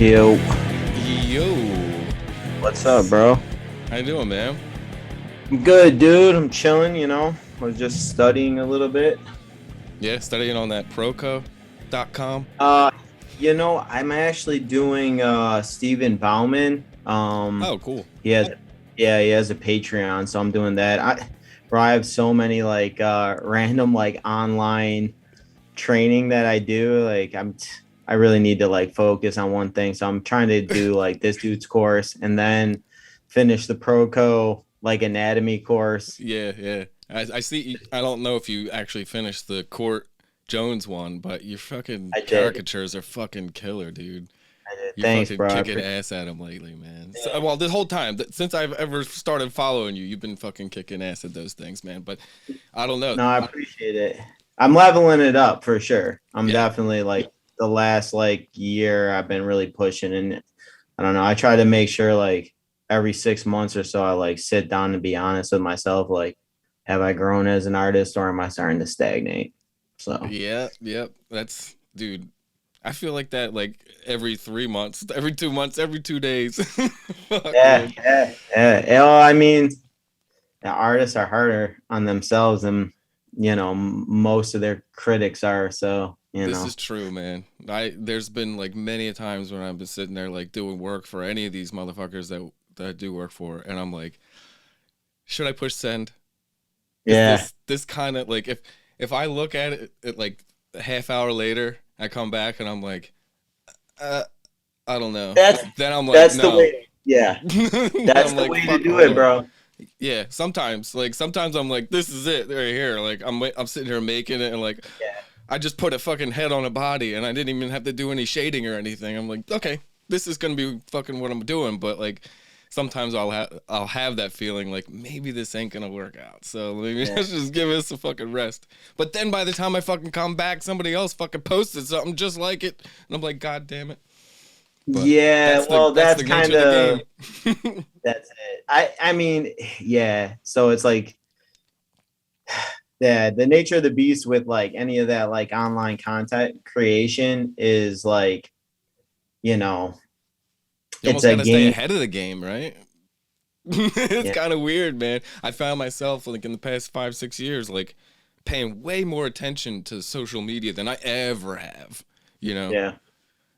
Yo, Yo, what's up, bro? how you doing, man? I'm good, dude. I'm chilling, I was just studying a little bit. Yeah, studying on that proco.com. Uh, I'm actually doing Stephen Bauman. Oh, cool. He has he has a Patreon, so I'm doing that. I have so many like random like online training that I do. I really need to like focus on one thing. So I'm trying to do like this dude's course and then finish the Proco like anatomy course. Yeah. I see. I don't know if you actually finished the Court Jones one, but your fucking I did. caricatures are fucking killer, dude. I did. You're Thanks, fucking bro. kicking ass at him lately, man. So, well, this whole time, since I've ever started following you, you've been fucking kicking ass at those things, man. But I don't know. No, I appreciate it. I'm leveling it up for sure. I'm Yeah, definitely like the last like year I've been really pushing, and I don't know. I try to make sure like every 6 months or so I like sit down and be honest with myself. Like, have I grown as an artist or am I starting to stagnate? So yep. That's, dude. I feel like that like every 3 months, every 2 months, every 2 days. Fuck, yeah, man. yeah, yeah. Well, I mean, the artists are harder on themselves than most of their critics are. So This is true, man. There's been like many a times when I've been sitting there like doing work for any of these motherfuckers that I do work for, and I'm like, should I push send? Is yeah. this kind of like if I look at it like a half hour later, I come back and I'm like, uh, I don't know. That's Then I'm like, that's the no. way. Yeah, Then that's I'm the like, way to fuck do all it, that. bro. Yeah, sometimes I'm like, this is it right here. Like I'm sitting here making it, and like Yeah, I just put a fucking head on a body, and I didn't even have to do any shading or anything. I'm like, okay, this is gonna be fucking what I'm doing. But like, sometimes I'll have that feeling like maybe this ain't gonna work out. So maybe yeah. let's just give us a fucking rest. But then by the time I fucking come back, somebody else fucking posted something just like it, and I'm like, god damn it. But Yeah, well, that's the nature of the game. that's it. I mean, yeah. So it's like, yeah, the nature of the beast with like any of that like online content creation is like, you know, You it's almost a got to stay game. ahead of the game, right? It's Yeah, kind of weird, man. I found myself like in the past 5 6 years, like paying way more attention to social media than I ever have. You know, yeah,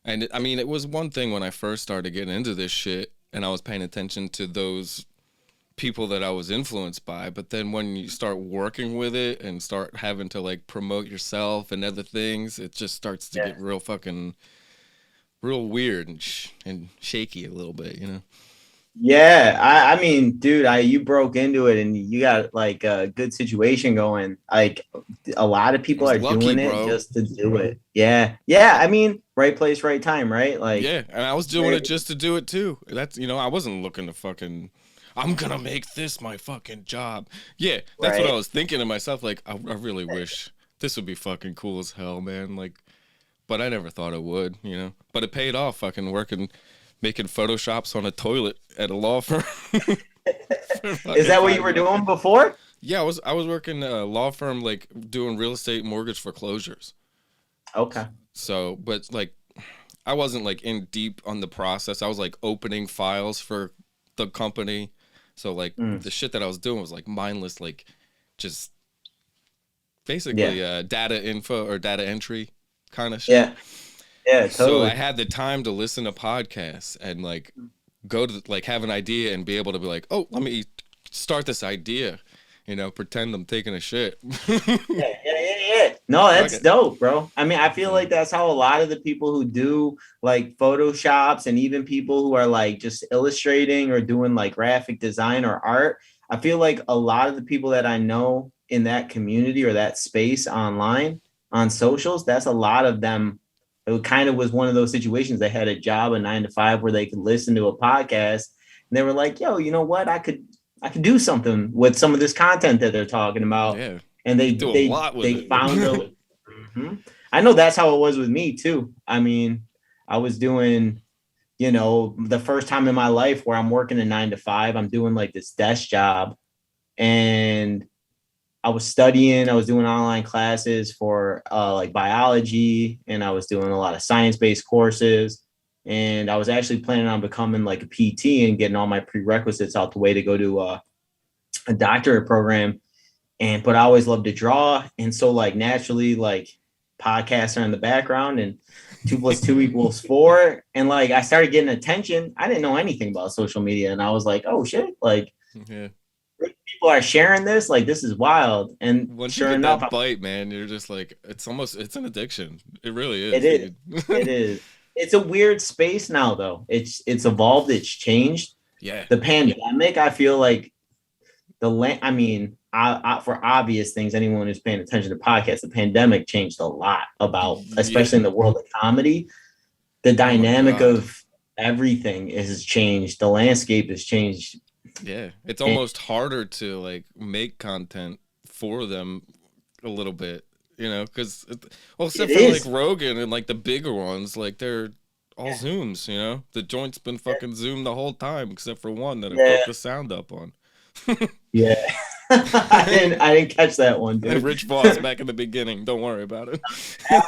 and I mean, it was one thing when I first started getting into this shit, and I was paying attention to those people that I was influenced by. But then when you start working with it and start having to like promote yourself and other things, it just starts to yeah. get real fucking real weird and shaky a little bit. You know. Yeah, I mean, dude, you broke into it and you got like a good situation going. Like a lot of I people was are lucky, doing it bro. just to do it. Yeah, yeah. I mean, right place, right time, right? Like, Yeah, and I was doing it just to do it too. That's I wasn't looking to fucking. I'm gonna make this my fucking job. Yeah, that's what I right. was thinking to myself. Like, I really wish this would be fucking cool as hell, man. Like, but I never thought it would, But it paid off. Fucking working, making photoshops on a toilet at a law firm for Is fucking that what you 5 were years. doing before? Yeah, I was working at a law firm, like doing real estate mortgage foreclosures. Okay. So, but like I wasn't like in deep on the process. I was like opening files for the company. So like Mm, the shit that I was doing was like mindless, like just yeah. basically data info or data entry kind of shit. Yeah. Yeah. So I Totally. had the time to listen to podcasts and like go to like have an idea and be able to be like, oh, let me start this idea. Pretend I'm taking a shit. Yeah. No, Fuck that's it. dope, bro. I mean, I feel So like that's how a lot of the people who do like photoshops and even people who are like just illustrating or doing like graphic design or art, I feel like a lot of the people that I know in that community or that space online on socials, that's a lot of them. It kind of was one of those situations. They had a job, a 9 to 5, where they could listen to a podcast, and they were like, "Yo, you know what? I could do something with some of this content that they're talking about." yeah, And you they could do a they lot with they found it. a. Mhm. I know that's how it was with me too. I mean, I was doing, the first time in my life where I'm working a 9 to 5, I'm doing like this desk job, and I was studying. I was doing online classes for like biology, and I was doing a lot of science based courses. and I was actually planning on becoming like a PT and getting all my prerequisites out the way to go to a doctorate program. And but I always loved to draw, and so like naturally like podcasts are in the background, and 2 + 2 = 4, and like I started getting attention. I didn't know anything about social media, and I was like, oh shit, like Yeah. people are sharing this, like this is wild. And Once you sure get enough, that bite, man, you're just like, it's an addiction. It really it is, is. dude. It is. It's a weird space now, though. It's evolved. It's changed. Yeah. The pandemic, I feel like the land. I mean, for obvious things, anyone who's paying attention to podcasts, the pandemic changed a lot about, Yeah. especially in the world of comedy. The Oh my dynamic God. of everything has changed. The landscape has changed. Yeah. It's And almost harder to like make content for them a little bit, because well, it except for like is. Rogan and like the bigger ones, like they're all Yeah. Zooms. The joint's been fucking Zoom the whole time, except for one that I Yeah. fucked the sound up on. Yeah. I didn't catch that one, dude. Rich Voss back in the beginning. Don't worry about it.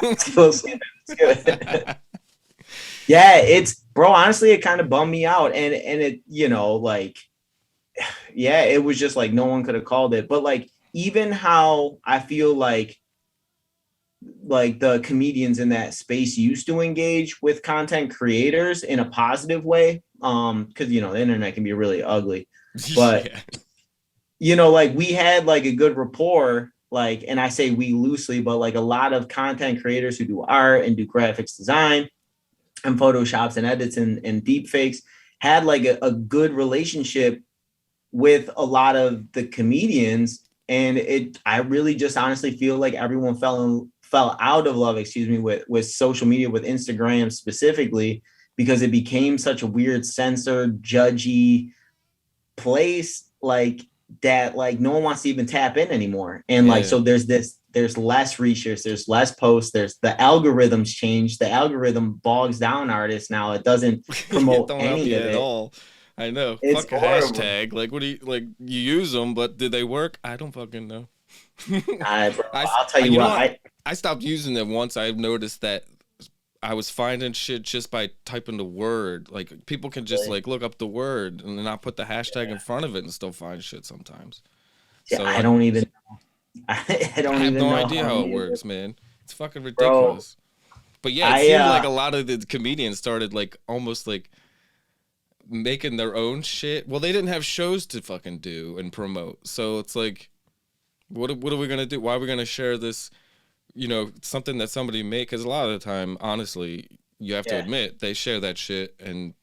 It's good. Yeah, it's bro, honestly, it kind of bummed me out. And it, like, yeah, it was just like no one could have called it. But like even how I feel like the comedians in that space used to engage with content creators in a positive way. Because the internet can be really ugly. But Yeah. like we had like a good rapport, like, and I say we loosely, but like a lot of content creators who do art and do graphics design and photoshops and edits and deep fakes had like a good relationship with a lot of the comedians. And I really just honestly feel like everyone fell out of love, excuse me, with social media, with Instagram specifically, because it became such a weird, censored, judgy place, like that, like no one wants to even tap in anymore. And like Yeah. so there's less research, there's less posts, there's the algorithms change, the algorithm bogs down artists now. It doesn't It promote don't help any you of at it. all. I know. It's Fuck a horrible. hashtag. Like, what do you like? You use them, but did they work? I don't fucking know. Bro, I, I'll tell you you know what, what? I stopped using them once I noticed that I was finding shit just by typing the word. Like, people can just really, like look up the word and not put the hashtag in front of it and still find shit sometimes. yeah, So I like, don't even I I don't have even no know idea how how it any of it, works, man. It's fucking bro. ridiculous. But yeah, it I seemed like a lot of the comedians started like almost like making their own shit. Well, they didn't have shows to fucking do and promote. So it's like, what are we gonna do? Why are we gonna share this? Something that somebody made? Because a lot of the time, honestly, you have to yeah. admit they share that shit, and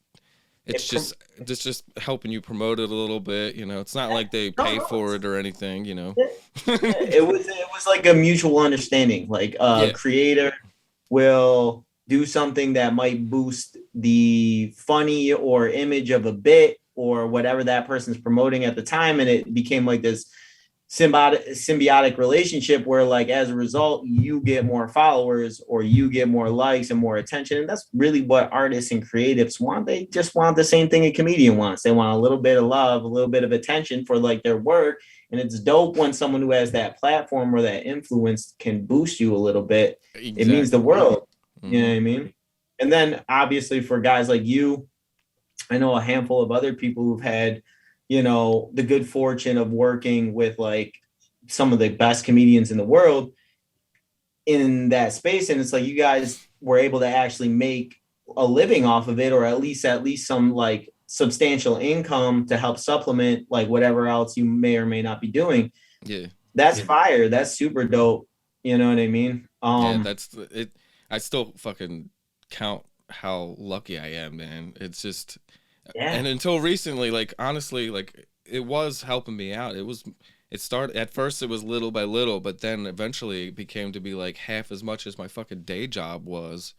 It it's just helping you promote it a little bit. It's not like they no, pay no, for it or anything. it was like a mutual understanding. Like a Yeah, creator will do something that might boost the funny or image of a bit or whatever that person's promoting at the time, and it became like this symbiotic relationship where like as a result you get more followers or you get more likes and more attention. And that's really what artists and creatives want. They just want the same thing a comedian wants. They want a little bit of love, a little bit of attention for like their work. And it's dope when someone who has that platform or that influence can boost you a little bit. It means the exactly. world. You know Hmm. what I mean? And then obviously for guys like you, I know a handful of other people who've had, the good fortune of working with like some of the best comedians in the world in that space. And it's like you guys were able to actually make a living off of it, or at least some like substantial income to help supplement like whatever else you may or may not be doing. Yeah, That's fire. That's super dope. You know what I mean? yeah. It. I still fucking count how lucky I am, man. It's just, Yeah. and until recently, like honestly, like it was helping me out. It started at first, it was little by little, but then eventually it became to be like half as much as my fucking day job was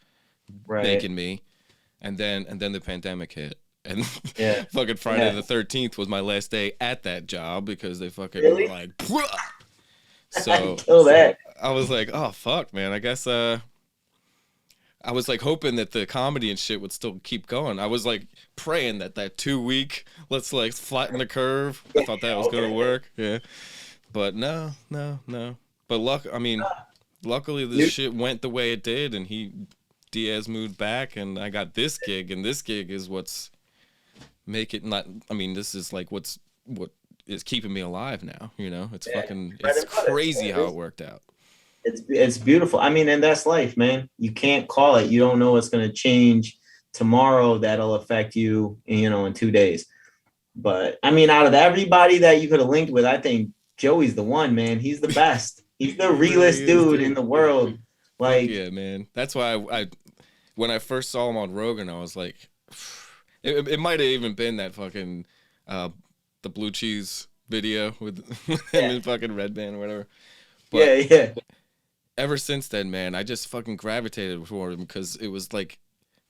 Right. making me. And then the pandemic hit. And Yeah. fucking Friday Yeah. the 13th was my last day at that job because they fucking were Really? like, "Pwah!" So Kill that. I was like, oh fuck, man. I guess I was like hoping that the comedy and shit would still keep going. I was like praying that 2 week, let's like flatten the curve. I thought that was gonna Okay. work. Yeah, but no, no, no. But I mean, luckily this New- shit went the way it did, and he Diaz moved back, and I got this gig, and this gig is what's make it not. I mean, this is like what is keeping me alive now. You know, it's fucking, it's crazy how it worked out. It's beautiful. I mean, and that's life, man. You can't call it. You don't know what's going to change tomorrow that'll affect you, you know, in 2 days. But I mean, out of everybody that you could have linked with, I think Joey's the one, man. He's the best. He's the realest dude in the world. Like, yeah, man. That's why I when I first saw him on Rogan, I was like, it might have even been that fucking the blue cheese video with him and fucking Red Band or whatever. But yeah. Ever since then, man, I just fucking gravitated toward him because it was like,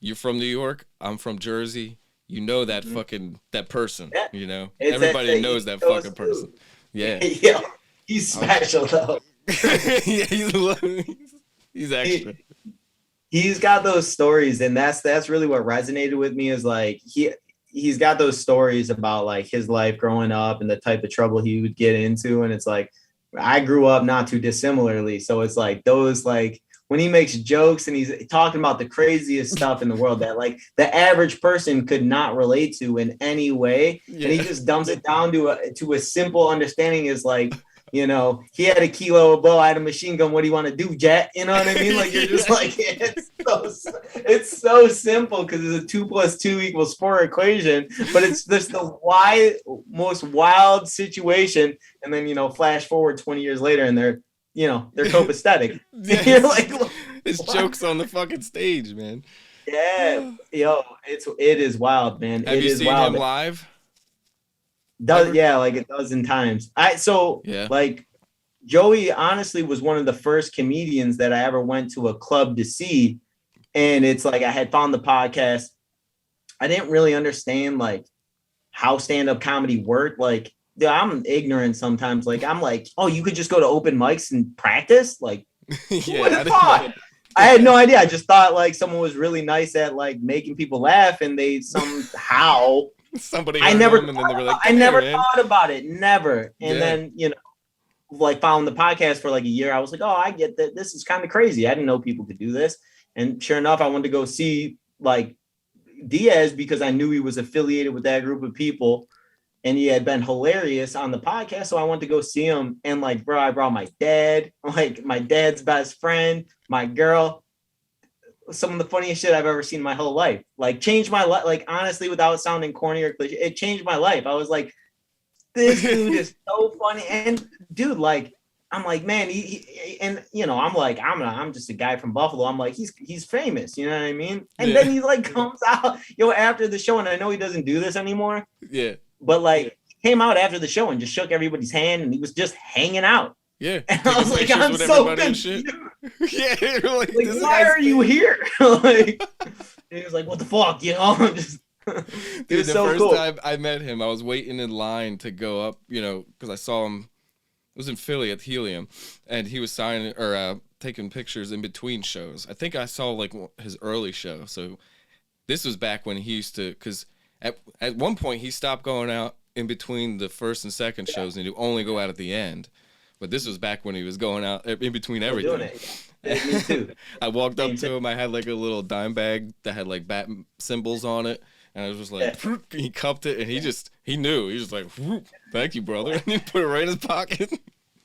you're from New York, I'm from Jersey. You know that fucking that person. Yeah. You know, It's everybody knows that fucking person. Yeah, yeah. He's special though. Yeah, he's extra. He's got those stories, and that's really what resonated with me. Is like he's got those stories about like his life growing up and the type of trouble he would get into, and it's like, I grew up not too dissimilarly. So it's like those, like when he makes jokes and he's talking about the craziest stuff in the world that like the average person could not relate to in any way. Yeah. And he just dumps it down to a simple understanding is like, you know, he had a kilo of bow, I had a machine gun. What do you want to do, Jet? You know what I mean? Like you're just like, it's so simple because it's a 2 + 2 = 4 equation, but it's just the most wild situation. And then, you know, flash forward 20 years later and they're copacetic. You're like, his jokes on the fucking stage, man. Yeah, yo, it is wild, man. Have you seen him live? Yeah, like a dozen times. Like Joey honestly was one of the first comedians that I ever went to a club to see. And it's like I had found the podcast. I didn't really understand like how stand-up comedy worked. Like, dude, I'm ignorant sometimes. Like, I'm like, oh, you could just go to open mics and practice? Like, who would have thought? I had no idea. I just thought like someone was really nice at like making people laugh and they somehow somebody I never thought about it. Never. And then, you know, like found the podcast for like a year. I was like, oh, I get that. This is kind of crazy. I didn't know people could do this. And sure enough, I wanted to go see like Diaz because I knew he was affiliated with that group of people and he had been hilarious on the podcast. So I went to go see him. And like, bro, I brought my dad, like my dad's best friend, my girl. Some of the funniest shit I've ever seen in my whole life. Like changed my life. Like honestly, without sounding corny or cliche, it changed my life. I was like, this dude is so funny. And dude, like, I'm like, man, he and you know, I'm like, I'm just a guy from Buffalo. I'm like, he's famous, you know what I mean? And then he like comes out, after the show, and I know he doesn't do this anymore. Yeah. But like he came out after the show and just shook everybody's hand and he was just hanging out. Yeah. And I was like, I'm so confused. Yeah. Like why are you here? Like he was like, what the fuck, you know? Just dude, the first time I met him, I was waiting in line to go up, you know, because I saw him. It was in Philly at Helium, and he was signing or taking pictures in between shows. I think I saw like his early show. So this was back when he used to, because at one point he stopped going out in between the first and second shows, and he'd only go out at the end. But this was back when he was going out in between everything. Me too. I walked up to him. I had like a little dime bag that had like bat symbols on it. And I was just like, he cupped it, and he knew. He was like, thank you, brother. And he put it right in his pocket.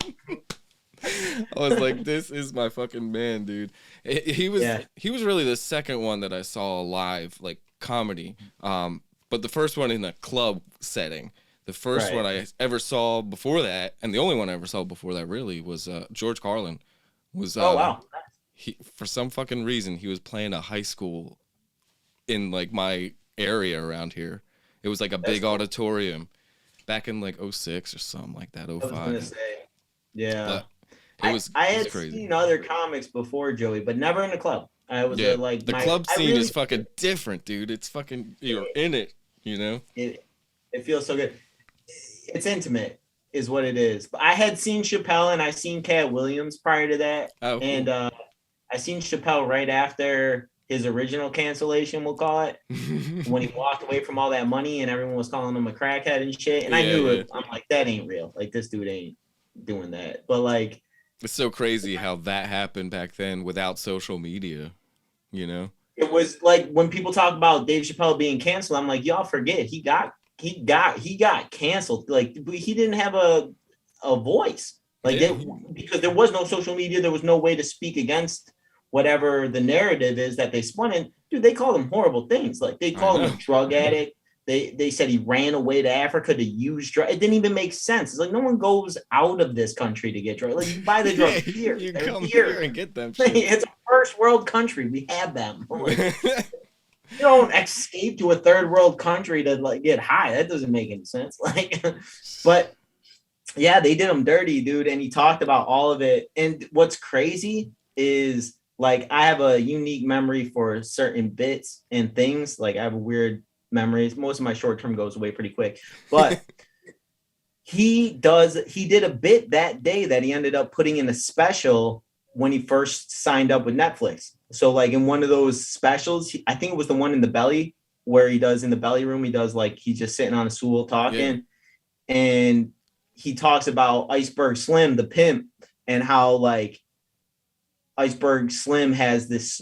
I was like, this is my fucking man, dude. He was really the second one that I saw live, like comedy. But the first one in a club setting. The first one I ever saw before that, and the only one I ever saw before that really was George Carlin. Oh wow! He, for some fucking reason, he was playing a high school in like my area around here. It was like a big auditorium back in like 06 or something like that, 05. I was gonna say, yeah. But I had crazy. Seen other comics before Joey, but never in a club. I was like the club scene is fucking different, dude. It's fucking, you're in it, you know. It feels so good. It's intimate, is what it is. But I had seen Chappelle and I seen Cat Williams prior to that, and I seen Chappelle right after his original cancellation, we'll call it, when he walked away from all that money and everyone was calling him a crackhead and shit. And I knew it. I'm like, that ain't real. Like, this dude ain't doing that. But like, it's so crazy how that happened back then without social media. you know? It was like when people talk about Dave Chappelle being canceled, I'm like, y'all forget he got canceled. Like he didn't have a voice. Like Yeah. because there was no social media, there was no way to speak against whatever the narrative is that they spun in. Dude, they called him horrible things. Like they I called him know. a drug addict. They said he ran away to Africa to use drugs. It didn't even make sense. It's like no one goes out of this country to get drugs. Like you buy the Yeah, drugs here. you They're come here here. and get them shits. It's a first world country. We have them. Like you don't escape to a third world country to like get high. That doesn't make any sense. Like, but yeah, they did him dirty, dude. And he talked about all of it. And what's crazy is like I have a unique memory for certain bits and things. Like I have weird memories. Most of my short term goes away pretty quick. But he did a bit that day that he ended up putting in a special when he first signed up with Netflix. So like in one of those specials, I think it was the one in the belly where he does in the belly room, he does like he's just sitting on a stool talking. Yeah. And he talks about Iceberg Slim, the pimp, and how like Iceberg Slim has this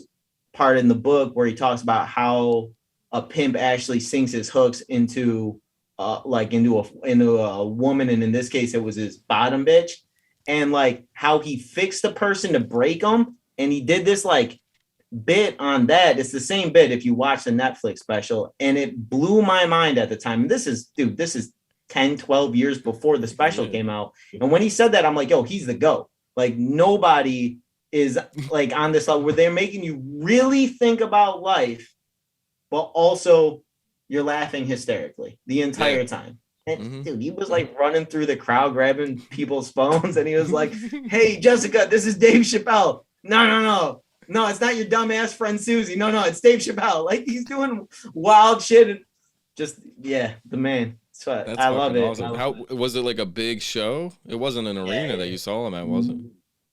part in the book where he talks about how a pimp actually sinks his hooks into into a woman, and in this case it was his bottom bitch, and like how he fixed the person to break them, and he did this like bit on that. It's the same bit if you watch the Netflix special, and it blew my mind at the time. This is 10, 12 years before the special came out. And when he said that, I'm like, yo, he's the GOAT. Like nobody is like on this level where they're making you really think about life, but also you're laughing hysterically the entire time. And dude, he was like running through the crowd, grabbing people's phones, and he was like, hey, Jessica, this is Dave Chappelle. No, it's not your dumbass friend Susie. No, it's Dave Chappelle. Like he's doing wild shit. And just, yeah, the man. So I love it. Awesome. How was it like a big show? It wasn't an arena that you saw him at, was it?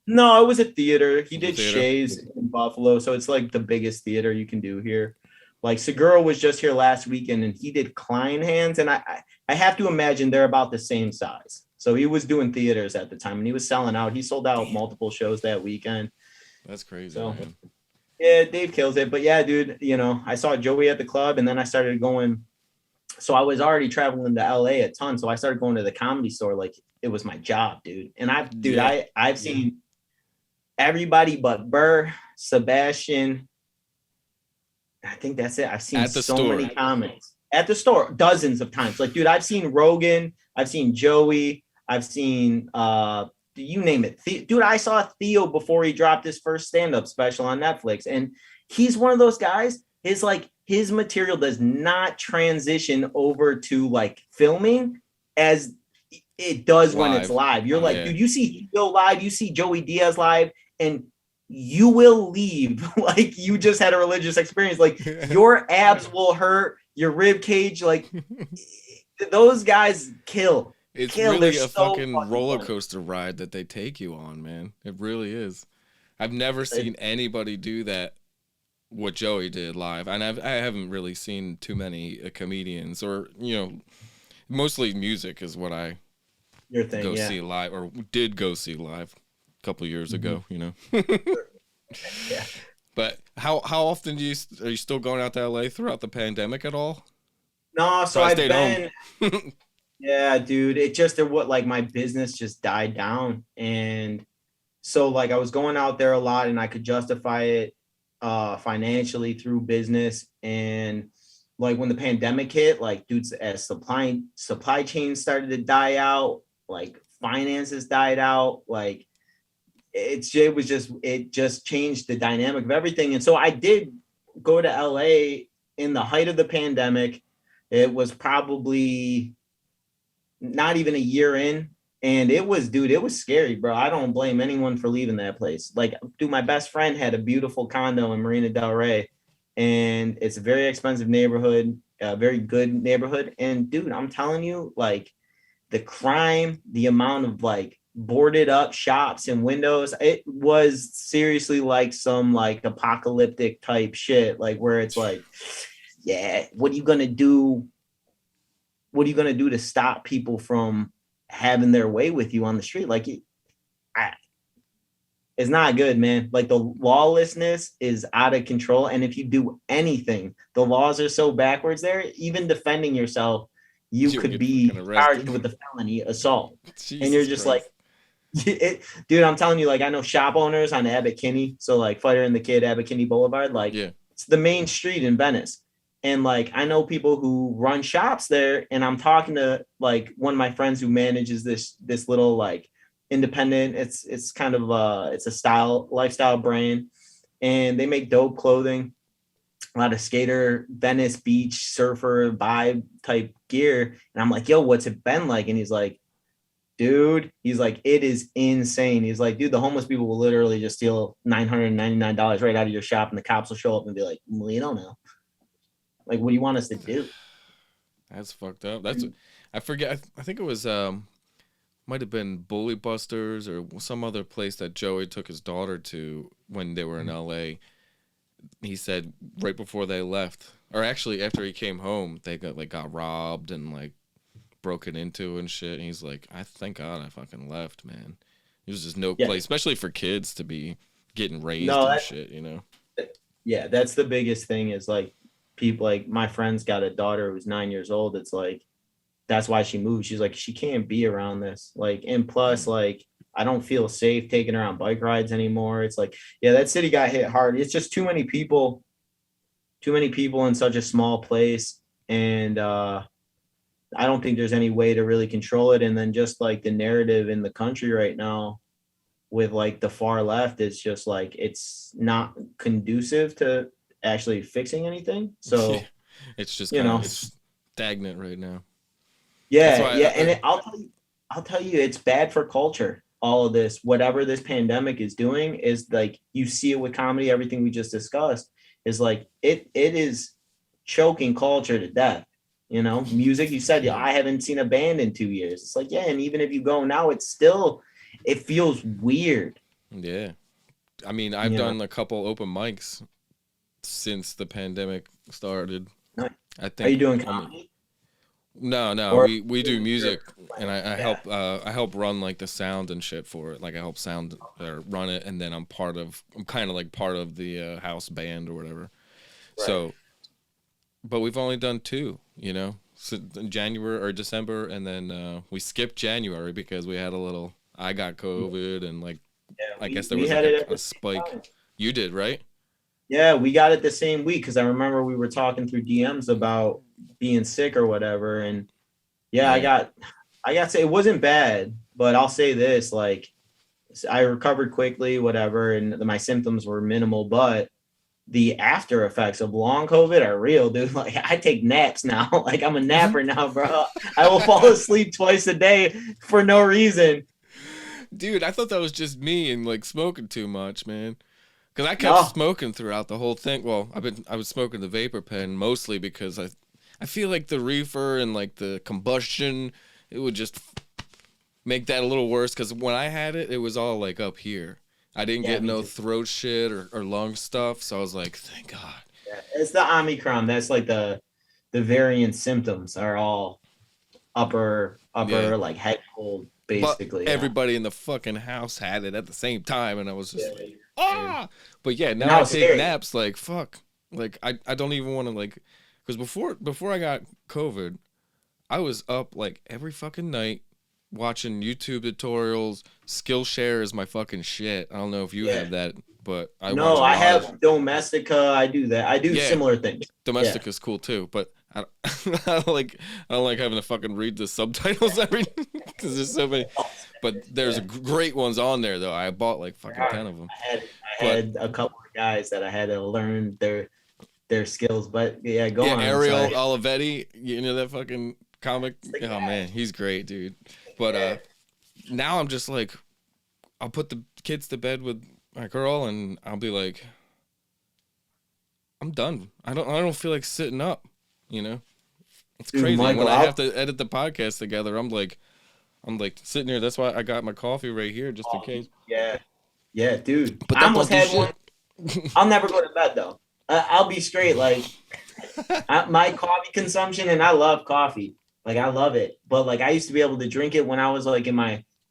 No, it was a theater. He did Shays in Buffalo. So it's like the biggest theater you can do here. Like Segura was just here last weekend and he did Klein hands. And I have to imagine they're about the same size. So he was doing theaters at the time and he was selling out. He sold out multiple shows that weekend. That's crazy. So, man. Yeah, Dave kills it. But yeah, dude, I saw Joey at the club and then I started going. So I was already traveling to LA a ton. So I started going to the Comedy Store like it was my job, dude. And I've seen everybody but Burr, Sebastian. I think that's it. I've seen so many comics at the store dozens of times. Like, dude, I've seen Rogan, I've seen Joey, I've seen you name it. Dude, I saw Theo before he dropped his first stand-up special on Netflix. And he's one of those guys, his material does not transition over to like filming as it does live. When it's live. You're like, dude, you see Theo live, you see Joey Diaz live, and you will leave like you just had a religious experience. Like your abs will hurt, your rib cage, like those guys kill. It's really a fucking roller coaster ride that they take you on, man. It really is. I've never seen anybody do that what Joey did live, and I haven't really seen too many comedians, or mostly music is what I see live, or did go see live a couple years ago. Yeah. But how often are you still going out to LA throughout the pandemic at all? No, so I've been home. Yeah, dude. It just my business just died down, and so like I was going out there a lot, and I could justify it financially through business. And like when the pandemic hit, like dudes, as supply chains started to die out, like finances died out, like it just changed the dynamic of everything. And so I did go to LA in the height of the pandemic. It was probably not even a year in, and it was scary, bro. I don't blame anyone for leaving that place. Like, dude, my best friend had a beautiful condo in Marina Del Rey, and it's a very expensive neighborhood, a very good neighborhood. And dude, I'm telling you, like the crime, the amount of like boarded up shops and windows, it was seriously like some like apocalyptic type shit, like where it's like, yeah, what are you gonna do to stop people from having their way with you on the street? Like It's not good, man. Like the lawlessness is out of control. And if you do anything, the laws are so backwards there, even defending yourself, you You'll could get fucking be charged arrested. with a felony assault. And you're Jesus just like, Christ. dude, I'm telling you, like, I know shop owners on Abbot Kinney. So, like, Fighter and the Kid, Abbot Kinney Boulevard, like, Yeah. it's the main street in Venice. And, like, I know people who run shops there. And I'm talking to, like, one of my friends who manages this little, like, independent. It's kind of, it's a lifestyle brand. And they make dope clothing, a lot of skater, Venice beach, surfer vibe type gear. And I'm like, yo, what's it been like? And he's like, dude, he's like, it is insane. He's like, dude, the homeless people will literally just steal $999 right out of your shop, and the cops will show up and be like, well, you don't know. Like, what do you want us to do? That's fucked up. That's I forget. I think it was might have been Bully Busters or some other place that Joey took his daughter to when they were in LA. He said right before they left, or actually after he came home, they got robbed and like broken into and shit. And he's like, I thank God I fucking left, man. There's just no Yeah. place, especially for kids to be getting raised No, and shit, you know? yeah, that's the biggest thing is like people like my friend's got a daughter who's 9 years old. It's like that's why she moved. She's like, she can't be around this. Like, and plus, like, I don't feel safe taking her on bike rides anymore. It's like, yeah, that city got hit hard. It's just too many people in such a small place. And I don't think there's any way to really control it. And then just like the narrative in the country right now with like the far left is just like it's not conducive to actually fixing anything. So It's just you kind know, of it's stagnant right now. That's yeah, why yeah, and I'll tell you, it's bad for culture. All of this, whatever this pandemic is doing, is like you see it with comedy. Everything we just discussed is like it is choking culture to death. You know, music. You said, yeah, I haven't seen a band in 2 years. It's like, yeah, and even if you go now, it's still it feels weird. Yeah. I mean, I've You know, done a couple open mics since the pandemic started. I are you think doing I mean, comedy no, or we do music, and yeah, I help run like the sound and shit for it. Like I help sound or run it, and then I'm kind of like part of the house band or whatever. right. So, but we've only done two, you know, so in January or December, and then we skipped January because we had a little. I got COVID, and like Yeah, I guess there we was had like it at a the same spike. time. You did, right? Yeah, we got it the same week because I remember we were talking through DMs about being sick or whatever, and yeah, Yeah. I got to say it wasn't bad, but I'll say this, like I recovered quickly, whatever, and my symptoms were minimal, but the after effects of long COVID are real, dude. Like I take naps now. Like I'm a napper now, bro. I will fall asleep twice a day for no reason. Dude, I thought that was just me and like smoking too much, man. Because I kept No, smoking throughout the whole thing. Well, I was smoking the vapor pen mostly because I feel like the reefer and like the combustion, it would just make that a little worse. Because when I had it, it was all like up here. I didn't yeah, get me no too. throat shit or lung stuff, so I was like, thank God. Yeah, it's the Omicron. That's like the variant symptoms are all Yeah, upper like head cold, but basically. Yeah. everybody in the fucking house had it at the same time, and I was Yeah, just like, ah. But yeah, and now that I was take scary. naps like fuck. Like I don't even want to like, because before I got COVID, I was up like every fucking night watching YouTube tutorials. Skillshare is my fucking shit. I don't know if you Yeah. have that, but I watch No, a I lot of. have Domestica. I do that. I do Yeah, similar things. Yeah. domestic is cool too, but I don't like having to fucking read the subtitles every because there's so many. But there's Yeah. great ones on there though. I bought like fucking I 10 of them. I But had a couple of guys that I had to learn their skills. But yeah, go yeah, on. I'm Ariel sorry. Olivetti, you know that fucking comic? It's the Oh guy. man, he's great, dude. But Yeah. now I'm just like I'll put the kids to bed with my girl and I'll be like I'm done. I don't feel like sitting up, you know? It's Dude, crazy. And when Michael, I have to edit the podcast together, I'm like sitting here. That's why I got my coffee right here just in case. yeah, yeah, dude. But I that almost don't do had one. shit. I'll never go to bed though. I'll be straight. Like my coffee consumption, and I love coffee. Like I love it, but like I used to be able to drink it when I was like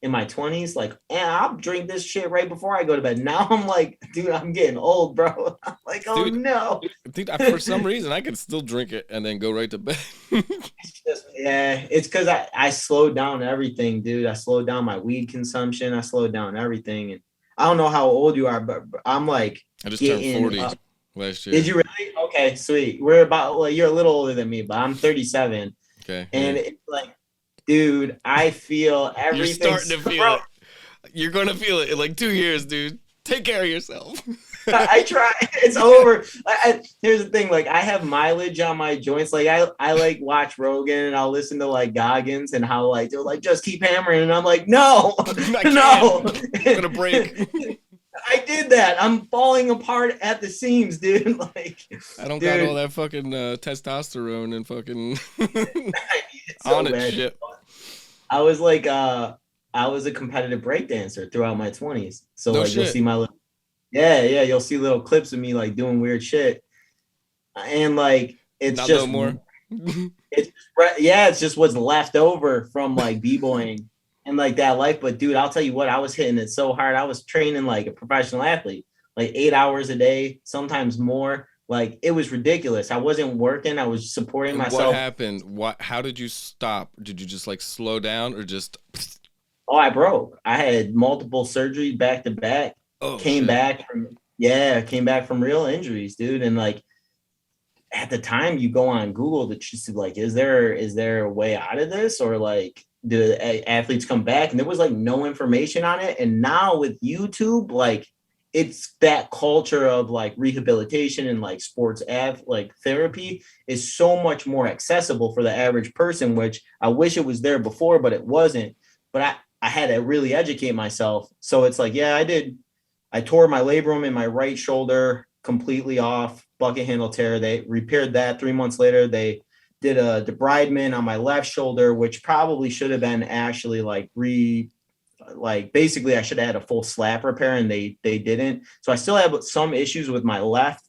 in my 20s, like, I'll drink this shit right before I go to bed. Now I'm like, dude, I'm getting old, bro. I'm like, oh Dude, no. for some reason I can still drink it and then go right to bed. It's just, yeah, it's because I slowed down everything, dude. I slowed down my weed consumption. I slowed down everything. And I don't know how old you are, but I'm like I just turned getting 40 up. last Did year. you really? Okay, sweet. We're about, well, you're a little older than me, but I'm 37. Okay, yeah. And it's like, dude, I feel You're everything. starting to feel Bro, it. You're gonna feel it in like 2 years, dude. Take care of yourself. I try. It's over. Here's the thing. Like, I have mileage on my joints. Like, I like watch Rogan and I'll listen to like Goggins and how like they're like just keep hammering, and I'm like, no, I no. can't. I'm gonna break. I did that. I'm falling apart at the seams, dude. Like, I don't got all dude, that fucking testosterone and fucking I need it on so it bad. shit. I was like, I was a competitive breakdancer throughout my 20s. So No like, you'll shit. see my little, yeah, you'll see little clips of me like doing weird shit, and like Not no more. it's yeah, it's just what's left over from like b-boying and like that life. But dude, I'll tell you what, I was hitting it so hard. I was training like a professional athlete, like 8 hours a day, sometimes more. Like, it was ridiculous. I wasn't working. I was supporting And what myself. happened? What? How did you stop? Did you just like slow down or just? Oh, I broke. I had multiple surgeries back to back. Oh Came shit. back from came back from real injuries, dude. And like, at the time, you go on Google to just like, is there a way out of this, or like, do athletes come back? And there was like no information on it. And now with YouTube, like, it's that culture of like rehabilitation and like sports like therapy is so much more accessible for the average person, which I wish it was there before, but it wasn't. But I had to really educate myself. So it's like, yeah, I tore my labrum in my right shoulder completely off, bucket handle tear. They repaired that 3 months later. They did a debridement on my left shoulder, which probably should have been actually like basically I should have had a full slap repair, and they didn't. So I still have some issues with my left.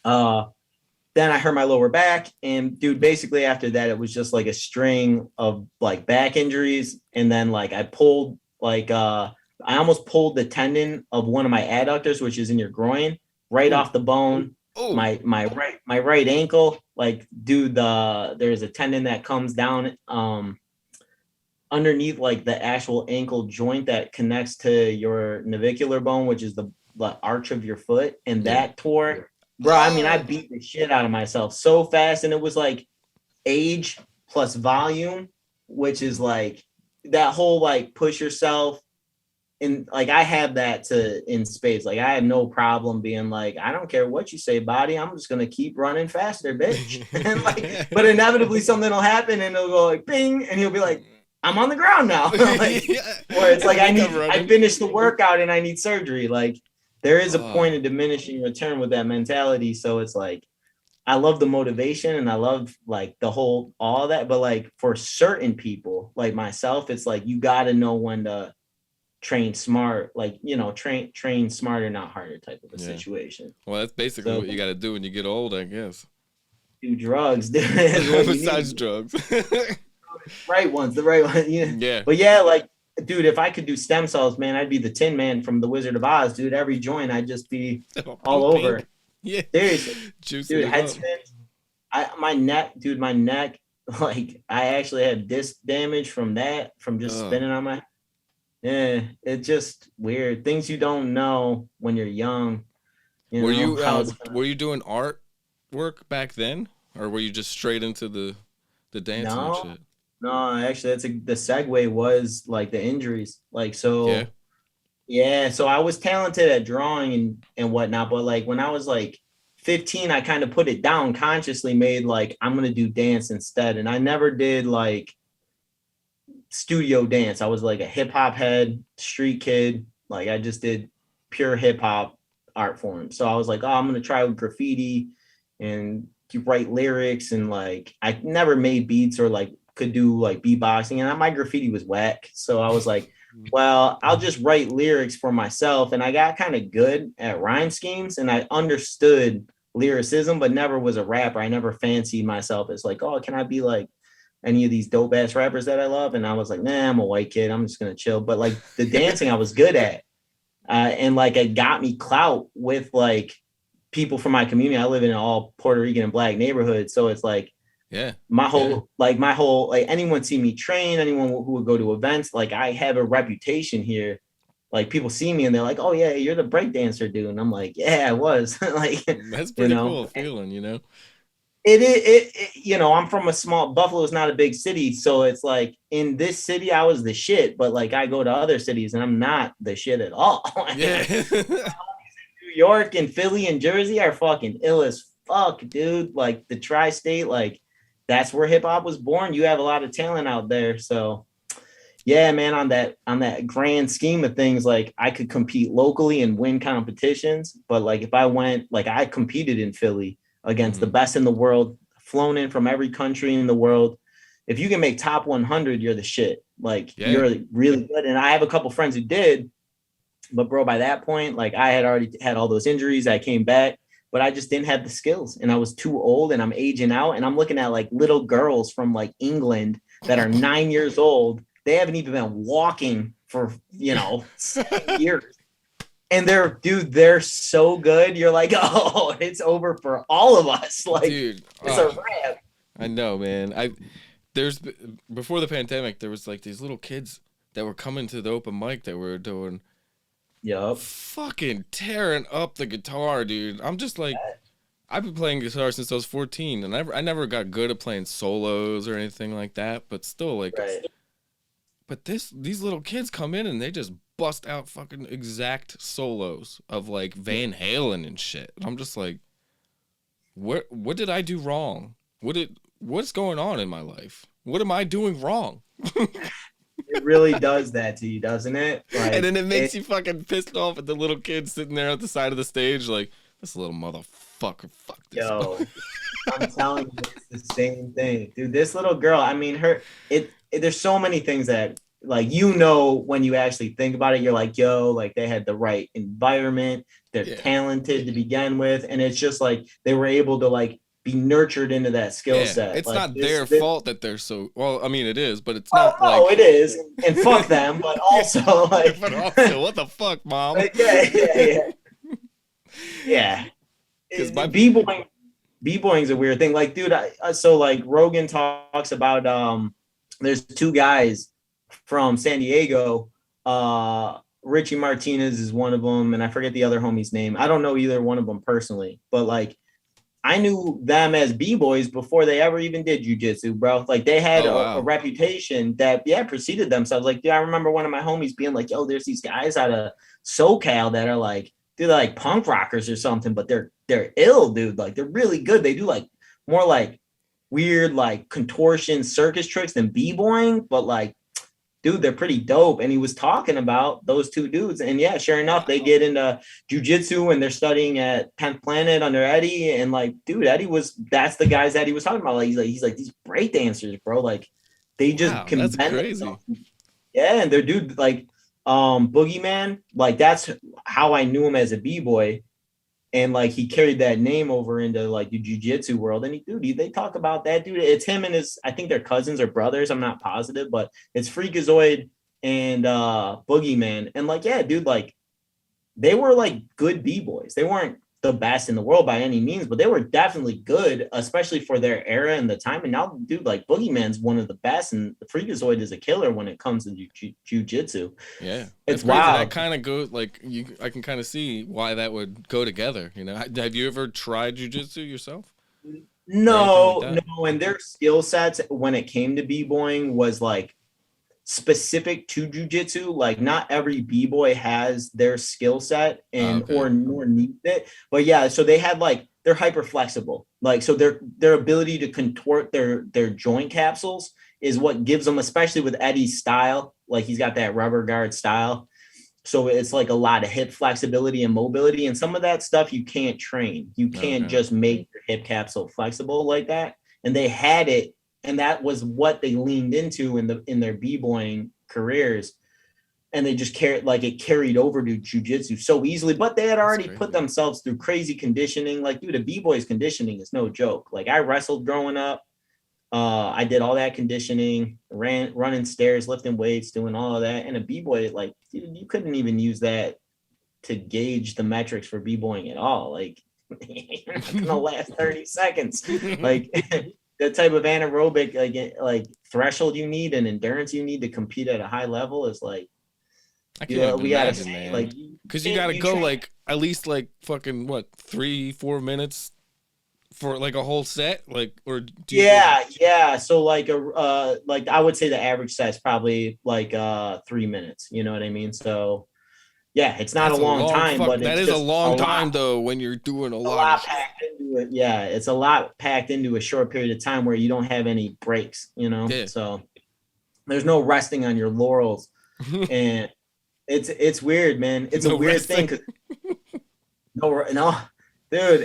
Then I hurt my lower back, and dude, basically after that, it was just like a string of like back injuries. And then like I pulled like I almost pulled the tendon of one of my adductors, which is in your groin, right Ooh. off the bone. Oh. My right ankle, like, dude, there's a tendon that comes down underneath like the actual ankle joint that connects to your navicular bone, which is the arch of your foot, and Yeah. that tore. Bro, I mean, I Oh. beat the shit out of myself so fast, and it was like age plus volume, which is like that whole like push yourself. And like, I have that in space. Like, I have no problem being like, I don't care what you say, body. I'm just gonna keep running faster, bitch. And like, but inevitably something will happen, and it'll go like bing, and he'll be like, I'm on the ground now. Like, or it's like, I finished the workout and I need surgery. Like, there is a point of diminishing return with that mentality. So it's like, I love the motivation and I love like all that. But like, for certain people like myself, it's like, you got to know when to train smart, like, train smarter, not harder type of a situation. Well, that's basically what you got to do when you get old, I guess. Do drugs. Besides drugs. The right ones. Yeah. But yeah, like, dude, if I could do stem cells, man, I'd be the Tin Man from the Wizard of Oz, dude. Every joint, I'd just be all over. Yeah. Seriously. Juicing dude, head spins. My neck, like, I actually had disc damage from just spinning on my. Yeah, it's just weird. Things you don't know when you're young. Were you doing art work back then, or were you just straight into the dancing and shit? No, actually, the segue was like the injuries. Like, so yeah, so I was talented at drawing and whatnot, but like when I was like 15, I kind of put it down, consciously made like, I'm gonna do dance instead. And I never did like studio dance. I was like a hip hop head, street kid. Like, I just did pure hip hop art form. So I was like, oh, I'm gonna try with graffiti and write lyrics. And like, I never made beats or like could do like beatboxing, and my graffiti was whack. So I was like, well, I'll just write lyrics for myself. And I got kind of good at rhyme schemes, and I understood lyricism, but never was a rapper. I never fancied myself as like, oh, can I be like any of these dope ass rappers that I love. And I was like, nah, I'm a white kid. I'm just gonna chill. But like the dancing I was good at. And like it got me clout with like people from my community. I live in an all Puerto Rican and black neighborhood. So it's like Yeah. my whole like anyone see me train, anyone who would go to events, like I have a reputation here. Like people see me and they're like, oh yeah, you're the breakdancer dude. And I'm like, yeah, I was. Like, That's you pretty know, cool feeling, you know? you know, I'm from a small Buffalo is not a big city. So it's like in this city, I was the shit, but like I go to other cities and I'm not the shit at all. Yeah. New York and Philly and Jersey are fucking ill as fuck, dude. Like the tri-state, like that's where hip hop was born. You have a lot of talent out there. So yeah, man, on that grand scheme of things, like I could compete locally and win competitions. But like if I went, like I competed in Philly against the best in the world, flown in from every country in the world. If you can make top 100, you're the shit. Like you're really good. And I have a couple friends who did, but bro, by that point, like I had already had all those injuries. I came back, but I just didn't have the skills and I was too old and I'm aging out. And I'm looking at like little girls from like England that are 9 years old. They haven't even been walking for, 7 years. And they're so good. You're like, oh, it's over for all of us. Like, dude, it's a wrap. I know, man. There's before the pandemic, there was like these little kids that were coming to the open mic that we were doing. Yup. Fucking tearing up the guitar, dude. I'm just like, I've been playing guitar since I was 14, and I never got good at playing solos or anything like that. But still, like, but these little kids come in and they just bust out fucking exact solos of like Van Halen and shit. And I'm just like, what did I do wrong? What's going on in my life? What am I doing wrong? It really does that to you, doesn't it? Like, and then it makes you fucking pissed off at the little kid sitting there at the side of the stage like, this little motherfucker, fuck this. Yo, I'm telling you, it's the same thing. Dude, this little girl, I mean, there's so many things that, like, when you actually think about it, you're like, yo, like they had the right environment, they're talented to begin with, and it's just like they were able to like be nurtured into that skill set. It's like, not their fault that they're so well. I mean, it is, but it's not. Oh, it is, and fuck them. But also, like, but also, what the fuck, mom? Like, yeah. Because b-boying's a weird thing. Like, dude, so like Rogan talks about there's two guys from San Diego. Richie Martinez is one of them, and I forget the other homie's name. I don't know either one of them personally, but like I knew them as b-boys before they ever even did jujitsu, bro. Like they had a reputation that preceded themselves. Like, dude, I remember one of my homies being like, yo, there's these guys out of SoCal that are like, they're like punk rockers or something, but they're ill, dude. Like they're really good. They do like more like weird like contortion circus tricks than b-boying, but like, dude, they're pretty dope. And he was talking about those two dudes. And yeah, sure enough, they get into jujitsu and they're studying at 10th Planet under Eddie. And like, dude, that's the guys that he was talking about. Like, he's like these break dancers, bro. Like they just can that's crazy. Themselves. Yeah, and they're dude like Boogeyman, like that's how I knew him as a b-boy. And like he carried that name over into like the jiu-jitsu world. And they talk about that, dude. It's him and I think they're cousins or brothers. I'm not positive, but it's Freakazoid and Boogeyman. And like, yeah, dude, like they were like good b-boys. They weren't the best in the world by any means, but they were definitely good, especially for their era and the time. And now, dude, like Boogeyman's one of the best, and the Freakazoid is a killer when it comes to jiu-jitsu. Yeah, it's wild. That kind of goes like I can kind of see why that would go together. You know, have you ever tried jiu-jitsu yourself? No. And their skill sets when it came to b-boying was like specific to jiu-jitsu. Like not every b-boy has their skill set and or needs it, but yeah, so they had like they're hyper flexible, like so their ability to contort their joint capsules is what gives them, especially with Eddie's style, like he's got that rubber guard style, so it's like a lot of hip flexibility and mobility, and some of that stuff you can't train. You can't just make your hip capsule flexible like that, and they had it. And that was what they leaned into in their b-boying careers. And they just carried over to jiu-jitsu so easily, but they had already put themselves through crazy conditioning. Like, dude, a b-boy's conditioning is no joke. Like I wrestled growing up. I did all that conditioning, running stairs, lifting weights, doing all of that. And a b-boy, like, dude, you couldn't even use that to gauge the metrics for b-boying at all. Like, you're not gonna last 30 seconds. Like the type of anaerobic like threshold you need and endurance you need to compete at a high level is like, I you can't know, even we gotta imagine, say, man. like, Because you gotta you go train. like at least like fucking what 3-4 minutes for like a whole set, like, or do you go? Yeah. So like I would say the average set's probably like 3 minutes. You know what I mean? So yeah, it's not a That's a long long time, fuck. but That it's is a just a long lot, time though when you're doing a a lot of lot shit. packed into it. Yeah, it's a lot packed into a short period of time where you don't have any breaks, you know. Yeah. So there's no resting on your laurels, and it's weird, man. It's a No weird thing resting. because no, dude,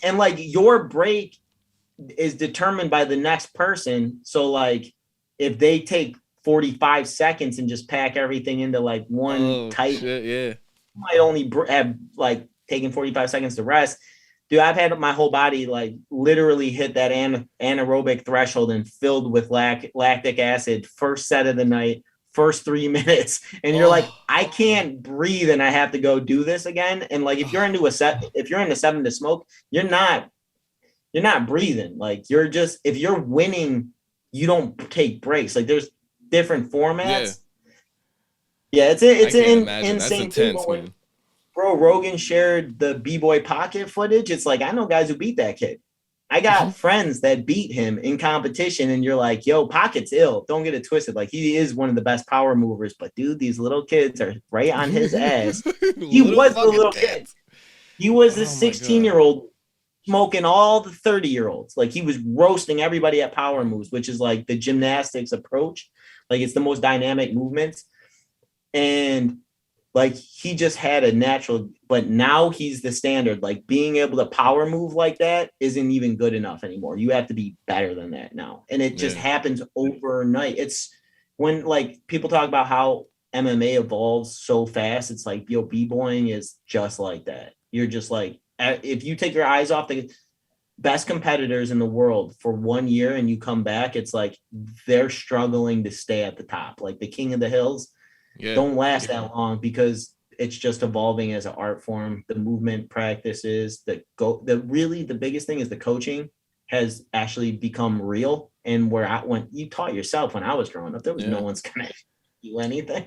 and like your break is determined by the next person. So like if they take 45 seconds and just pack everything into like one Oh tight, shit, yeah. might only have like taken 45 seconds to rest. Dude, I've had my whole body like literally hit that anaerobic threshold and filled with lactic acid first set of the night, first 3 minutes. And you're like, Oh, I can't breathe and I have to go do this again. And like if you're oh, into a set, if you're into 7 to smoke, you're not breathing. Like you're just, if you're winning, you don't take breaks. Like there's different yeah. formats. Yeah, I it's can't an imagine. That's insane thing. intense, But when man. bro Rogan shared the b-boy pocket footage, it's like I know guys who beat that kid. I got friends that beat him in competition, and you're like, yo, Pocket's ill. Don't get it twisted. Like he is one of the best power movers, but dude, these little kids are right on his ass. He Little was the fucking little kid. kids. He was the Oh my 16 god. year old smoking all the 30-year-olds. Like he was roasting everybody at power moves, which is like the gymnastics approach. Like it's the most dynamic movements. And like he just had a natural, but now he's the standard. Like being able to power move like that isn't even good enough anymore. You have to be better than that now. And it just Yeah. happens overnight. It's when like people talk about how MMA evolves so fast. It's like, yo, b-boying is just like that. You're just like, if you take your eyes off the best competitors in the world for 1 year and you come back, it's like they're struggling to stay at the top. Like the king of the hills Yeah. don't last that long because it's just evolving as an art form. The movement practices, the biggest thing is the coaching has actually become real. And where I when you taught yourself when I was growing up, there was no Yeah. one's gonna do anything.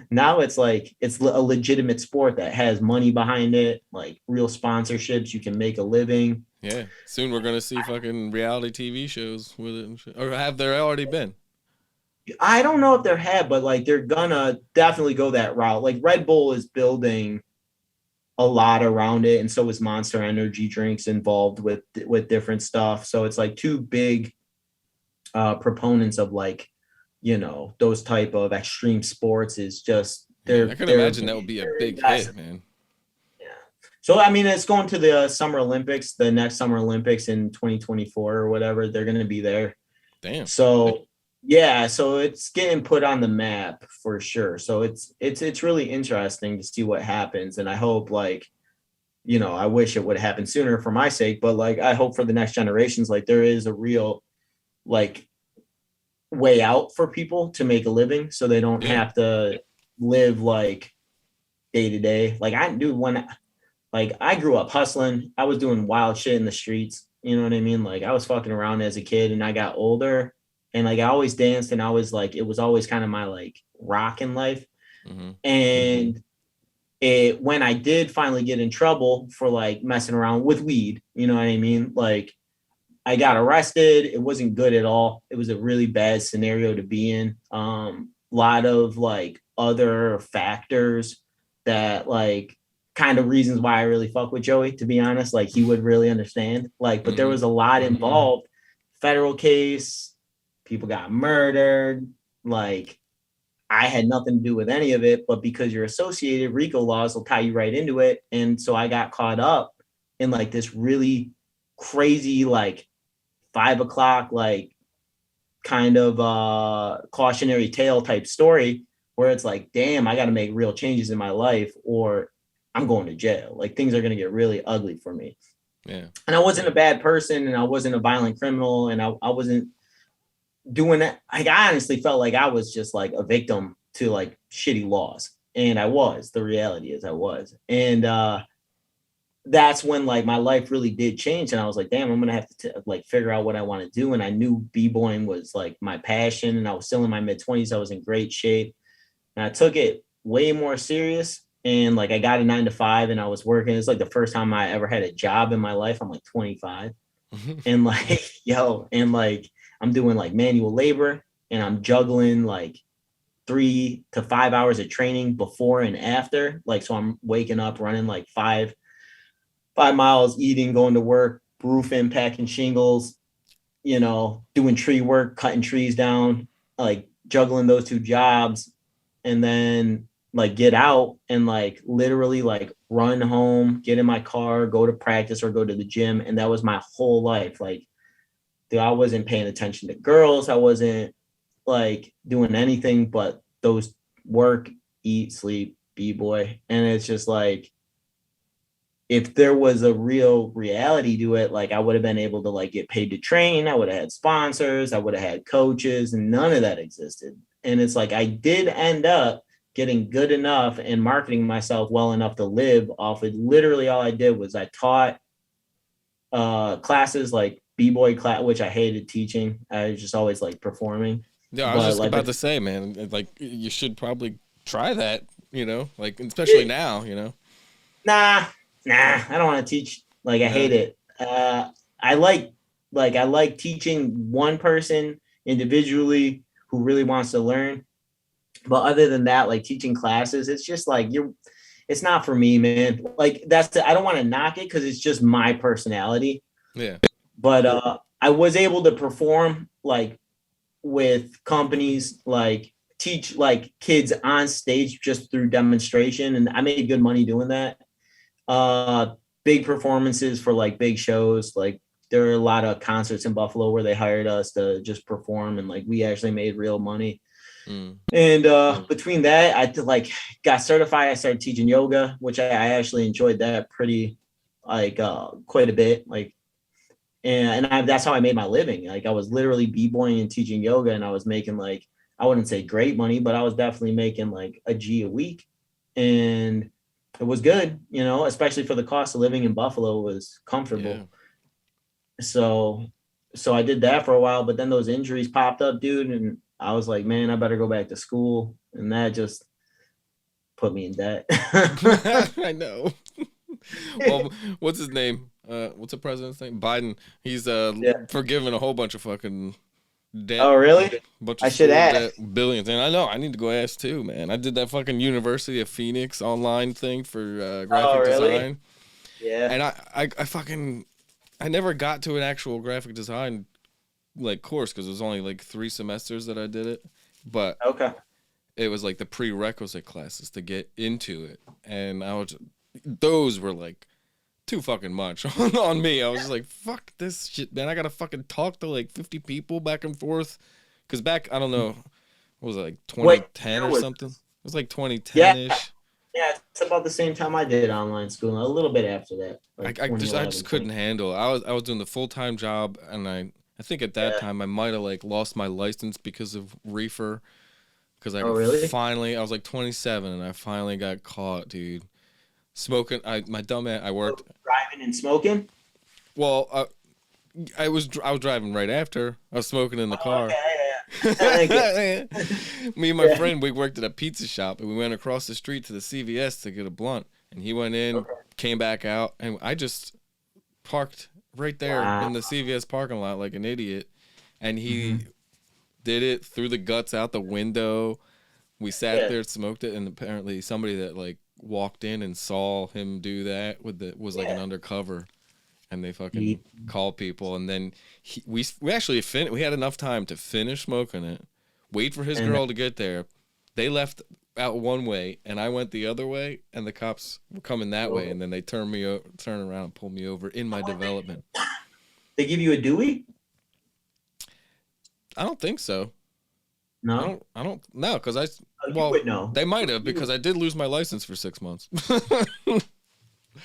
Now it's like it's a legitimate sport that has money behind it, like real sponsorships. You can make a living. Yeah. Soon we're gonna see fucking reality TV shows with it and shit. Or have there already been? I don't know if they're had, but like they're gonna definitely go that route. Like Red Bull is building a lot around it, and so is Monster Energy drinks involved with different stuff. So it's like two big proponents of like, those type of extreme sports is just Yeah. I they're can they're imagine that would be a they're big hit, invested. man. Yeah. So I mean, it's going to the Summer Olympics, the next Summer Olympics in 2024 or whatever. They're going to be there. Damn. So yeah, so it's getting put on the map for sure. So it's really interesting to see what happens, and I hope like, I wish it would happen sooner for my sake, but like I hope for the next generations, like there is a real like way out for people to make a living, so they don't Yeah. have to live like day to day. Like I do when like I grew up hustling, I was doing wild shit in the streets. You know what I mean? Like I was fucking around as a kid, and I got older, and like I always danced, and I was like, it was always kind of my like rock in life. Mm-hmm. And it when I did finally get in trouble for like messing around with weed, you know what I mean? Like I got arrested. It wasn't good at all. It was a really bad scenario to be in. Lot of like other factors that like kind of reasons why I really fuck with Joey, to be honest. Like he would really understand. Like, but there Mm-hmm. was a lot involved. Federal case, people got murdered. Like I had nothing to do with any of it, but because you're associated, RICO laws will tie you right into it. And so I got caught up in like this really crazy, like 5 o'clock, like kind of cautionary tale type story where it's like, damn, I got to make real changes in my life or I'm going to jail. Like things are going to get really ugly for me. Yeah. And I wasn't a bad person and I wasn't a violent criminal and I wasn't doing that, like I honestly felt like I was just like a victim to like shitty laws. And I was. The reality is I was. And that's when like my life really did change. And I was like, damn, I'm gonna have to like figure out what I want to do. And I knew b-boying was like my passion. And I was still in my mid-20s. I was in great shape. And I took it way more serious. And like I got a 9 to 5 and I was working. It's like the first time I ever had a job in my life. I'm like 25. And like, yo, and like I'm doing like manual labor and I'm juggling like 3 to 5 hours of training before and after. Like, so I'm waking up, running like 5 miles, eating, going to work, roofing, packing shingles, doing tree work, cutting trees down, like juggling those two jobs, and then like get out and like literally like run home, get in my car, go to practice or go to the gym. And that was my whole life. Like, dude, I wasn't paying attention to girls. I wasn't like doing anything but those work, eat, sleep, b-boy. And it's just like, if there was a real reality to it, like I would have been able to like get paid to train. I would have had sponsors. I would have had coaches, and none of that existed. And it's like I did end up getting good enough and marketing myself well enough to live off it. Literally all I did was I taught classes like b-boy class, which I hated teaching. I was just always like performing. Yeah, I was But just like, about to say, man, like you should probably try that, like especially now, nah, I don't want to teach. Like I Yeah. hate it. I like teaching one person individually who really wants to learn. But other than that, like teaching classes, it's just like it's not for me, man. Like I don't want to knock it because it's just my personality. Yeah. But I was able to perform like with companies, like teach like kids on stage just through demonstration, and I made good money doing that. Big performances for like big shows. Like there are a lot of concerts in Buffalo where they hired us to just perform, and like we actually made real money. Mm. And between that, I like got certified. I started teaching yoga, which I actually enjoyed that pretty like quite a bit. Like, that's how I made my living. Like I was literally b-boying and teaching yoga, and I was making like, I wouldn't say great money, but I was definitely making like a G a week. And it was good, especially for the cost of living in Buffalo. It was comfortable. Yeah. So I did that for a while, but then those injuries popped up, dude, and I was like, man, I better go back to school, and that just put me in debt. I know. Well, what's his name? What's the president's name? Biden. He's Yeah. forgiven a whole bunch of fucking debt. Oh, really? Bunch I of should school ask. debt, billions. And I know I need to go ask too, man. I did that fucking University of Phoenix online thing for Oh, graphic really? design, Yeah. and I fucking I never got to an actual graphic design like course because it was only like 3 semesters that I did it, but Okay. it was like the prerequisite classes to get into it, and those were like too fucking much on me. I was just like, fuck this shit, man. I gotta fucking talk to like 50 people back and forth. Cause back, I don't know, what was it, like What 2010 year or was something? It this? was like Yeah. 2010-ish. Yeah. It's about the same time I did online school, a little bit after that, I, like I just I 2011, just 20. couldn't handle it. I was doing the full-time job, and I think at that Yeah. time I might have like lost my license because of reefer. Cause Oh, really? I was like 27 and I finally got caught, dude. Smoking, my dumb ass, I Oh, worked. driving and smoking? Well, I was driving right after. I was smoking in the Oh, car. okay. Yeah. I get Me and my Yeah. friend, we worked at a pizza shop, and we went across the street to the CVS to get a blunt. And he went in, Okay. came back out, and I just parked right there Wow. in the CVS parking lot like an idiot. And he Hmm. did it, threw the guts out the window. We sat Yeah. there, smoked it, and apparently somebody that like walked in and saw him do that was like an Yeah. undercover, and they fucking Ye- called people, and then we actually we had enough time to finish smoking it, wait for his And girl to get there. They left out one way, and I went the other way, and the cops were coming that way, and then they turn around and pulled me over in my development. they give you a Dewey? I don't think so. No. I don't know because Oh, you well, would know. they might have You because would. I did lose my license for 6 months.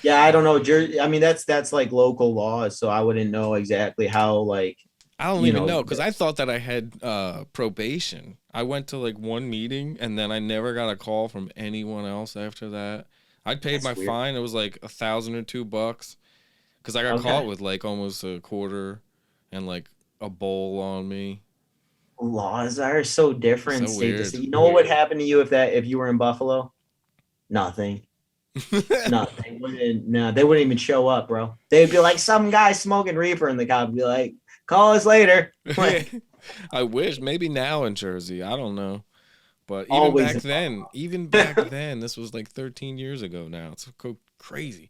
Yeah, I don't know. Jersey. I mean, that's like local laws, so I wouldn't know exactly how like I don't you even know, know because I thought that I had probation. I went to like one meeting and then I never got a call from anyone else after that. I paid my that's weird. fine. It was like $1,000 or $2 because I got caught Okay. with like almost a quarter and like a bowl on me. Laws are so It's different so state to weird. state. You know what would happen to you if you were in Buffalo? Nothing. Nothing. Wouldn't, no, they wouldn't even show up, bro. They'd be like some guy smoking reefer, and the cop would be like, "Call us later." Like I wish maybe now in Jersey. I don't know. But always. even back then, this was like 13 years ago now. It's crazy.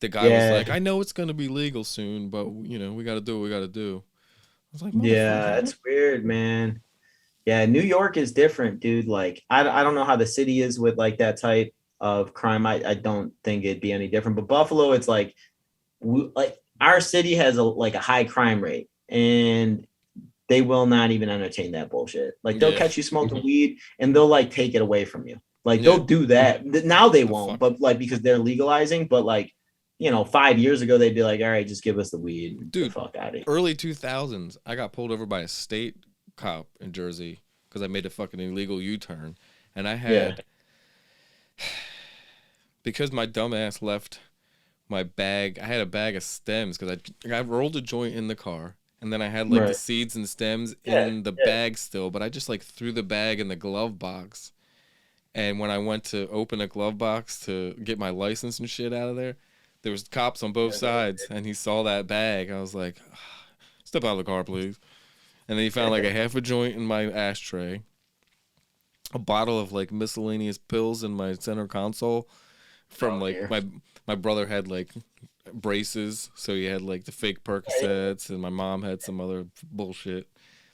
The guy was Yeah, like, I know it's going to be legal soon, but we got to do what we got to do. I was like, yeah, motherfucker. it's weird, man. Yeah, New York is different, dude. Like, I don't know how the city is with like that type of crime. I don't think it'd be any different. But Buffalo, it's like our city has a high crime rate, and they will not even entertain that bullshit. Like they'll Yeah. catch you smoking weed, and they'll like take it away from you. Like Yeah. they'll do that. Now they The won't, fuck. but like because they're legalizing. But like 5 years ago, they'd be like, all right, just give us the weed. The Dude, fuck out of here. early 2000s, I got pulled over by a state cop in Jersey because I made a fucking illegal U-turn. And I Yeah. had, because my dumb ass left my bag, I had a bag of stems because I rolled a joint in the car. And then I had like the Right. seeds and stems Yeah. in the Yeah. bag still, but I just like threw the bag in the glove box. And when I went to open a glove box to get my license and shit out of there, there was cops on both sides, and he saw that bag. I was like, "Step out of the car, please." And then he found like a half a joint in my ashtray, a bottle of like miscellaneous pills in my center console. From Oh like dear. my brother had like braces, so he had like the fake Percocets, and my mom had some other bullshit,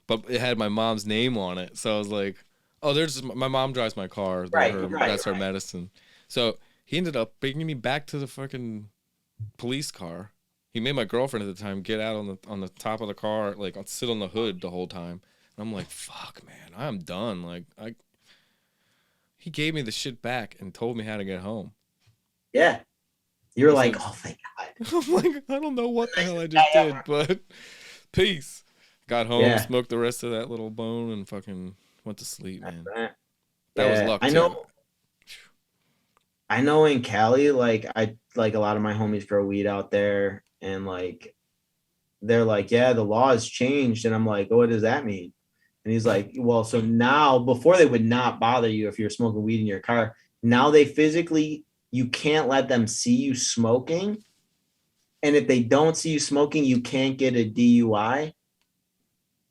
but it had my mom's name on it. So I was like, "Oh, there's my mom drives my car. Right. Right. That's her medicine." So he ended up bringing me back to the fucking police car. He made my girlfriend at the time get out on the top of the car, like sit on the hood the whole time. And I'm like, "Fuck, man, I'm done." Like he gave me the shit back and told me how to get home. Yeah. You're He like, said, oh, thank God. I'm like, I don't know what the hell I just did, but peace. Got home, Yeah. smoked the rest of that little bone, and fucking went to sleep, man. Yeah. That was Yeah. luck I too. know. I know in Cali, like I like a lot of my homies grow weed out there, and like they're like, yeah, the law has changed, and I'm like, oh, what does that mean? And he's like, well, so now before they would not bother you if you're smoking weed in your car. Now they physically you can't let them see you smoking, and if they don't see you smoking, you can't get a DUI.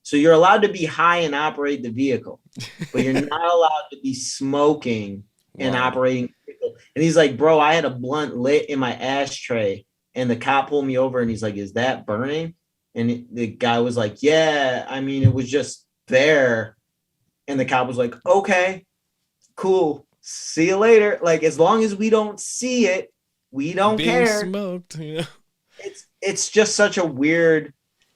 So you're allowed to be high and operate the vehicle, but you're not allowed to be smoking and Wow. operating the vehicle. And he's like, bro, I had a blunt lit in my ashtray, and the cop pulled me over, and he's like, is that burning? And the guy was like, yeah, I mean, it was just there. And the cop was like, okay, cool. See you later. Like, as long as we don't see it, we don't Being care. smoked, It's just such a weird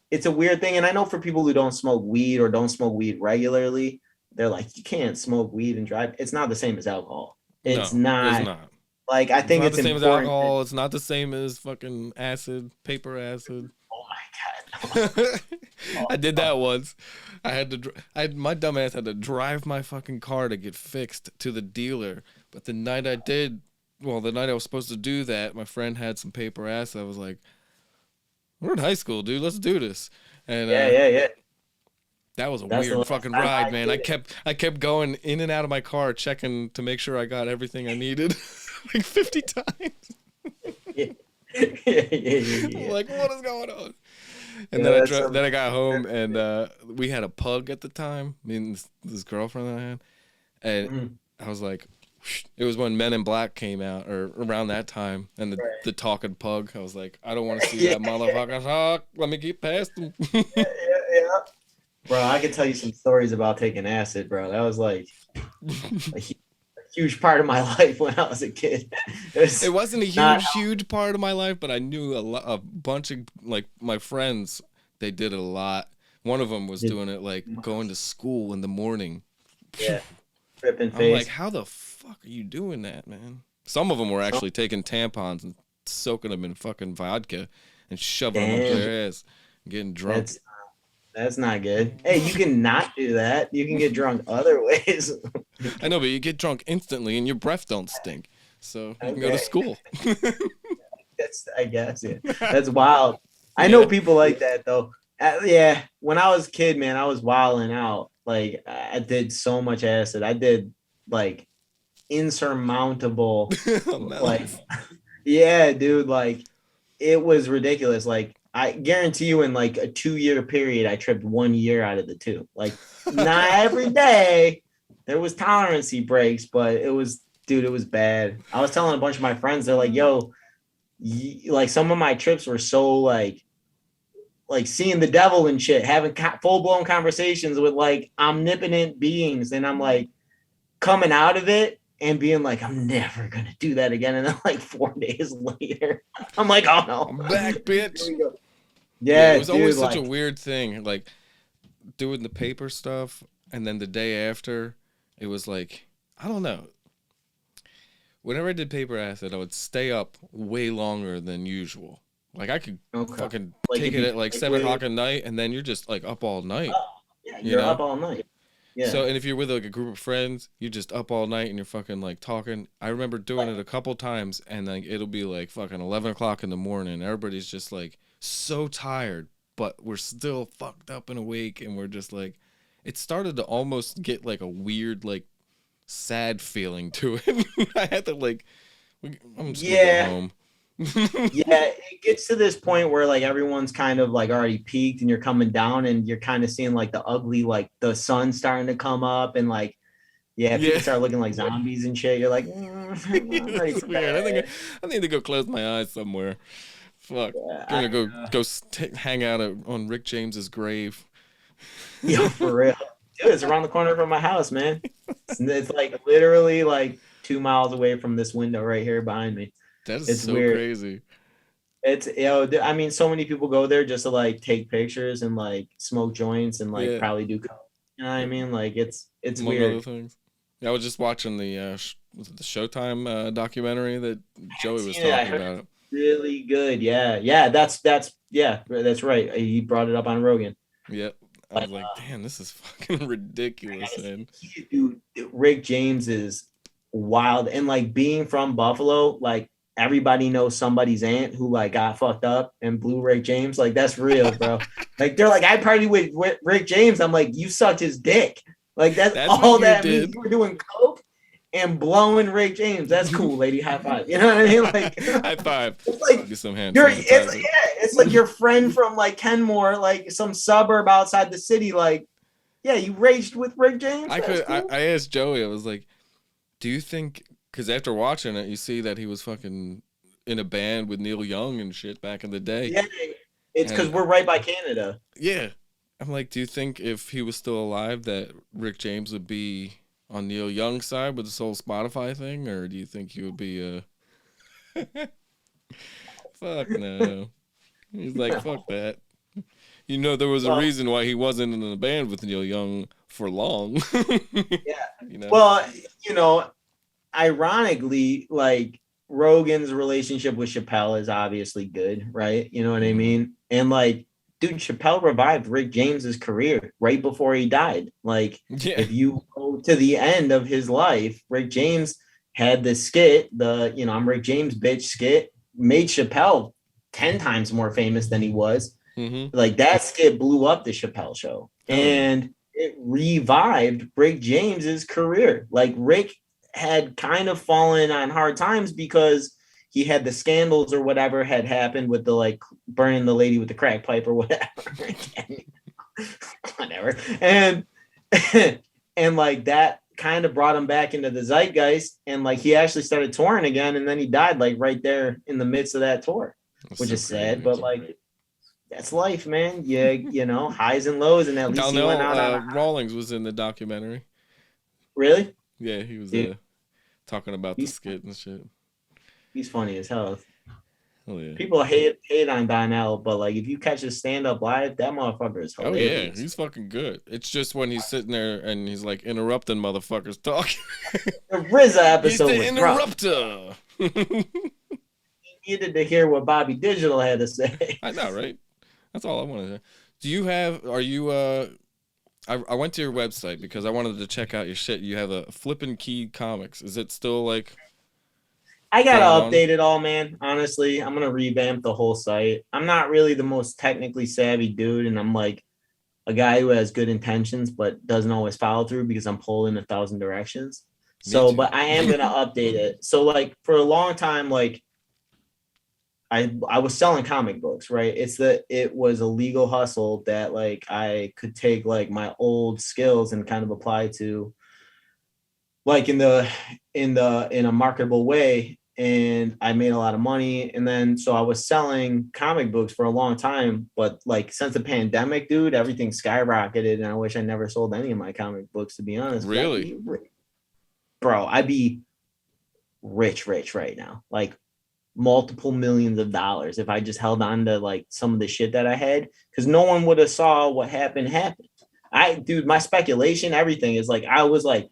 it's a weird thing. And I know for people who don't smoke weed or don't smoke weed regularly, they're like, you can't smoke weed and drive. It's not the same as alcohol. It's No, it's not not. like I It's think not the it's same as important that, alcohol. It's not the same as fucking acid, paper acid. oh my God. I did Oh, that once. I had to. My dumbass had to drive my fucking car to get fixed to the dealer. But the night I did, well, the night I was supposed to do that, my friend had some paper acid. I was like, "We're in high school, dude. Let's do this." And yeah, yeah, yeah. that was a That's the weird last fucking time ride, I man. did I kept going in and out of my car, checking to make sure I got everything I needed, like 50 times. it. Yeah, yeah, I'm yeah, like, what is going on? And yeah. That's then some I got home and we had a pug at the time. Me and this girlfriend that I had, and mm, I was like, it was when Men in Black came out or around that time, and right. the talking pug. I was like, I don't want to see Yeah, that motherfucker talk. Let me get past him. yeah, yeah. Bro, I could tell you some stories about taking acid, bro. That was like a huge part of my life when I was a kid. It It's wasn't a not huge part of my life, but I knew a bunch of like my friends. They did it a lot. One of them was doing it like going to school in the morning. Phew. yeah, tripping I'm like, face. how the fuck are you doing that, man? Some of them were So actually taking tampons and soaking them in fucking vodka and shoving them up damn, their ass and getting drunk. that's That's not good. Hey, you can not do that. You can get drunk other ways. I know, but you get drunk instantly and your breath don't stink. So you can go to Okay. school. That's, I guess, yeah. That's wild. I know Yeah. people like that though. Yeah, when I was a kid, man, I was wilding out. Like I did so much acid. I did like insurmountable, like Melons. yeah, dude, like it was ridiculous. Like I guarantee you, in like a 2 year period, I tripped 1 year out of the two. Like not every day. There was tolerancy breaks, but it was, dude, it was bad. I was telling a bunch of my friends, they're like, "Yo, like some of my trips were so like seeing the devil and shit, having full blown conversations with like omnipotent beings, and I'm like coming out of it and being like, I'm never gonna do that again. And then like 4 days later, I'm like, oh no, I'm back, here bitch. we go. Yeah, it Yeah, was always dude, such a like weird thing. Like doing the paper stuff, and then the day after, it was like, I don't know. Whenever I did paper acid, I would stay up way longer than usual. Like I could okay, fucking like take if it you at like 7 o'clock at night, and then you're just like up all night, oh, yeah, you you're up know? all night. Yeah. So, and if you're with like a group of friends, you're just up all night and you're fucking like talking. I remember doing it a couple times, and like it'll be like fucking 11 o'clock in the morning. Everybody's just like so tired, but we're still fucked up and awake, and we're just like, it started to almost get like a weird, like sad feeling to it. I had to like, I'm just gonna go Yeah. home. Yeah, it gets to this point where like everyone's kind of like already peaked and you're coming down and you're kind of seeing like the ugly, like the sun starting to come up and like, yeah, Yeah. people start looking like zombies and shit. You're like, I'm ready That's for weird. bed. I need to go close my eyes somewhere. Fuck. Yeah, Gonna go hang out on Rick James's grave. yo, for real. Dude, it's around the corner from my house, man. It's like literally like 2 miles away from this window right here behind me. That is It's so weird. crazy. It's I mean, so many people go there just to like take pictures and like smoke joints and like Yeah, probably do coke. You know what I mean? Like it's among other weird. things. Yeah, I was just watching the was it the Showtime documentary that I haven't Joey was seen it. I talking heard about. really good. Yeah, yeah. That's yeah. That's right. He brought it up on Rogan. Yep. I But was like, damn, this is fucking I ridiculous, gotta man. see, dude, Rick James is wild, and like being from Buffalo, like everybody knows somebody's aunt who like got fucked up and blew Rick James. Like that's real, bro. Like they're like, I partied with Rick James. I'm like, you sucked his dick. Like that's That's what all you that means. did. You were doing coke and blowing Rick James. That's cool, lady. High five. You know what I mean? Like High five. it's like Get some hand you're it's sanitizer. yeah, it's like your friend from like Kenmore, like some suburb outside the city. Like, yeah, you raged with Rick James. That's cool. I asked Joey, I was like, do you think, because after watching it, you see that he was fucking in a band with Neil Young and shit back in the day. Yeah, it's because And we're right by Canada. yeah, I'm like, do you think if he was still alive that Rick James would be on Neil Young's side with this whole Spotify thing, or do you think he would be fuck no? He's like, fuck that. You know, there was a Well, reason why he wasn't in a band with Neil Young for long. yeah. You know? Well, you know, ironically, like Rogan's relationship with Chappelle is obviously good, right? You know what I Mhm. mean? And like, dude, Chappelle revived Rick James's career right before he died. Like, Yeah. if you go to the end of his life, Rick James had the skit, the I'm Rick James bitch skit, made Chappelle 10 times more famous than he was. Hmm. Like that skit blew up the Chappelle show. Hell yeah. And it revived Rick James's career. Like Rick had kind of fallen on hard times because he had the scandals or whatever had happened with the like burning the lady with the crack pipe or whatever. Whatever. And and like that kind of brought him back into the zeitgeist. And like he actually started touring again, and then he died like right there in the midst of that tour, That's which so is sad, crazy. but like that's life, man. Yeah, highs and lows, and at least he went Donnell out on a Rawlings was in the documentary. really. Yeah, he was Dude, talking about the he's skit and shit. he's funny as hell. Oh yeah. People hate on Donnell, but like if you catch his stand up live, that motherfucker is Oh yeah, hilarious. he's fucking good. It's just when he's sitting there and he's like interrupting motherfuckers talking. The RZA He's episode the was rough. interrupter. You needed to hear what Bobby Digital had to say. I know, right? That's all I wanted to. Do you have? Are you? I went to your website because I wanted to check out your shit. You have a Flippin' Key Comics. Is it still like I gotta going on? update it all, man. Honestly, I'm gonna revamp the whole site. I'm not really the most technically savvy dude, and I'm like a guy who has good intentions but doesn't always follow through because I'm pulled in 1,000 directions. Me So, too. but I am gonna update it. So, like for a long time, like I was selling comic books, right? It was a legal hustle that like I could take like my old skills and kind of apply to like in a marketable way, and I made a lot of money. And then so I was selling comic books for a long time, but like since the pandemic, dude, everything skyrocketed, and I wish I never sold any of my comic books, to be honest, because I'd Really? be bro, I'd be rich right now, like multiple millions of dollars if I just held on to like some of the shit that I had, because no one would have saw what happened. Dude, my speculation, everything is like I was like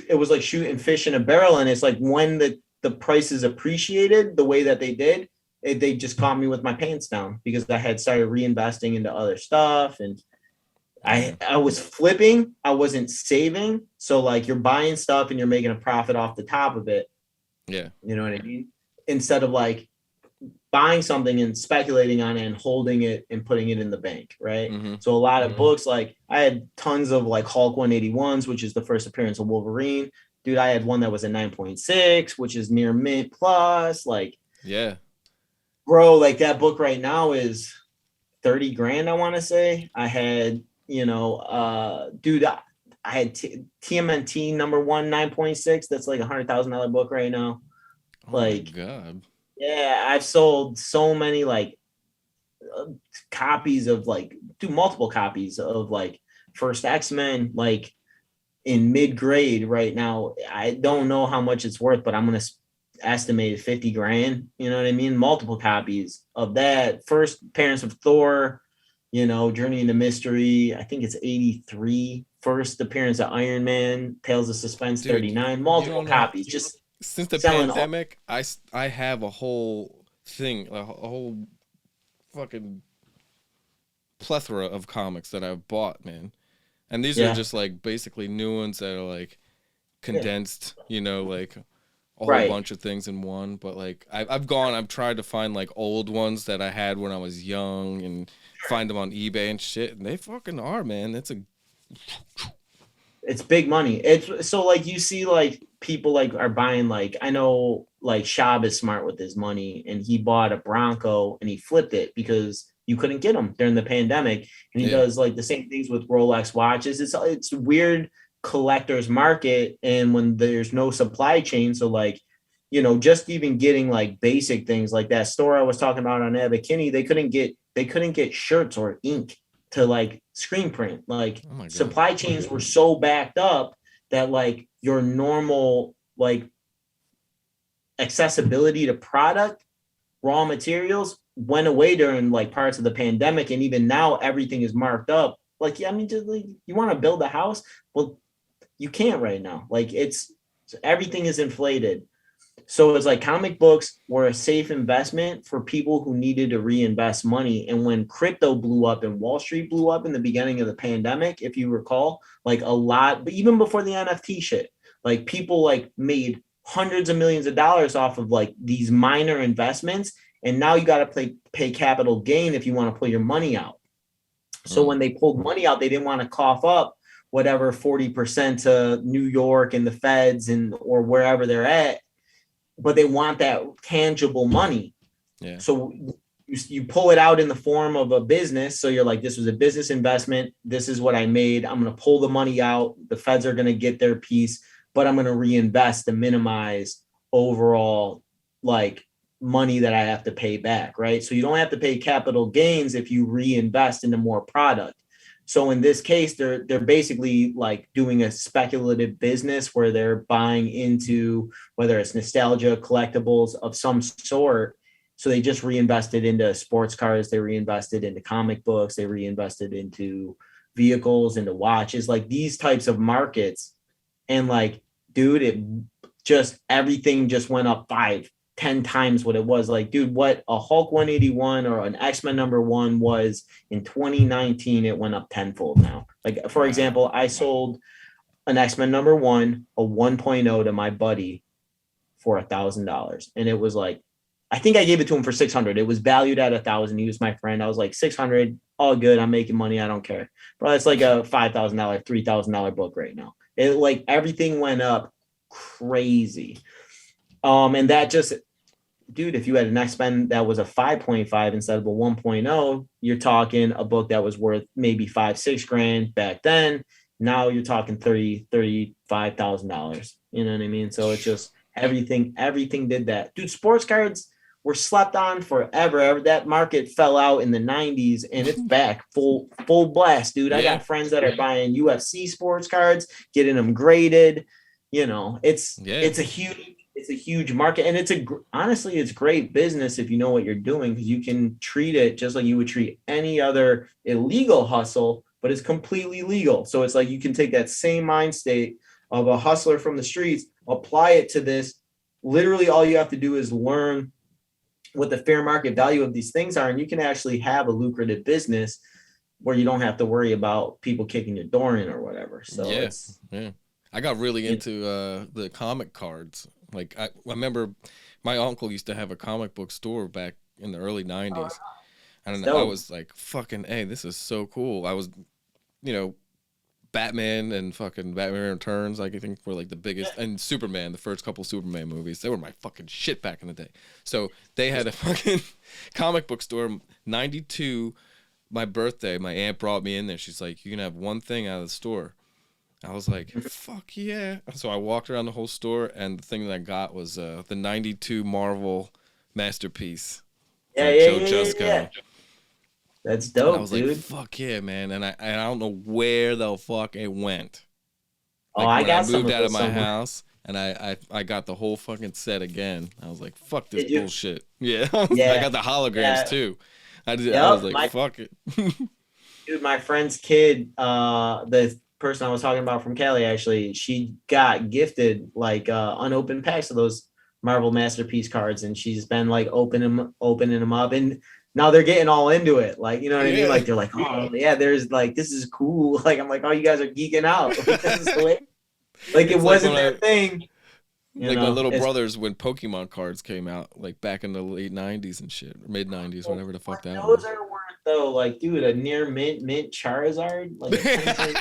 it was like shooting fish in a barrel. And it's like when the prices appreciated the way that they did, they just caught me with my pants down because I had started reinvesting into other stuff. And Yeah. I was flipping, I wasn't saving. So like you're buying stuff and you're making a profit off the top of it. Yeah. You know what I mean? Instead of like buying something and speculating on it and holding it and putting it in the bank, right? Mm-hmm. So a lot of books, like I had tons of like Hulk 181s, which is the first appearance of Wolverine. Dude, I had one that was a 9.6, which is near mint plus. Like, Yeah. bro, like that book right now is 30 grand, I want to say. I had, dude, I had TMNT number one 9.6. That's like $100,000 book right now. Oh my Like, god. yeah, I've sold so many like copies of like do multiple copies of like first X-Men like in mid grade right now. I don't know how much it's worth, but I'm gonna estimate 50 grand. You know what I mean? Multiple copies of that. First appearance of Thor, Journey into Mystery. I think it's 83. First appearance of Iron Man, Tales of Suspense Dude, 39. you Multiple don't know. copies. Just Since the selling all. pandemic, I have a whole thing, a whole fucking plethora of comics that I've bought, man. And these are Yeah. just like basically new ones that are like Yeah. condensed, like a whole Right. bunch of things in one. But like I've tried to find like old ones that I had when I was young and find them on eBay and shit. And they fucking are, man. It's a It's big money. It's so like you see like people like are buying like I know like Shab is smart with his money and he bought a Bronco and he flipped it because you couldn't get them during the pandemic. And he yeah, does like the same things with Rolex watches. It's weird collector's market, and when there's no supply chain, so like just even getting like basic things like that store I was talking about on Abercrombie, they couldn't get shirts or ink to like screen print. Like oh my god, supply chains were so backed up that like your normal like accessibility to product, raw materials went away during like parts of the pandemic. And even now everything is marked up. Like, yeah, I mean, just like you want to build a house. Well, you can't right now. Like everything is inflated. So it's like comic books were a safe investment for people who needed to reinvest money. And when crypto blew up and Wall Street blew up in the beginning of the pandemic, if you recall, like a lot, but even before the NFT shit, like people like made hundreds of millions of dollars off of like these minor investments. And now you got to pay capital gain if you want to pull your money out. So mm, when they pulled money out, they didn't want to cough up whatever 40% to New York and the feds and or wherever they're at, but they want that tangible money. yeah, So you pull it out in the form of a business. So you're like, this was a business investment. This is what I made. I'm going to pull the money out. The feds are going to get their piece, but I'm going to reinvest to minimize overall like money that I have to pay back. Right. So you don't have to pay capital gains if you reinvest into more product. So in this case, they're basically like doing a speculative business where they're buying into whether it's nostalgia, collectibles of some sort. So they just reinvested into sports cars, they reinvested into comic books, they reinvested into vehicles, into watches, like these types of markets. And like, dude, it just everything just went up 10 times what it was. Like, dude, what a Hulk 181 or an X-Men #1 was in 2019, it went up tenfold now. Like, for Wow. example, I sold an X-Men #1, a 1.0 to my buddy for $1,000. And it was like, I think I gave it to him for 600. It was valued at 1,000. He was my friend. I was like, 600, all good. I'm making money. I don't care. Bro, it's like a $5,000, $3,000 book right now. It like everything went up crazy. And that just, dude, if you had an X-Men that was a 5.5 instead of a 1.0, you're talking a book that was worth maybe 5-6 grand back then. Now you're talking $35,000. You know what I mean? So it's just everything did that. Dude, sports cards were slept on forever. That market fell out in the 90s and it's back full blast, dude. I Yeah. got friends that are buying UFC sports cards, getting them graded. You know, it's Yeah. a huge market, and honestly, it's great business if you know what you're doing, because you can treat it just like you would treat any other illegal hustle, but it's completely legal. So it's like you can take that same mind state of a hustler from the streets, apply it to this. Literally, all you have to do is learn what the fair market value of these things are, and you can actually have a lucrative business where you don't have to worry about people kicking your door in or whatever. So Yeah. it's Yeah. I got really into the comic cards. Like I remember my uncle used to have a comic book store back in the early 90s. And I dope. was like, fucking, hey, this is so cool. I was, you know, Batman and fucking Batman Returns, like I think were like the biggest, and Superman, the first couple Superman movies, they were my fucking shit back in the day. So they had a fucking comic book store. 92, my birthday, my aunt brought me in there. She's like, you can have one thing out of the store. I was like, fuck yeah. So I walked around the whole store, and the thing that I got was the 92 Marvel Masterpiece Yeah, by yeah, Joe yeah, yeah, Jusko. yeah. That's And I dope, was like, dude. fuck yeah, man. And I don't know where the fuck it went. Oh, Like I when I got some moved of out of those my somewhere. house and I got the whole fucking set again. I was like, fuck this Did you? bullshit. Yeah. I Yeah, got the holograms yeah. too. I was Yep. like, fuck it. Dude, my friend's kid, the person I was talking about from Cali, actually, she got gifted like unopened packs of those Marvel Masterpiece cards, and she's been like opening them up, and now they're getting all into it. Like, you know what I mean? Yeah. Like they're like, oh yeah, there's like this is cool. Like I'm like, oh, you guys are geeking out. Like this is the way. Like it It's like wasn't when their I thing. You like my know, little it's brothers when Pokemon cards came out, like back in the late 90s and shit, or mid 90s, whatever the fuck what that those was. are worth though. Like, dude, a near mint Charizard, like a 10 point.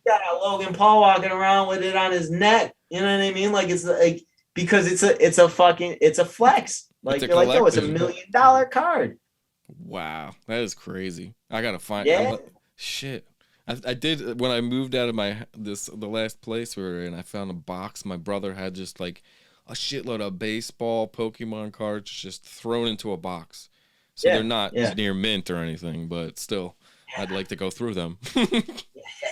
Got Logan Paul walking around with it on his neck. You know what I mean? Like it's like because it's a flex. It's Like a you're like, yo, it's a collector. $1 million card. Wow, that is crazy. I gotta find. Yeah. Shit. I did when I moved out of the last place we were in. I found a box. My brother had just like a shitload of baseball, Pokemon cards just thrown into a box. So they're Yeah. not Yeah. near mint or anything, but still, I'd like to go through them.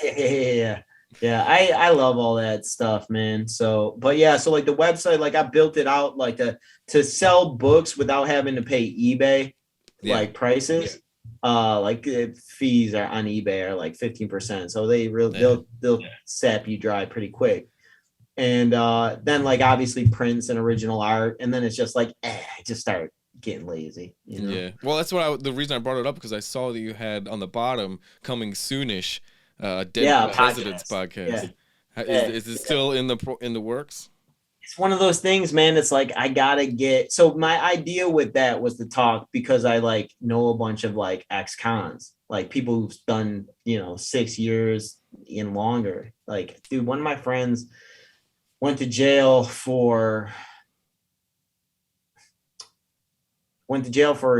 Yeah. Yeah. I love all that stuff, man. So, but yeah, so like the website, like I built it out like to sell books without having to pay eBay Yeah, like prices. Like fees are on eBay are like 15%. So yeah, they'll sap you dry pretty quick. And then like obviously prints and original art, and then it's just like I just start getting lazy, you know. yeah. Well, that's the reason I brought it up because I saw that you had on the bottom coming soonish, Dead Yeah, Presidents podcast. podcast. Yeah, yeah. Is it still in the works? It's one of those things, man. It's like I gotta get. So my idea with that was to talk because I like know a bunch of like ex-cons, like people who've done 6 years and longer. Like, dude, one of my friends went to jail for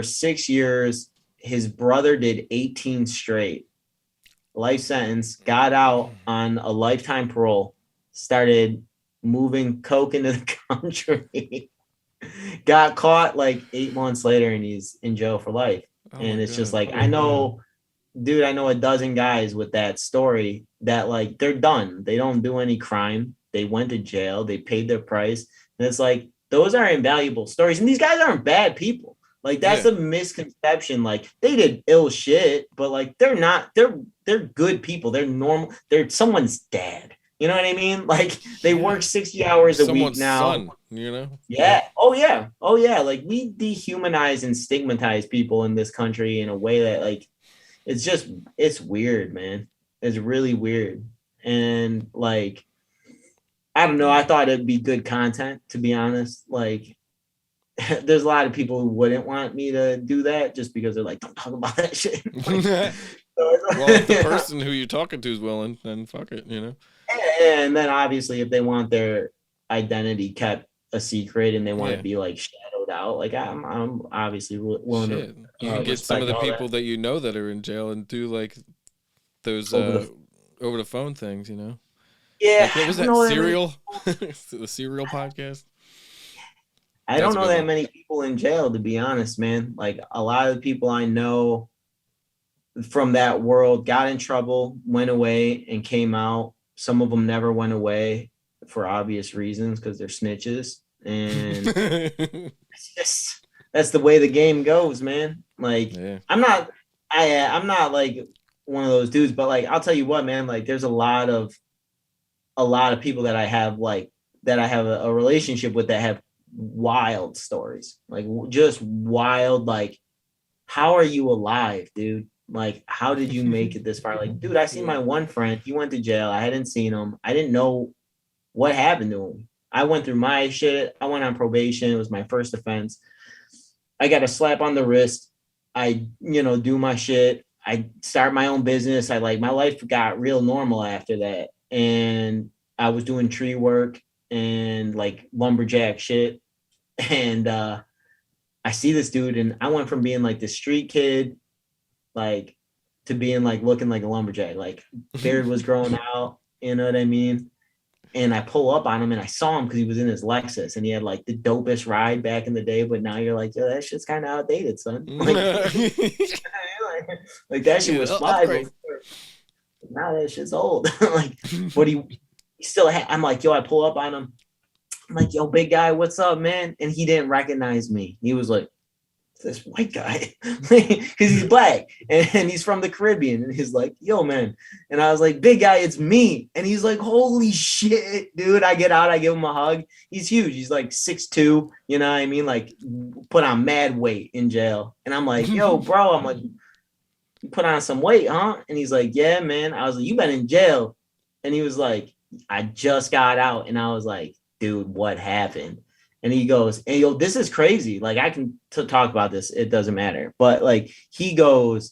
6 years. His brother did 18 straight, life sentence, got out on a lifetime parole, started moving coke into the country, got caught like 8 months later, and he's in jail for life. Oh my And it's just god. like, I know, dude, I know a dozen guys with that story that like they're done. They don't do any crime. They went to jail, they paid their price. And it's like, those are invaluable stories. And these guys aren't bad people. Like that's Yeah. a misconception. Like they did ill shit, but like they're not, they're good people. They're normal. They're someone's dad. You know what I mean? Like they Yeah. work 60 hours a week Someone's now. son, you know? Yeah. Yeah. Oh yeah. Oh yeah. Like we dehumanize and stigmatize people in this country in a way that like it's just it's weird, man. It's really weird. And like I don't know, I Yeah. thought it'd be good content to be honest. Like there's a lot of people who wouldn't want me to do that just because they're like, don't talk about that shit. Like, Well, if the person who you're talking to is willing, then fuck it, you know? and then obviously if they want their identity kept a secret and they want to Yeah. be like shadowed out, like I'm obviously willing to Shit. You can get some of respect the all that people that you know that are in jail and do like those over the over the phone things, you know? yeah. Like what was I don't that? know that many, Serial? The Serial podcast? I don't That's a know good that one. many people in jail to be honest, man. Like a lot of the people I know from that world got in trouble, went away, and came out. Some of them never went away for obvious reasons because they're snitches, and it's just that's the way the game goes, man. Like Yeah. I'm not, I'm not like one of those dudes, but like I'll tell you what, man. Like there's a lot of people that I have like that I have a relationship with that have wild stories, like just wild, like how are you alive, dude? Like, how did you make it this far? Like, dude, I seen Yeah. my one friend. He went to jail. I hadn't seen him. I didn't know what happened to him. I went through my shit. I went on probation. It was my first offense. I got a slap on the wrist. I, do my shit. I start my own business. I like my life got real normal after that. And I was doing tree work and like lumberjack shit. And I see this dude and I went from being like this street kid like to being like looking like a lumberjack. Like beard was growing out, you know what I mean? And I pull up on him and I saw him because he was in his Lexus and he had like the dopest ride back in the day. But now you're like, yo, that shit's kind of outdated, son. Like that shit Yeah, was fly upgrade. before. Now that shit's old. Like, but he still had. I'm like, yo, I pull up on him. I'm like, yo, big guy, what's up, man? And he didn't recognize me. He was like, this white guy because he's black and he's from the Caribbean and he's like, yo man, and I was like, big guy, it's me. And he's like, holy shit, dude. I get out, I give him a hug. He's huge. He's like 6'2", you know what I mean? Like put on mad weight in jail. And I'm like, yo bro, I'm like, you put on some weight, huh? And he's like, yeah man. I was like, you been in jail? And he was like, I just got out. And I was like, dude, what happened? And he goes, and yo, this is crazy. Like I can talk about this. It doesn't matter. But like he had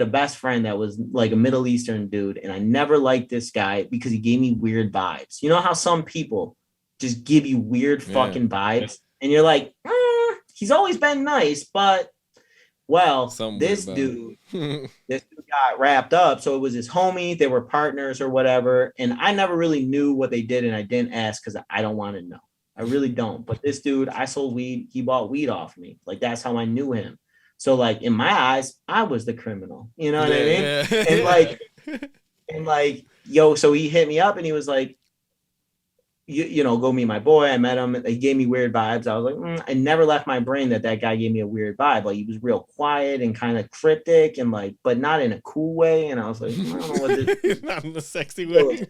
a best friend that was like a Middle Eastern dude. And I never liked this guy because he gave me weird vibes. You know how some people just give you weird Yeah. fucking vibes? And you're like, he's always been nice, but well, Something weird about this dude got wrapped up. So it was his homie. They were partners or whatever. And I never really knew what they did. And I didn't ask because I don't want to know. I really don't. But this dude, I sold weed. He bought weed off me. Like that's how I knew him. So like in my eyes, I was the criminal. You know what I mean? Yeah, And yeah. like, yo, so he hit me up and he was like, go meet my boy. I met him. He gave me weird vibes. I was like, I never left my brain that guy gave me a weird vibe. Like he was real quiet and kind of cryptic and like, but not in a cool way. And I was like, I don't know what this Not in the sexy way.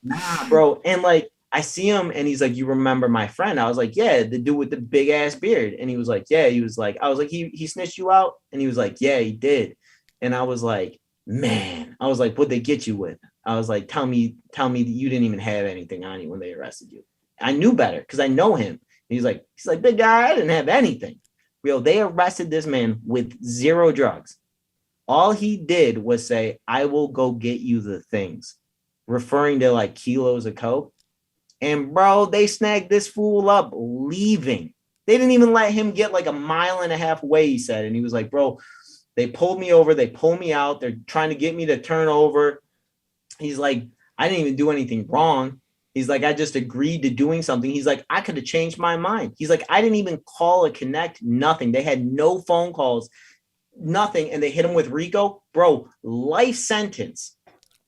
nah, bro. And like, I see him and he's like, you remember my friend? I was like, yeah, the dude with the big ass beard. And he was like, yeah, he was like, I was like, he snitched you out? And he was like, yeah, he did. And I was like, man, I was like, what'd they get you with? I was like, tell me that you didn't even have anything on you when they arrested you. I knew better because I know him. He's like, big guy, I didn't have anything. Real, they arrested this man with zero drugs. All he did was say, I will go get you the things, referring to like kilos of coke. And bro, they snagged this fool up leaving. They didn't even let him get like a mile and a half away, he said. And he was like, bro, they pulled me over, they pulled me out, they're trying to get me to turn over. He's like, I didn't even do anything wrong. He's like, I just agreed to doing something. He's like, I could have changed my mind. He's like, I didn't even call a connect, nothing. They had no phone calls, nothing. And they hit him with Rico. Bro, life sentence.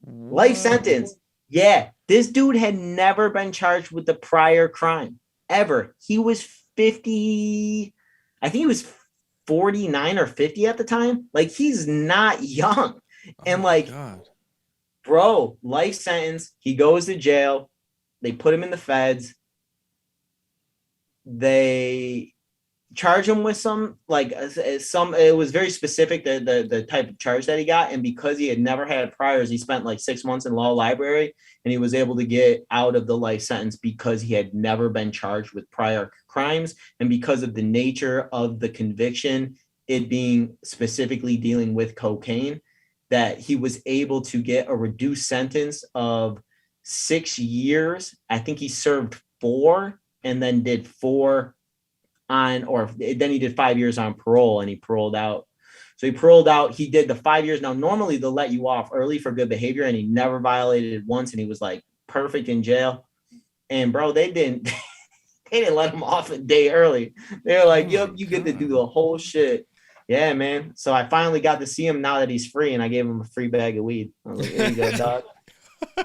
Life What? sentence. Yeah. This dude had never been charged with the prior crime ever. He was 50, I think he was 49 or 50 at the time. Like he's not young. Oh And my like god. Bro, life sentence. He goes to jail. They put him in the feds. They charge him with some it was very specific the type of charge that he got, and because he had never had priors, he spent like 6 months in law library, and he was able to get out of the life sentence because he had never been charged with prior crimes, and because of the nature of the conviction, it being specifically dealing with cocaine, that he was able to get a reduced sentence of 6 years. I think he served 4 and then did 4 on, or then he did 5 years on parole, and he paroled out. So he paroled out. He did the 5 years. Now, normally they'll let you off early for good behavior, and he never violated it once, and he was like perfect in jail. And bro, they didn't let him off a day early. They were like, "Yep, you get to do the whole shit." Yeah, man. So I finally got to see him now that he's free, and I gave him a free bag of weed. I was like, "Here you go, dog."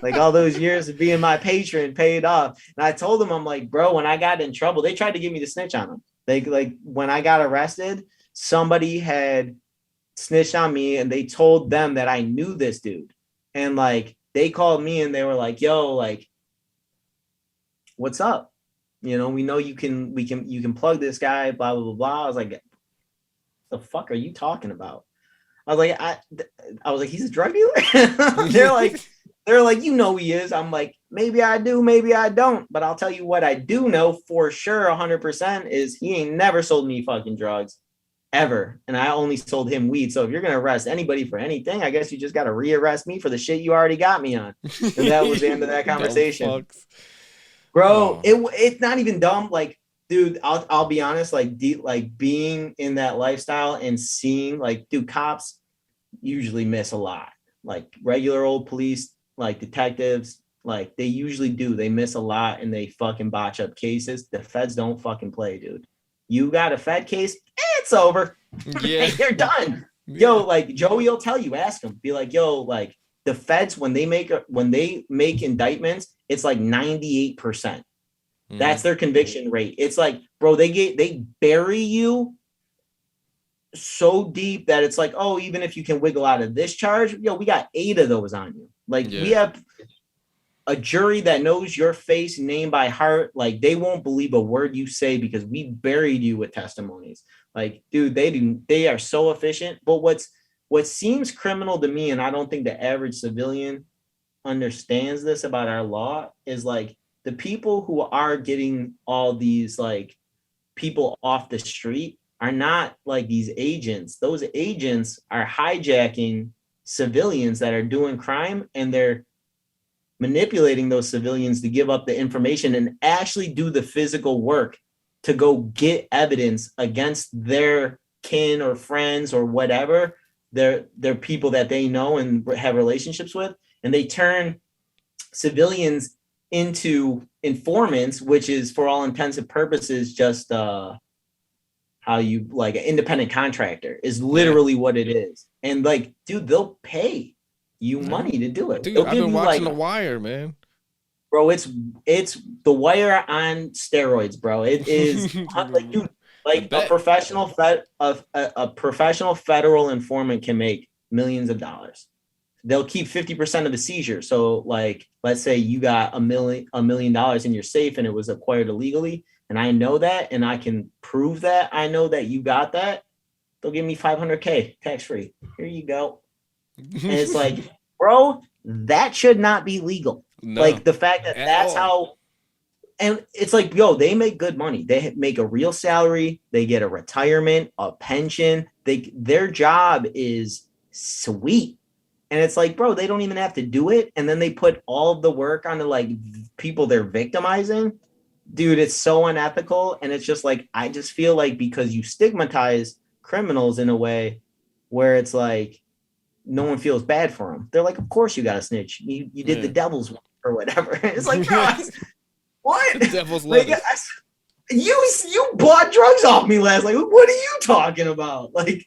Like, all those years of being my patron paid off. And I told him, I'm like, bro, when I got in trouble, they tried to get me to snitch on him. They like, when I got arrested, somebody had snitched on me, and they told them that I knew this dude. And like, they called me and they were like, yo, like, what's up? You know, we know you can plug this guy, blah, blah, blah, blah. I was like, the fuck are you talking about? I was like, I was like, he's a drug dealer. They're like, you know he is. I'm like, maybe I do, maybe I don't. But I'll tell you what I do know for sure, 100%, is he ain't never sold me fucking drugs, ever. And I only sold him weed. So if you're going to arrest anybody for anything, I guess you just got to rearrest me for the shit you already got me on. And that was the end of that conversation. Bro, it's not even dumb. Like, dude, I'll be honest, like being in that lifestyle and seeing, like, dude, cops usually miss a lot. Like regular old police, like detectives, like they usually do. They miss a lot and they fucking botch up cases. The feds don't fucking play, dude. You got a Fed case, it's over. Yeah, they're done. Yeah. Yo, like Joey will tell you, ask him, be like, yo, like the feds, when they make indictments, it's like 98%. That's their conviction rate. It's like, bro, they bury you so deep that it's like, oh, even if you can wiggle out of this charge, yo, we got 8 of those on you. Like, we have a jury that knows your face, name by heart. Like, they won't believe a word you say because we buried you with testimonies. Like, dude, they are so efficient. But what seems criminal to me, and I don't think the average civilian understands this about our law, is like the people who are getting all these like people off the street are not like these agents. Those agents are hijacking civilians that are doing crime, and they're manipulating those civilians to give up the information and actually do the physical work to go get evidence against their kin or friends or whatever, they're people that they know and have relationships with, and they turn civilians into informants, which is for all intents and purposes just how you, like, an independent contractor is literally what it is. And like, dude, they'll pay you money to do it. Dude, They'll I've been watching The Wire, man. Bro, it's The Wire on steroids, bro. It is like, dude, like a professional federal informant can make millions of dollars. They'll keep 50% of the seizure. So like, let's say you got $1 million in your safe and it was acquired illegally, and I know that, and I can prove that I know that you got that, they'll give me $500K tax free. Here you go. And it's like, bro, that should not be legal. No, like the fact that that's how, and it's like, yo, they make good money. They make a real salary. They get a retirement, a pension. Their job is sweet. And it's like, bro, they don't even have to do it. And then they put all of the work onto like people they're victimizing. Dude, it's so unethical. And it's just like, I just feel like because you stigmatize criminals in a way where it's like, no one feels bad for them. They're like, of course you got to snitch. You did the devil's work or whatever. It's like, bro, what? The devil's like, you bought drugs off me last. Like, what are you talking about? Like,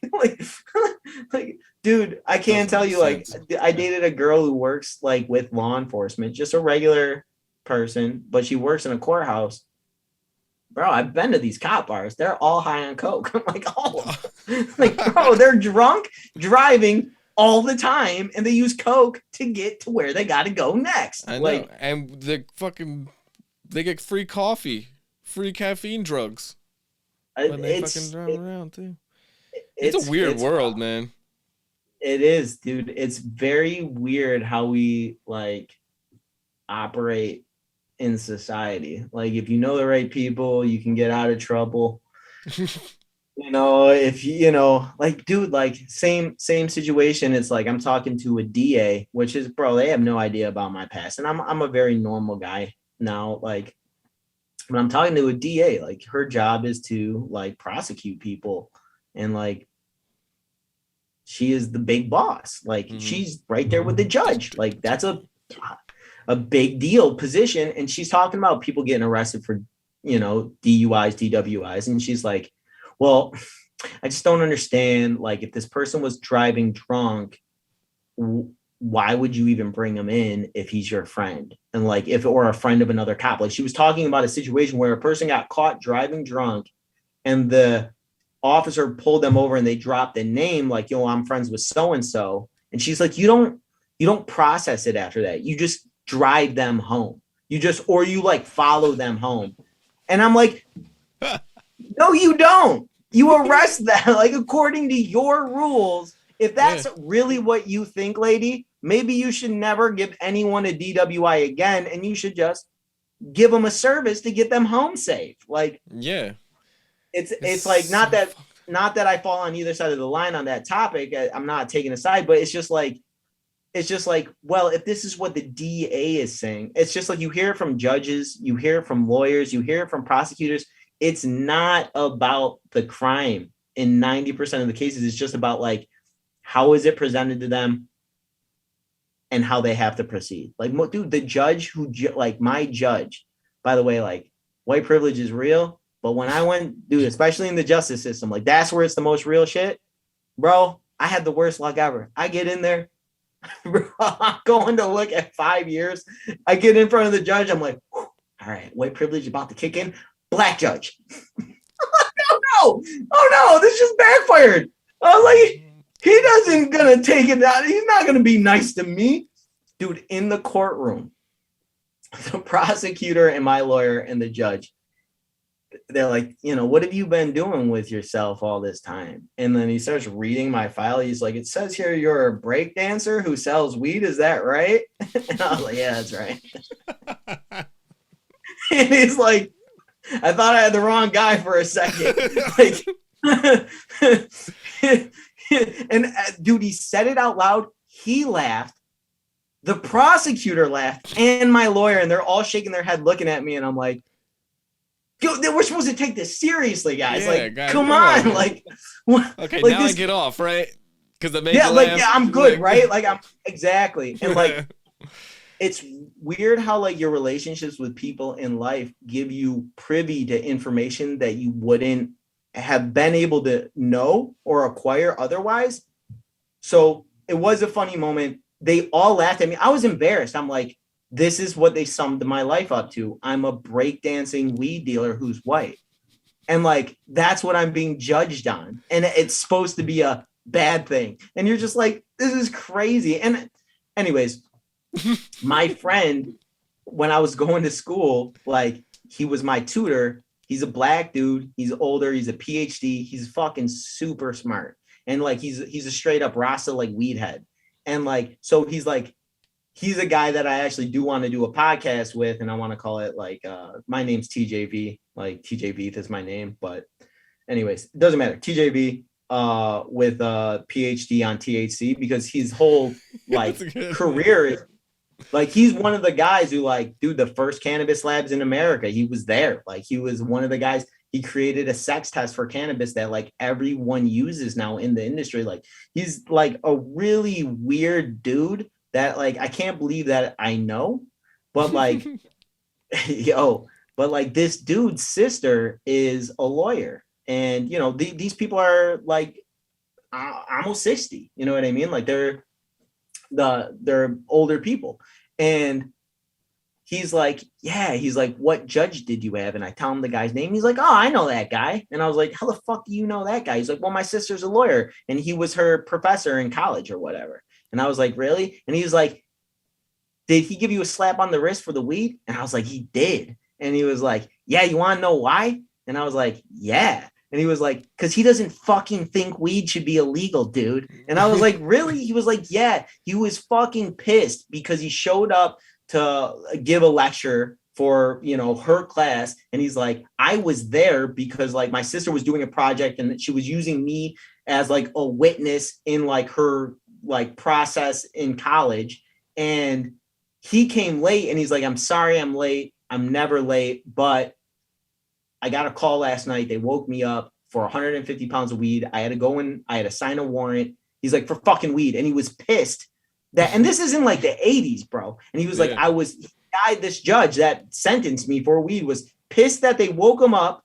dude, I can't tell you. Like, I dated a girl who works like with law enforcement, just a regular person, but she works in a courthouse. Bro, I've been to these cop bars. They're all high on coke. I'm like, oh, like, bro, they're drunk driving all the time, and they use coke to get to where they got to go next. I know. Like, And they get free coffee, free caffeine drugs when they fucking drive around too. It's a weird it's world, man. it is, dude. It's very weird how we like operate in society. Like, if you know the right people, you can get out of trouble. If like, dude, like, same situation. It's like I'm talking to a DA, which is, bro, they have no idea about my past, and I'm a very normal guy now. Like, when I'm talking to a DA, like, her job is to like prosecute people, and like, she is the big boss. Like, she's right there with the judge. Like, that's a big deal position, and she's talking about people getting arrested for DUIs, DWIs, and she's like, well, I just don't understand, like, if this person was driving drunk, why would you even bring him in if he's your friend, and like, if or a friend of another cop. Like, she was talking about a situation where a person got caught driving drunk, and the officer pulled them over, and they dropped the name, like, I'm friends with so and so, and she's like, you don't process it after that. You just drive them home. Or you like follow them home. And I'm like, no, you don't. You arrest them, like, according to your rules. If that's really what you think, lady, maybe you should never give anyone a DWI again, and you should just give them a service to get them home safe. Like, it's like, not that I fall on either side of the line on that topic. I'm not taking a side, but it's just like, well, if this is what the DA is saying, it's just like, you hear it from judges, you hear it from lawyers, you hear it from prosecutors. It's not about the crime in 90% of the cases. It's just about, like, how is it presented to them and how they have to proceed. Like, dude, the judge like, my judge, by the way, like, white privilege is real. But when I went, dude, especially in the justice system, like, that's where it's the most real shit, bro. I had the worst luck ever. I get in there, bro, I'm going to look at 5 years. I get in front of the judge. I'm like, all right, white privilege about to kick in. Black judge. Oh no, this just backfired. I was like, he doesn't gonna take it out. He's not gonna be nice to me, dude. In the courtroom, the prosecutor and my lawyer and the judge, they're like, what have you been doing with yourself all this time? And then he starts reading my file. He's like, it says here you're a break dancer who sells weed. Is that right? And I was like, yeah, that's right. And he's like, I thought I had the wrong guy for a second. Like, and dude, he said it out loud. He laughed. The prosecutor laughed, and my lawyer, and they're all shaking their head looking at me, and I'm like, we're supposed to take this seriously, guys. Like, guys, come on. Like, okay, like, now I get off, right? Because the I'm good, right? Like, I'm exactly. And like, it's weird how, like, your relationships with people in life give you privy to information that you wouldn't have been able to know or acquire otherwise. So it was a funny moment. They all laughed at me. I was embarrassed. I'm like, this is what they summed my life up to. I'm a breakdancing weed dealer who's white. And like, that's what I'm being judged on. And it's supposed to be a bad thing. And you're just like, this is crazy. And anyways, my friend, when I was going to school, like, he was my tutor. He's a black dude. He's older. He's a PhD. He's fucking super smart. And like, he's a straight up Rasta, like, weed head. And like, so he's a guy that I actually do want to do a podcast with. And I want to call it like, my name's TJV, like TJ Veith is my name. But anyways, it doesn't matter. TJV with a PhD on THC, because his whole like career is, like, he's one of the guys who, like, dude, the first cannabis labs in America, he was there. Like, he was one of the guys. He created a sex test for cannabis that, like, everyone uses now in the industry. Like, he's like a really weird dude that, like, I can't believe that I know, but like, but like, this dude's sister is a lawyer, and these people are like almost 60. You know what I mean? Like, they're older people. And he's like, yeah, he's like, what judge did you have? And I tell him the guy's name. He's like, oh, I know that guy. And I was like, how the fuck do you know that guy? He's like, well, my sister's a lawyer and he was her professor in college or whatever. And I was like, really? And he was like, did he give you a slap on the wrist for the weed? And I was like, he did. And he was like, yeah, you want to know why? And I was like, yeah. And he was like, because he doesn't fucking think weed should be illegal, dude. And I was like, really? He was like, yeah. He was fucking pissed because he showed up to give a lecture for, you know, her class. And he's like, I was there because like my sister was doing a project and she was using me as like a witness in like her like process in college. And he came late and he's like, I'm sorry I'm late. I'm never late, but I got a call last night. They woke me up for 150 pounds of weed. I had to go in, I had to sign a warrant. He's like, for fucking weed. And he was pissed that, and this is in like the 80s, bro. And he was like, this judge that sentenced me for weed was pissed that they woke him up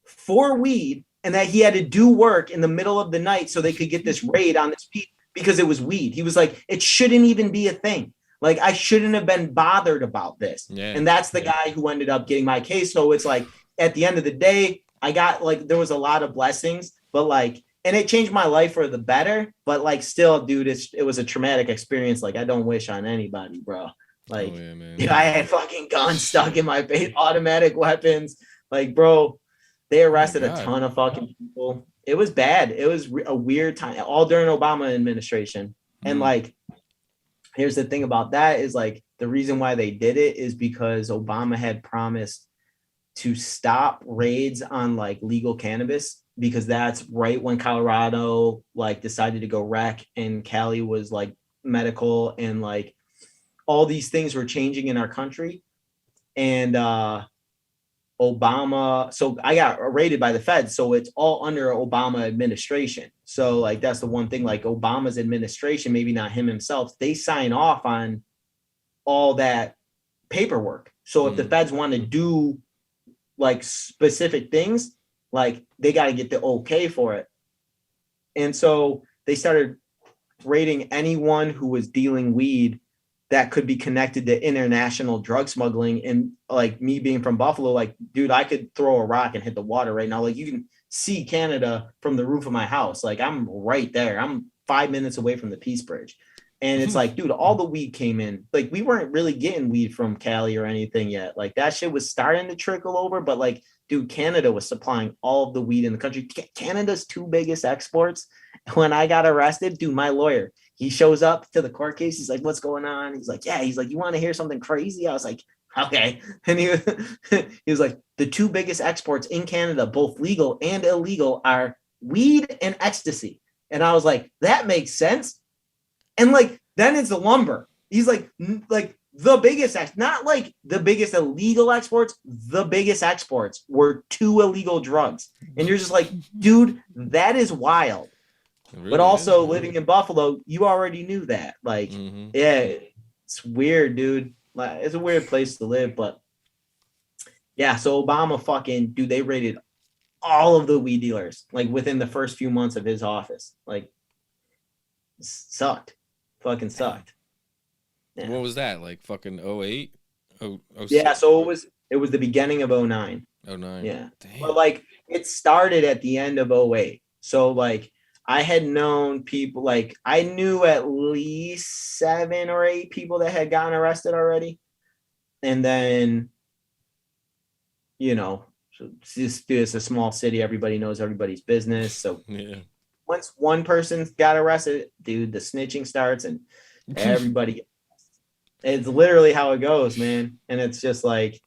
for weed and that he had to do work in the middle of the night so they could get this raid on this weed because it was weed. He was like, it shouldn't even be a thing. Like, I shouldn't have been bothered about this. Yeah. And that's the guy who ended up getting my case. So it's like, at the end of the day, I got like, there was a lot of blessings, but like, and it changed my life for the better, but like still, dude, it was a traumatic experience. Like I don't wish on anybody, bro. Like I had fucking guns stuck in my face, automatic weapons. Like, bro, they arrested a ton of fucking people. It was bad. It was a weird time, all during Obama administration. And like, here's the thing about that is like, the reason why they did it is because Obama had promised to stop raids on like legal cannabis, because that's right when Colorado like decided to go rec and Cali was like medical, and like all these things were changing in our country. And Obama, so I got raided by the feds, so it's all under Obama administration. So like that's the one thing, like Obama's administration, maybe not him himself, they sign off on all that paperwork. So if the feds want to do like specific things, like they got to get the okay for it. And so they started raiding anyone who was dealing weed that could be connected to international drug smuggling. And like me being from Buffalo, like, dude, I could throw a rock and hit the water right now. Like you can see Canada from the roof of my house. Like I'm right there. I'm 5 minutes away from the Peace Bridge. And it's like, dude, all the weed came in. Like we weren't really getting weed from Cali or anything yet. Like that shit was starting to trickle over, but like, dude, Canada was supplying all of the weed in the country. Canada's two biggest exports. When I got arrested, dude, my lawyer, he shows up to the court case. He's like, what's going on? He's like, yeah. He's like, you want to hear something crazy? I was like, okay. And he was like, the two biggest exports in Canada, both legal and illegal, are weed and ecstasy. And I was like, that makes sense. And like, then it's the lumber. He's like the biggest, not like the biggest illegal exports, the biggest exports were two illegal drugs. And you're just like, dude, that is wild. Really but also living in Buffalo, you already knew that. Like, yeah, it's weird, dude. Like, it's a weird place to live, but yeah. So Obama fucking, dude, they raided all of the weed dealers, like within the first few months of his office. Like, sucked. Fucking sucked. Yeah. What was that? Like fucking 08? Yeah, so it was the beginning of 09. 09. Yeah. Damn. But like it started at the end of 08. So like I had known people, like I knew at least 7 or 8 people that had gotten arrested already. And then, you know, it's a small city, everybody knows everybody's business. So yeah. Once one person got arrested, dude, the snitching starts and everybody. It's literally how it goes, man. And it's just like,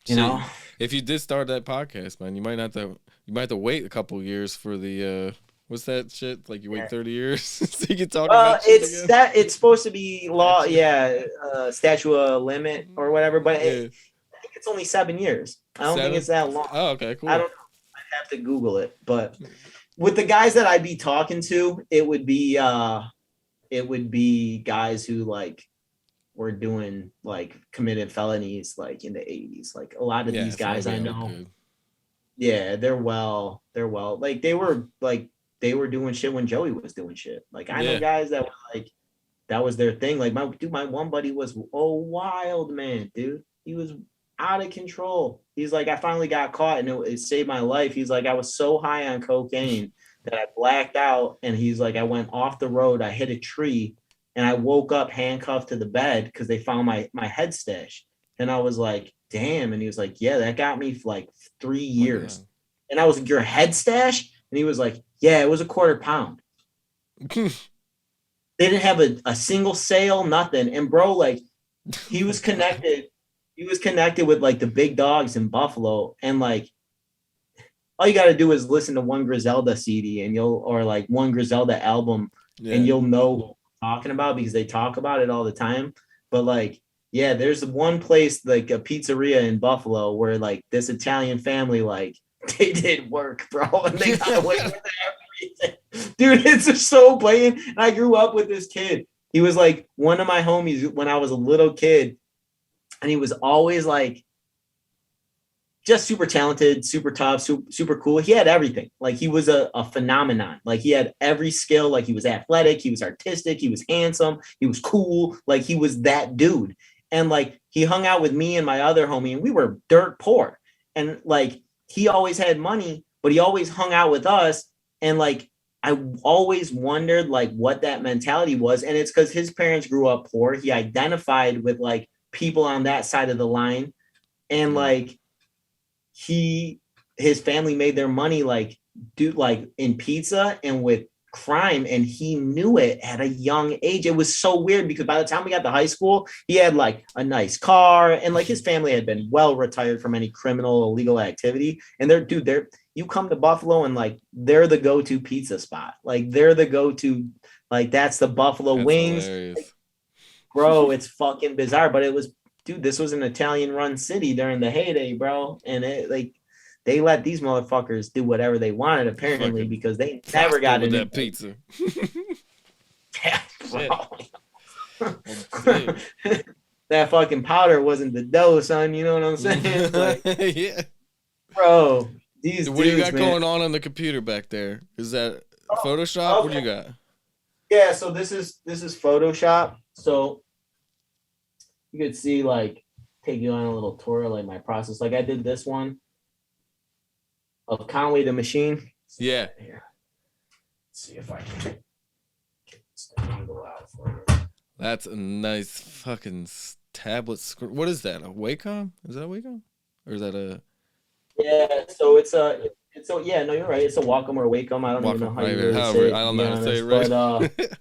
you know, if you did start that podcast, man, you might have to wait a couple years for the what's that shit? Like you wait 30 years so you can talk about it's again? It's supposed to be law, statute of limit or whatever, but I think it's only 7 years. I don't think it's that long. Oh, okay, cool. I don't know. I'd have to Google it, but with the guys that I'd be talking to, it would be guys who like were doing like committed felonies like in the 80s. Like a lot of these guys I know. Good. Yeah, they're well like they were doing shit when Joey was doing shit. Like I know guys that were like that was their thing. Like my one buddy was a wild man, dude. He was out of control. He's like, I finally got caught and it saved my life. He's like, I was so high on cocaine that I blacked out. And he's like, I went off the road, I hit a tree, and I woke up handcuffed to the bed because they found my head stash. And I was like, damn. And he was like, yeah, that got me for like 3 years. Oh, And I was like, your head stash? And he was like, yeah, it was a quarter pound. yeah. They didn't have a single sale, nothing. And bro, like he was connected. He was connected with like the big dogs in Buffalo. And like all you gotta do is listen to one Griselda CD and or like one Griselda album, Yeah. and you'll know what I'm talking about because they talk about it all the time. But like, yeah, there's one place like a pizzeria in Buffalo where like this Italian family, like they did work, bro, and they got away with everything. Dude, it's just so blatant. And I grew up with this kid. He was like one of my homies when I was a little kid, and he was always like just super talented, super tough, super cool. He had everything. Like he was a phenomenon. Like he had every skill. Like he was athletic, he was artistic, he was handsome, he was cool. Like he was that dude. And like he hung out with me and my other homie, and we were dirt poor. And like he always had money, but he always hung out with us. And like I always wondered like what that mentality was. And it's because his parents grew up poor. He identified with like people on that side of the line. And like his family made their money like in pizza and with crime, and he knew it at a young age. It was so weird because by the time we got to high school, he had like a nice car, and like his family had been well retired from any criminal illegal activity. And they're you come to Buffalo and like they're the go-to pizza spot. Like they're the go-to, like that's the Buffalo That's wings. hilarious. Bro, it's fucking bizarre, but it was, dude, this was an Italian run city during the heyday, bro. And it like they let these motherfuckers do whatever they wanted, apparently, Fucking because they never got with into that pizza. Yeah, Well, bro. That fucking powder wasn't the dough, son. You know what I'm saying? Like, yeah. bro, these What do you dudes, got man. going on the computer back there? Is that Oh, Photoshop? What do okay. you got? Yeah, so this is Photoshop. So you could see like take you on a little tour of like my process. Like I did this one of Conway the Machine. Yeah. Here. Let's see if I can get this angle out for you. That's a nice fucking tablet screen. What is that? A Wacom? Is that a Wacom? Or is that a Yeah, so it's yeah, no, you're right. It's a Wacom or Wacom. I don't even know Wacom? how Right, you really however, say it, I to don't be know how to say honest. it right.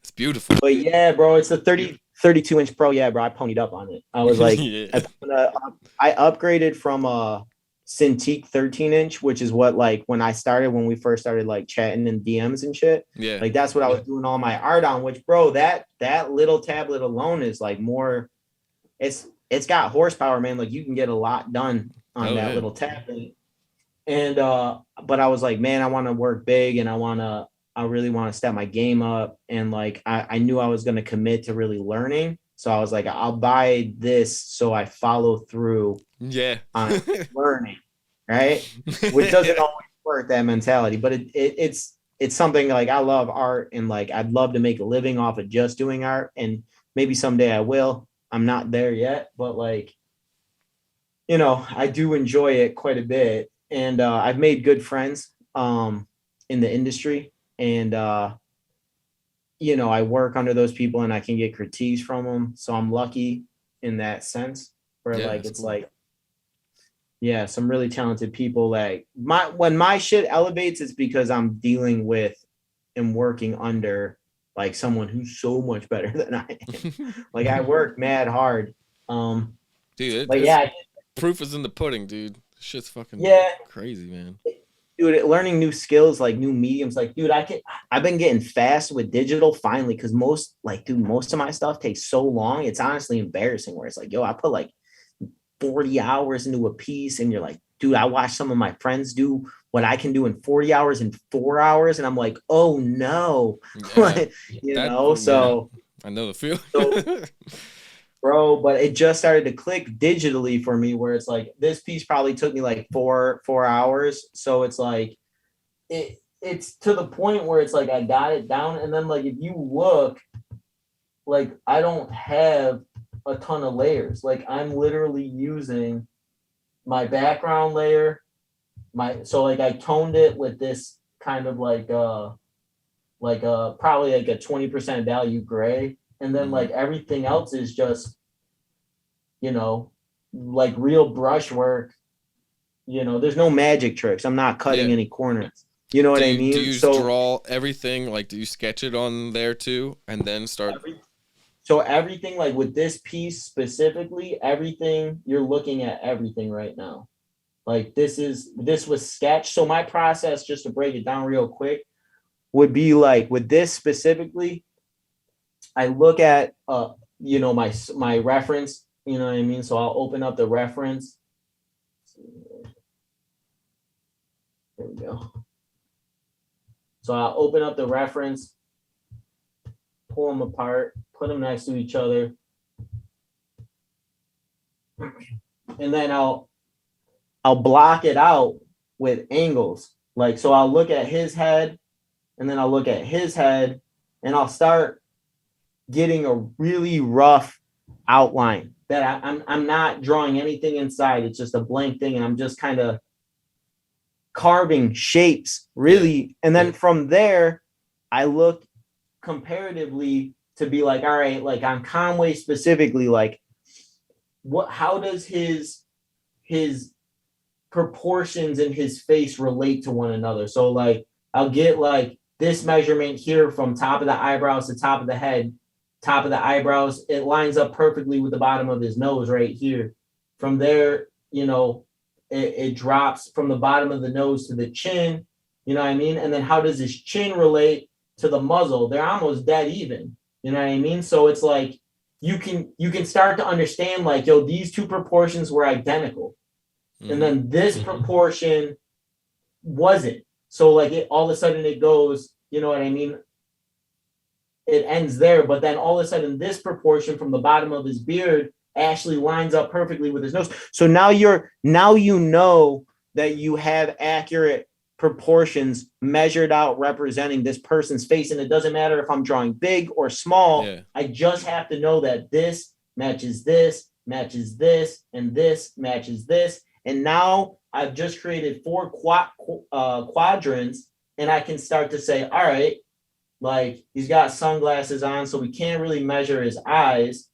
It's beautiful. But yeah, bro, it's a 32-inch Pro. Yeah, bro, I ponied up on it. I was like, Yeah. I upgraded from a Cintiq 13-inch, which is what like when we first started like chatting in DMs and shit. Yeah. Like that's what I was doing all my art on. Which, bro, that little tablet alone is like more. It's got horsepower, man. Like you can get a lot done on that little tablet. And but I was like, man, I want to work big, and I really want to step my game up. And like I knew I was going to commit to really learning. So I was like, I'll buy this so I follow through Yeah. on learning, right? Which doesn't always work, that mentality, but it's something like I love art, and like I'd love to make a living off of just doing art, and maybe someday I will. I'm not there yet, but like, you know, I do enjoy it quite a bit. And I've made good friends in the industry, and you know, I work under those people and I can get critiques from them. So I'm lucky in that sense where like it's cool. Like, yeah, some really talented people. Like when my shit elevates, it's because I'm dealing with and working under like someone who's so much better than I am. Like I work mad hard. Dude, but yeah, proof is in the pudding, dude. Shit's fucking crazy, man. Dude, learning new skills, like new mediums, like dude, I've been getting fast with digital finally, because most of my stuff takes so long. It's honestly embarrassing where it's like, yo, I put like 40 hours into a piece, and you're like, dude, I watch some of my friends do what I can do in 40 hours in 4 hours, and I'm like, oh no. Yeah, so I know the feel. So, bro, but it just started to click digitally for me, where it's like this piece probably took me like four hours. So it's like it's to the point where it's like I got it down, and then like if you look, like I don't have a ton of layers. Like I'm literally using my background layer, so like I toned it with this kind of like probably like a 20% value gray. And then like everything else is just, you know, like real brushwork. You know, there's no magic tricks. I'm not cutting Yeah. any corners. You know what I Do mean? you So draw everything? Like, do you sketch it on there too, and then start? every, so everything like with this piece specifically, everything you're looking at everything right now. Like this was sketched. So my process, just to break it down real quick, would be like with this specifically, I look at you know, my reference, you know what I mean? So I'll open up the reference. There we go. So I'll open up the reference, pull them apart, put them next to each other. And then I'll block it out with angles. Like, so I'll look at his head and then I'll look at his head and I'll start getting a really rough outline that I'm not drawing anything inside. It's just a blank thing. And I'm just kind of carving shapes really. And then from there, I look comparatively to be like, all right, like on Conway specifically, like how does his proportions in his face relate to one another? So like I'll get like this measurement here from top of the eyebrows to top of the head, top of the eyebrows, it lines up perfectly with the bottom of his nose right here. From there, you know, it drops from the bottom of the nose to the chin, you know what I mean? And then how does his chin relate to the muzzle? They're almost dead even, you know what I mean? So it's like you can start to understand like, yo, these two proportions were identical. And then this proportion wasn't. So like it all of a sudden it goes, you know what I mean? It ends there, but then all of a sudden this proportion from the bottom of his beard actually lines up perfectly with his nose. So now you know that you have accurate proportions measured out representing this person's face. And it doesn't matter if I'm drawing big or small. Yeah. I just have to know that this matches this, matches this, and this matches this. And now I've just created 4 quadrants, and I can start to say, all right, like he's got sunglasses on, so we can't really measure his eyes,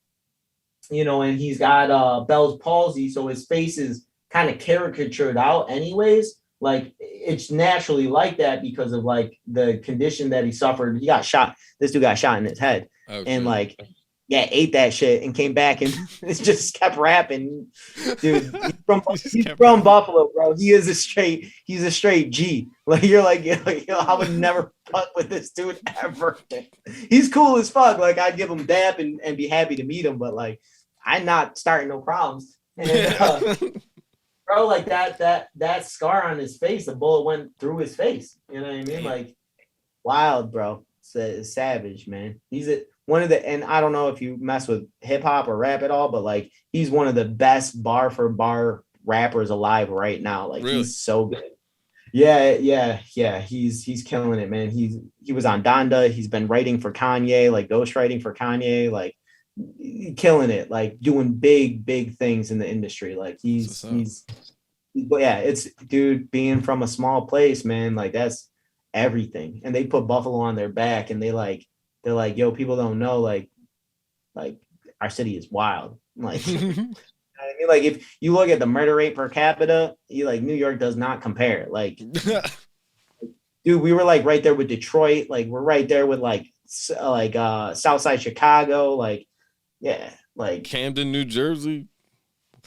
you know, and he's got Bell's palsy, so his face is kind of caricatured out anyways. Like it's naturally like that because of like the condition that he suffered. He got shot. This dude got shot in his head, and like, yeah, ate that shit and came back and it just kept rapping. Dude, he's from Buffalo, bro. He's a straight G. Like you're like, yo, I would never fuck with this dude ever. He's cool as fuck. Like I'd give him dap and be happy to meet him, but like I'm not starting no problems. And, bro, like that scar on his face, the bullet went through his face. You know what I mean? Like wild, bro. It's savage, man. He's one of the, and I don't know if you mess with hip hop or rap at all, but like he's one of the best bar for bar rappers alive right now. Like really? He's so good. Yeah. He's killing it, man. He was on Donda. He's been writing for Kanye, like ghostwriting for Kanye, like killing it, like doing big things in the industry. Like but yeah, it's dude being from a small place, man. Like that's everything. And they put Buffalo on their back, and they're like, yo, people don't know, like our city is wild. Like, you know what I mean? Like if you look at the murder rate per capita, New York does not compare. Like, dude, we were like right there with Detroit. Like we're right there with like Southside Chicago. Like, yeah, like Camden, New Jersey.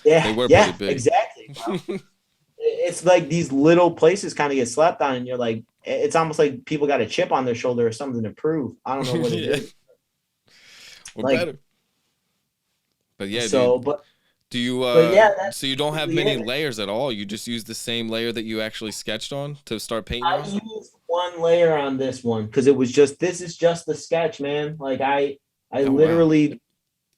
Yeah, they were pretty big. Exactly. It's like these little places kind of get slept on, and you're like, it's almost like people got a chip on their shoulder or something to prove. I don't know what it is. We're like, better. But yeah, so, dude, but do you so you don't have many layers at all? You just use the same layer that you actually sketched on to start painting on? I used one layer on this one because it was just, this is just the sketch, man. Like I literally, wow.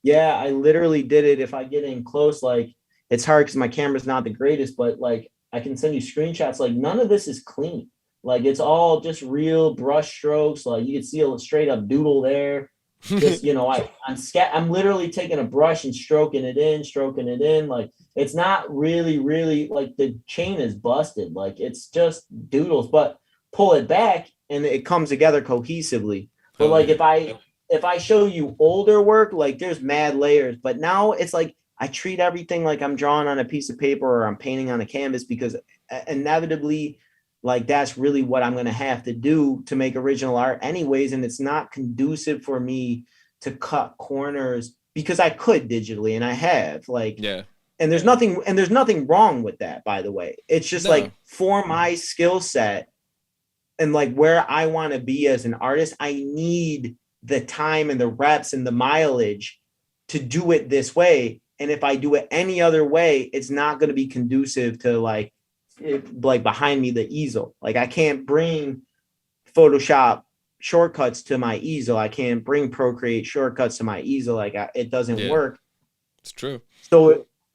Yeah, I literally did it. If I get in close, like it's hard because my camera's not the greatest, but like I can send you screenshots. Like none of this is clean. Like it's all just real brush strokes. Like you can see a straight up doodle there. just, I'm literally taking a brush and stroking it in. Like it's not really like the chain is busted. Like it's just doodles, but pull it back and it comes together cohesively. But Hell like yeah. if I show you older work, like there's mad layers, but now it's like I treat everything like I'm drawing on a piece of paper or I'm painting on a canvas because inevitably like that's really what I'm going to have to do to make original art anyways, and it's not conducive for me to cut corners because I could digitally and I have like, Yeah. and there's nothing wrong with that, by the way. It's just No. like for my skill set and like where I want to be as an artist, I need the time and the reps and the mileage to do it this way. And if I do it any other way, it's not going to be conducive to like behind me the easel. Like I can't bring Photoshop shortcuts to my easel. I can't bring Procreate shortcuts to my easel. It doesn't Yeah. work. It's true.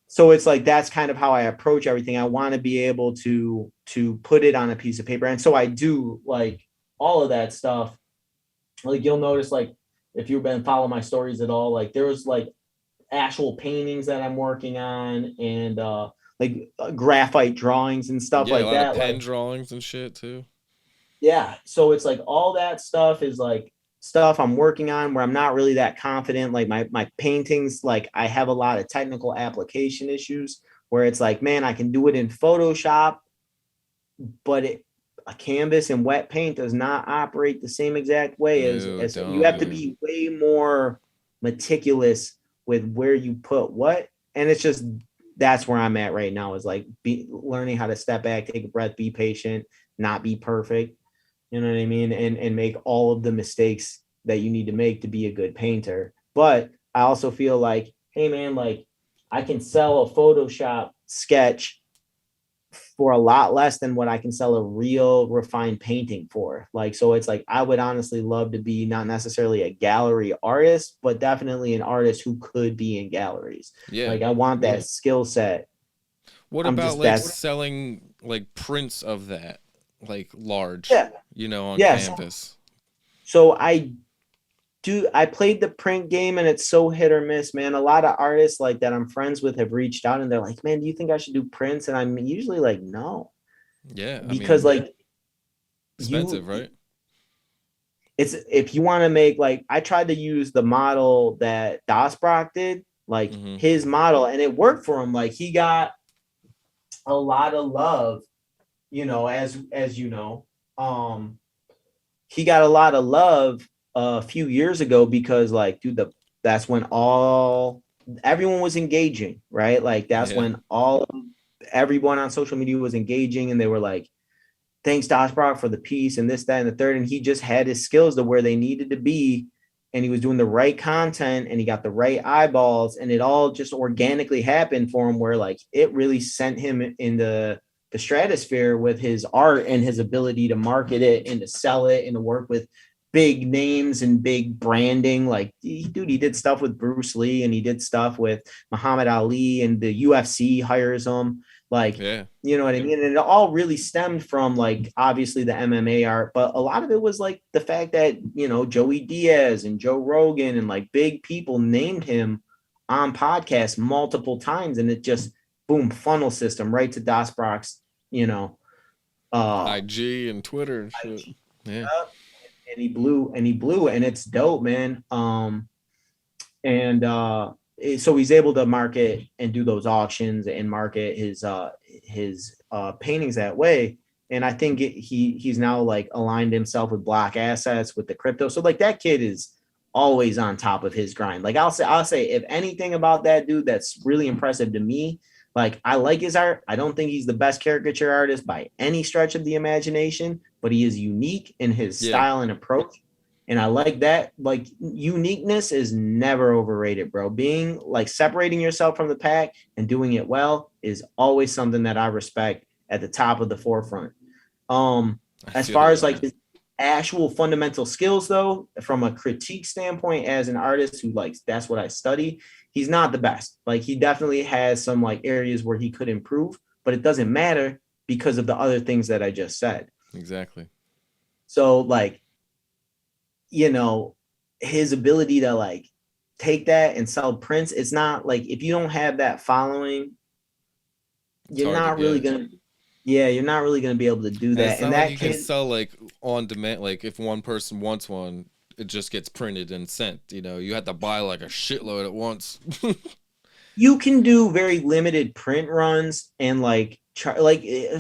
So it's like that's kind of how I approach everything. I want to be able to put it on a piece of paper, and so I do like all of that stuff. Like you'll notice, like if you've been following my stories at all, like there was like actual paintings that I'm working on, and graphite drawings and stuff Yeah, a like lot of that. pen Like drawings and shit too. yeah, so it's like all that stuff is like stuff I'm working on where I'm not really that confident. Like my paintings, like I have a lot of technical application issues where it's like, man, I can do it in Photoshop, but a canvas and wet paint does not operate the same exact way No, as you have to don't. be way more meticulous with where you put what. And it's just that's where I'm at right now is like learning how to step back, take a breath, be patient, not be perfect. You know what I mean? And make all of the mistakes that you need to make to be a good painter. But I also feel like, hey man, like I can sell a Photoshop sketch for a lot less than what I can sell a real refined painting for. Like, so it's like I would honestly love to be not necessarily a gallery artist, but definitely an artist who could be in galleries. Yeah. Like I want that skill set. What I'm about just like that's selling like prints of that, like large, yeah. on Yes. canvas? So I played the print game and it's so hit or miss, man. A lot of artists like that I'm friends with have reached out and they're like, man, do you think I should do prints? And I'm usually like, no, Yeah, I because mean, like expensive, you, right? it's if you want to make like, I tried to use the model that Das Brock did, like Mm-hmm. his model, and it worked for him. Like he got a lot of love, as you know, um, he got a lot of love a few years ago because like dude that's when all everyone was engaging, right? Like that's Yeah. when all everyone on social media was engaging and they were like, thanks Dosh Brock for the piece and this, that, and the third. And he just had his skills to where they needed to be. And he was doing the right content and he got the right eyeballs and it all just organically happened for him where like it really sent him in the stratosphere with his art and his ability to market it and to sell it and to work with big names and big branding. Like, dude, he did stuff with Bruce Lee and he did stuff with Muhammad Ali and the UFC hires him. Like, Yeah. you know what I mean? And it all really stemmed from like obviously the MMA art, but a lot of it was like the fact that, Joey Diaz and Joe Rogan and like big people named him on podcasts multiple times. And it just boom, funnel system right to Das Brock's, you know, IG and Twitter and shit. IG, Yeah. and he blew and it's dope, man. And so he's able to market and do those auctions and market his paintings that way. And I think he's now like aligned himself with Block Assets with the crypto. So like that kid is always on top of his grind. Like I'll say if anything about that dude that's really impressive to me, like I like his art. I don't think he's the best caricature artist by any stretch of the imagination, but he is unique in his Yeah. style and approach. And I like that. Like uniqueness is never overrated, bro. Being like separating yourself from the pack and doing it well is always something that I respect at the top of the forefront. I As feel far that, as like man. his actual fundamental skills, though, from a critique standpoint, as an artist who likes that's what I study, he's not the best. Like he definitely has some like areas where he could improve, but it doesn't matter because of the other things that I just said. Exactly. So like, you know, his ability to like take that and sell prints, it's not like if you don't have that following, It's you're hard to not really get. gonna yeah, you're not really gonna be able to do And that. it's not And like that you can kid, sell like on demand. Like if one person wants one, it just gets printed and sent. You know, you have to buy like a shitload at once. you can do very limited print runs and like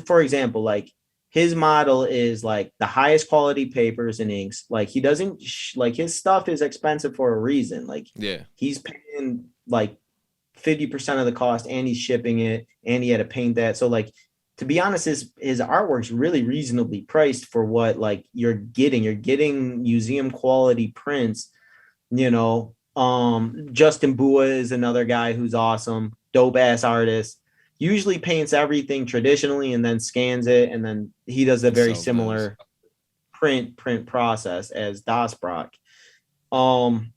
for example, like his model is like the highest quality papers and inks. Like he doesn't like his stuff is expensive for a reason. Like Yeah, he's paying like 50% of the cost and he's shipping it and he had to paint that. So like to be honest, his artwork's really reasonably priced for what like you're getting. You're getting museum quality prints, you know. Justin Bua is another guy who's awesome, dope ass artist. Usually paints everything traditionally and then scans it, and then he does a and very sells those. similar print process as Das Brock. Um,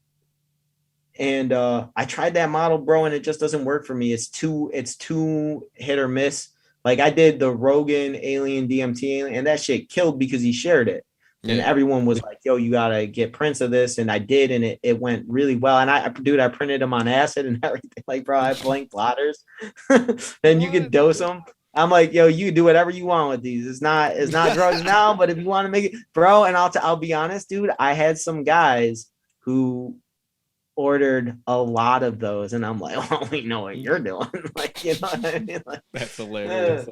and I tried that model, bro, and it just doesn't work for me. It's too hit or miss. Like I did the Rogan Alien DMT Alien, and that shit killed because he shared it. And Yeah. everyone was like, yo, you gotta get prints of this. And I did, and it went really well. And I printed them on acid and everything. Like, bro, I have blank blotters. And you can What? dose them. I'm like, yo, you do whatever you want with these. It's not drugs now, but if you want to make it, bro, and I'll be honest, dude, I had some guys who ordered a lot of those, and I'm like, well, we know what you're doing. Like, you know what I mean? Like, That's uh, hilarious.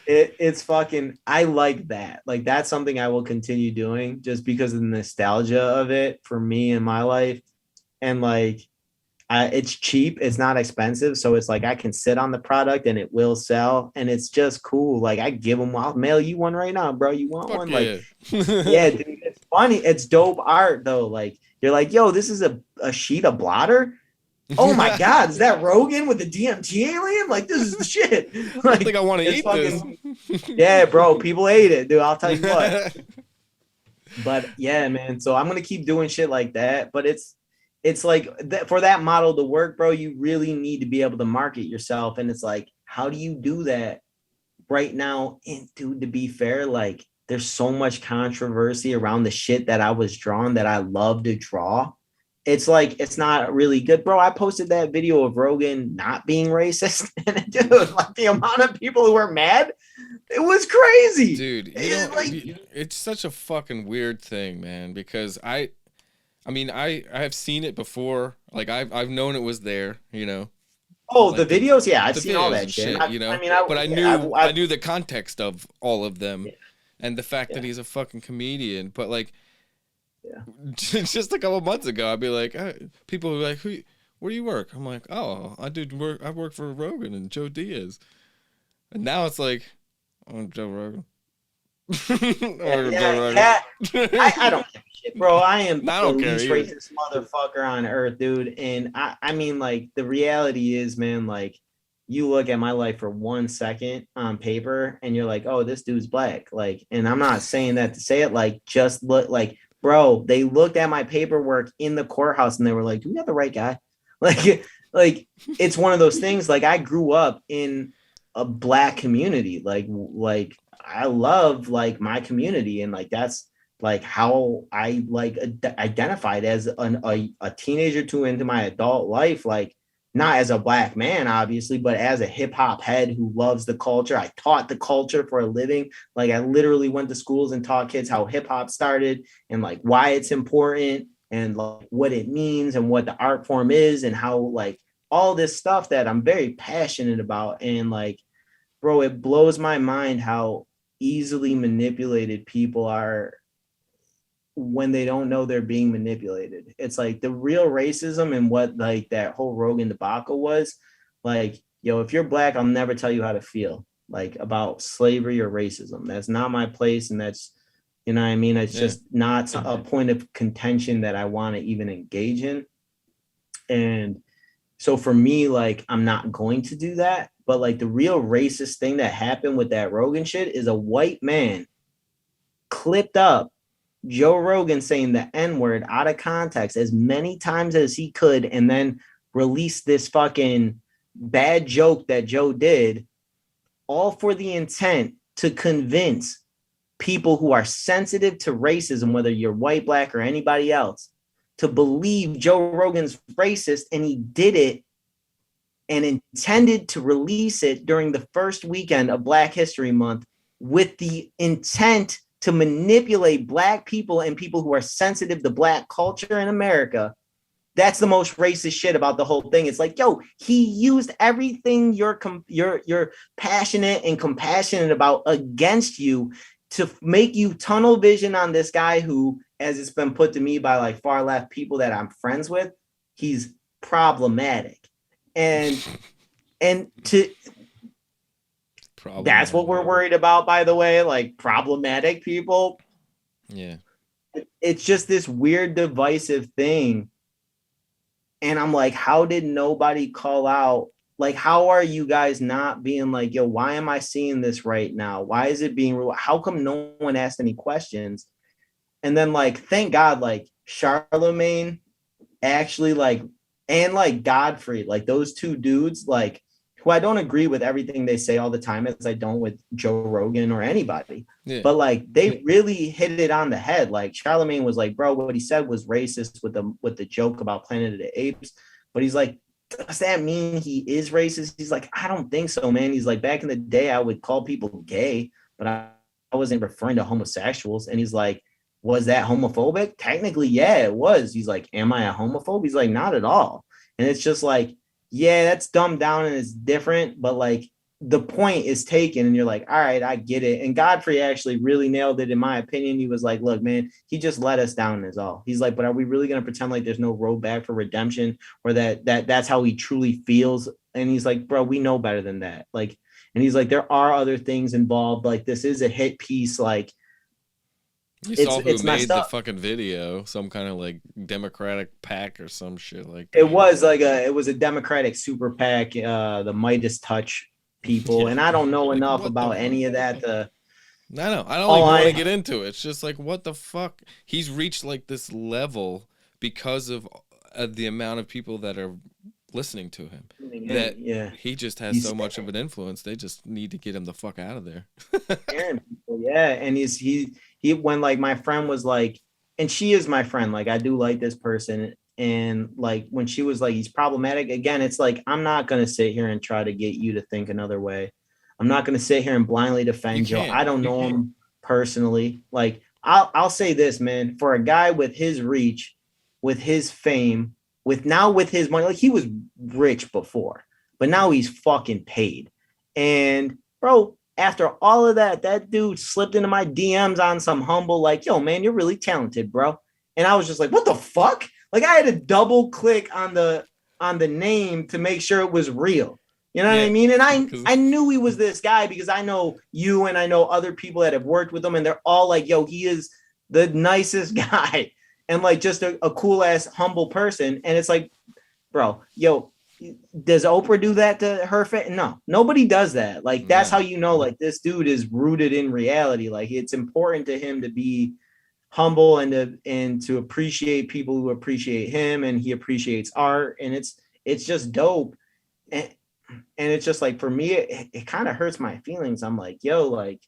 it's fucking. I like that. Like, that's something I will continue doing just because of the nostalgia of it for me in my life, and like. It's cheap, it's not expensive, so it's like I can sit on the product and it will sell, and it's just cool. Like I give them, I'll mail you one right now, bro. You want Fuck one? Like, yeah. yeah, dude, it's funny. It's dope art though. Like you're like, yo, this is a sheet of blotter. Oh my god, is that Rogan with the DMT alien? Like this is the shit. I don't think Like I want to it's eat this. fucking yeah, bro. People ate it, dude. I'll tell you what. But yeah, man. So I'm gonna keep doing shit like that. But it's like for that model to work, bro, you really need to be able to market yourself. And it's like, how do you do that right now? And dude, to be fair, like there's so much controversy around the shit that I was drawing that I love to draw. It's like it's not really good, bro. I posted that video of Rogan not being racist, and dude, like the amount of people who were mad, it was crazy. Dude, It's like, it's such a fucking weird thing, man, because I mean, I've seen it before. Like I've known it was there, you know. oh, the Like videos, yeah, I've the seen all videos that and shit. shit, you know. But I Yeah, knew I knew the context of all of them yeah, and the fact that yeah, he's a fucking comedian. But like yeah. just a couple months ago, I'd be like, people would be like, where do you work? I'm like, oh, I work for Rogan and Joe Diaz. And now it's like, oh, Joe Rogan. Yeah, Or yeah, Joe yeah. I Rogan. don't give a shit, bro. I am No, I the don't care least either. racist motherfucker on earth, dude. And I mean, like, the reality is, man, like, you look at my life for 1 second on paper and you're like, oh, this dude's black. Like, and I'm not saying that to say it, like, just look like, bro, they looked at my paperwork in the courthouse and they were like, do we have the right guy? Like, it's one of those things. Like, I grew up in a black community. Like, I love like my community, and like that's like how I like identified as a teenager to into my adult life, like not as a black man obviously, but as a hip hop head who loves the culture. I taught the culture for a living. Like I literally went to schools and taught kids how hip hop started and like why it's important and like what it means and what the art form is and how like all this stuff that I'm very passionate about. And like, bro, it blows my mind how easily manipulated people are when they don't know they're being manipulated. It's like the real racism and what like that whole Rogan debacle was like, yo, if you're black, I'll never tell you how to feel like about slavery or racism. That's not my place. And that's, you know what I mean? It's Yeah. just not a point of contention that I want to even engage in. And so for me, like, I'm not going to do that. But like the real racist thing that happened with that Rogan shit is a white man clipped up Joe Rogan saying the N word out of context as many times as he could, and then released this fucking bad joke that Joe did, all for the intent to convince people who are sensitive to racism, whether you're white, black, or anybody else, to believe Joe Rogan's racist, and he did it and intended to release it during the first weekend of Black History Month with the intent to manipulate Black people and people who are sensitive to Black culture in America. That's the most racist shit about the whole thing. It's like, yo, he used everything you're passionate and compassionate about against you to make you tunnel vision on this guy who, as it's been put to me by like far left people that I'm friends with, he's problematic. And to that's what we're worried about, by the way, like problematic people. Yeah. It's just this weird divisive thing. And I'm like, how did nobody call out? Like, how are you guys not being like, yo, why am I seeing this right now? Why is it being real? How come no one asked any questions? And then like, thank God, like Charlemagne actually like, and like Godfrey, like those two dudes, like who I don't agree with everything they say all the time, as I don't with Joe Rogan or anybody. Yeah. But like they really hit it on the head. Like Charlemagne was like, bro, what he said was racist with the joke about Planet of the Apes. But he's like, does that mean he is racist? He's like, I don't think so, man. He's like, back in the day, I would call people gay, but I wasn't referring to homosexuals. And he's like, was that homophobic? Technically, yeah, it was. He's like, am I a homophobe? He's like, not at all. And it's just like, yeah, that's dumbed down and it's different, but like the point is taken and you're like, all right, I get it. And Godfrey actually really nailed it. In my opinion, he was like, look, man, he just let us down is all. He's like, but are we really going to pretend like there's no road back for redemption, or that's how he truly feels? And he's like, bro, we know better than that. Like, and he's like, there are other things involved. Like, this is a hit piece. Like, you saw who made the fucking video, some kind of like Democratic PAC or some shit like that. It was a Democratic super PAC, the Midas Touch people. Yeah. And I don't know like, enough about any of that. I know. I don't even want to get into it. It's just like, what the fuck? He's reached like this level because of the amount of people that are listening to him. That he just has so much of an influence. They just need to get him the fuck out of there. Yeah, and he when like my friend was like, and she is my friend, like I do like this person, and like when she was like, he's problematic, again, it's like, I'm not gonna sit here and try to get you to think another way. I'm not gonna sit here and blindly defend Joe. I don't know him personally. Like I'll say this, man, for a guy with his reach, with his fame, with his money, like he was rich before, but now he's fucking paid. And bro, after all of that, that dude slipped into my DMs on some humble, like, yo, man, you're really talented, bro. And I was just like, what the fuck? Like I had to double click on the name to make sure it was real. You know what I mean? And I knew he was this guy because I know you and I know other people that have worked with him, and they're all like, yo, he is the nicest guy and like just a cool ass humble person. And it's like, bro, yo, does Oprah do that to her? No, nobody does that. Like, that's how you know, like, this dude is rooted in reality. Like, it's important to him to be humble and to appreciate people who appreciate him, and he appreciates art, and it's just dope. And it's just like, for me, it kind of hurts my feelings. I'm like, yo, like,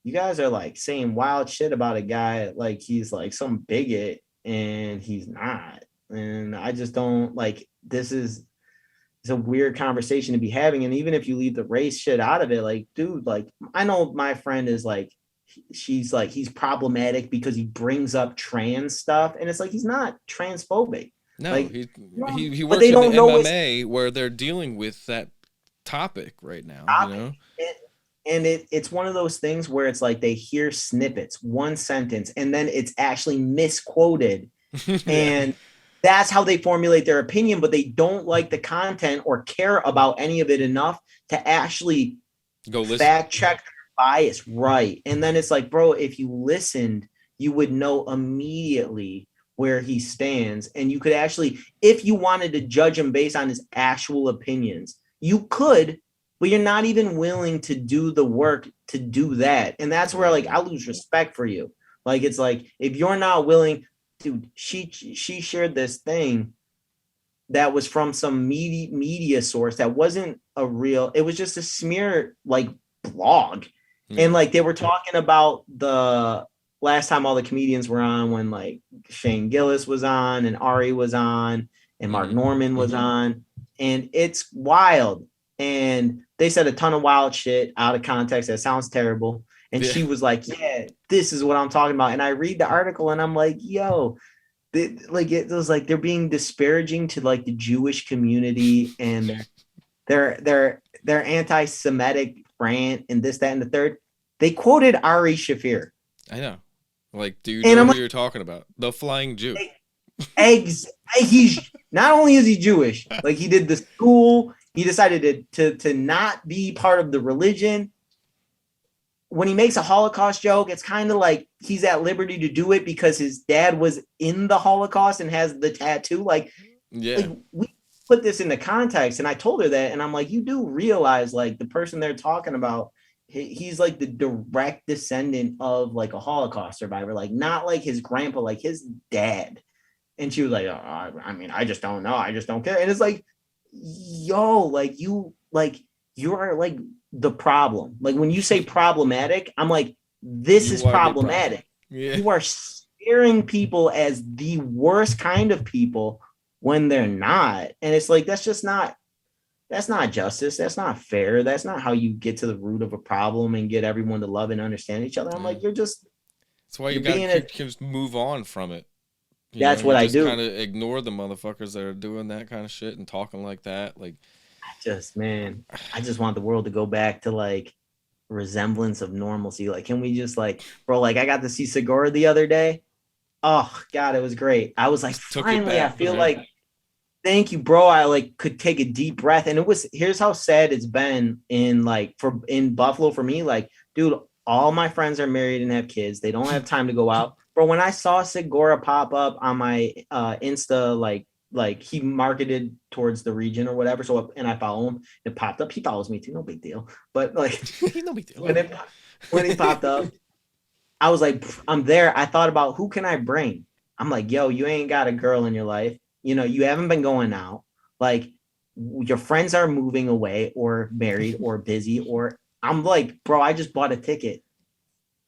you guys are like saying wild shit about a guy like he's like some bigot, and he's not. And I just don't like, it's a weird conversation to be having. And even if you leave the race shit out of it, like, dude, like, I know my friend is like, she's like, he's problematic because he brings up trans stuff, and it's like, he's not transphobic. No, like, he works in the MMA where they're dealing with that topic right now. You know? And it's one of those things where it's like they hear snippets, one sentence, and then it's actually misquoted. And that's how they formulate their opinion, but they don't like the content or care about any of it enough to actually go fact check their bias. Right. And then it's like, bro, if you listened, you would know immediately where he stands. And you could actually, if you wanted to judge him based on his actual opinions, you could, but you're not even willing to do the work to do that. And that's where, like, I lose respect for you. Like, it's like, if you're not willing, dude, she shared this thing that was from some media source that wasn't a real, it was just a smear, like, blog. And like, they were talking about last time all the comedians were on, when like Shane Gillis was on and Ari was on and Mark Norman was on, and it's wild. And they said a ton of wild shit out of context that sounds terrible. And she was like, yeah, this is what I'm talking about. And I read the article and I'm like, yo, like it was like they're being disparaging to like the Jewish community, and they're anti-Semitic rant and this, that, and the third. They quoted Ari Shafir. I know. Like, do you And know I'm who like, you're talking about? The Flying Jew. eggs. He's not only is he Jewish, like he did the school. He decided to not be part of the religion. When he makes a Holocaust joke, it's kind of like he's at liberty to do it because his dad was in the Holocaust and has the tattoo. Like we put this into context, and I told her that, and I'm like, you do realize like the person they're talking about, he's like the direct descendant of like a Holocaust survivor, like not like his grandpa, like his dad. And she was like, oh, I mean, I just don't know. I just don't care. And it's like, yo, like you are like the problem. Like when you say problematic, I'm like, this is problematic. You are steering people as the worst kind of people when they're not. And it's like, that's not justice. That's not fair. That's not how you get to the root of a problem and get everyone to love and understand each other. I'm like, that's why you gotta just move on from it. That's what I do. Kind of ignore the motherfuckers that are doing that kind of shit and talking like that. Like, I just want the world to go back to like resemblance of normalcy. Like, can we just like, bro, like I got to see Segura the other day. Oh God, it was great. I was like, finally, I feel like, thank you, bro. I like could take a deep breath. And here's how sad it's been in Buffalo for me. Like, dude, all my friends are married and have kids. They don't have time to go out. Bro, when I saw Segura pop up on my Insta, like he marketed towards the region or whatever. So, and I follow him, it popped up. He follows me too, no big deal. But like, no big deal. When he popped up, I was like, I'm there. I thought about who can I bring? I'm like, yo, you ain't got a girl in your life. You know, you haven't been going out. Like, your friends are moving away or married or busy. Or I'm like, bro, I just bought a ticket.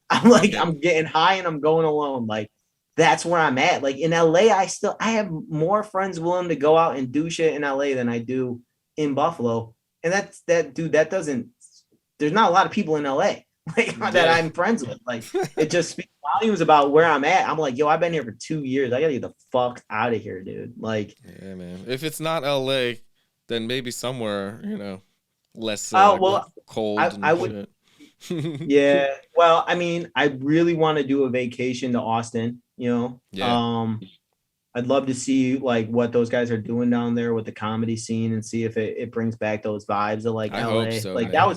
I'm like, I'm getting high and I'm going alone. Like, that's where I'm at. Like in LA, I have more friends willing to go out and do shit in LA than I do in Buffalo. And there's not a lot of people in LA that I'm friends with. Like, it just speaks volumes about where I'm at. I'm like, yo, I've been here for 2 years. I gotta get the fuck out of here, dude. Like, yeah, man. If it's not LA, then maybe somewhere, less cold. I would. Yeah. Well, I mean, I really want to do a vacation to Austin, Yeah. I'd love to see like what those guys are doing down there with the comedy scene and see if it brings back those vibes of like LA. Hope so, like man. that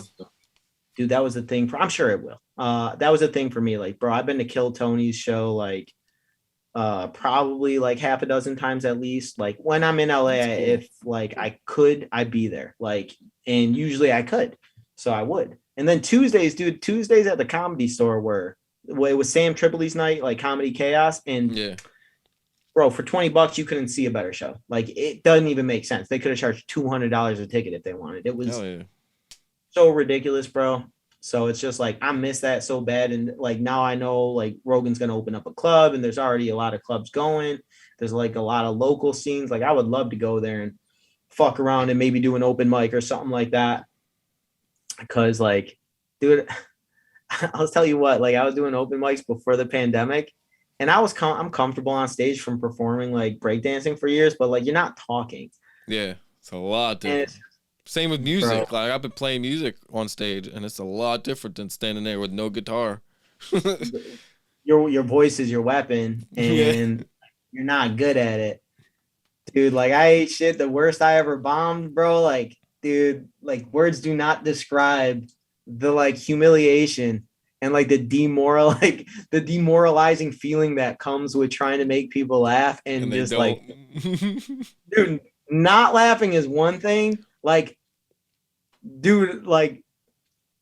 was the thing I'm sure it will. That was a thing for me. Like, bro, I've been to Kill Tony's show like probably like half a dozen times at least. Like when I'm in LA, cool. If like I could, I'd be there. Like, and usually I could, so I would. And then Tuesdays at the Comedy Store it was Sam Tripoli's night, like Comedy Chaos. And bro, for $20, you couldn't see a better show. Like, it doesn't even make sense. They could have charged $200 a ticket if they wanted. It was so ridiculous, bro. So it's just like, I miss that so bad. And like, now I know like Rogan's going to open up a club and there's already a lot of clubs going. There's like a lot of local scenes. Like, I would love to go there and fuck around and maybe do an open mic or something like that. Because like, dude, I'll tell you what, like I was doing open mics before the pandemic and I'm comfortable on stage from performing like breakdancing for years, but like, you're not talking. Yeah. It's a lot different. Same with music. Bro. Like I've been playing music on stage and it's a lot different than standing there with no guitar. Your voice is your weapon and you're not good at it. Dude, like I ate shit the worst I ever bombed, bro. Like, dude, like words do not describe the like humiliation and like the demoralizing feeling that comes with trying to make people laugh and just like, dude, not laughing is one thing. Like, dude, like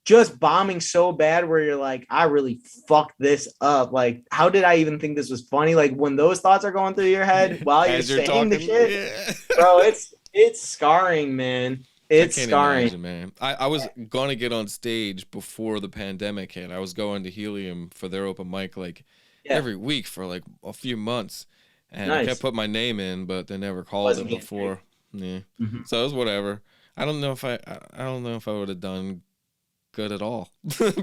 just bombing so bad where you're like, I really fucked this up. Like, how did I even think this was funny? Like when those thoughts are going through your head while you're saying talking, the shit, bro, it's scarring, man. It's scarring. Imagine, man. I was going to get on stage before the pandemic hit. I was going to Helium for their open mic like Yeah, every week for like a few months, and I kept nice. putting my name in, but they never called Wasn't it getting paid. before. Yeah, Mhm. so it was whatever. I don't know if I would have done good at all.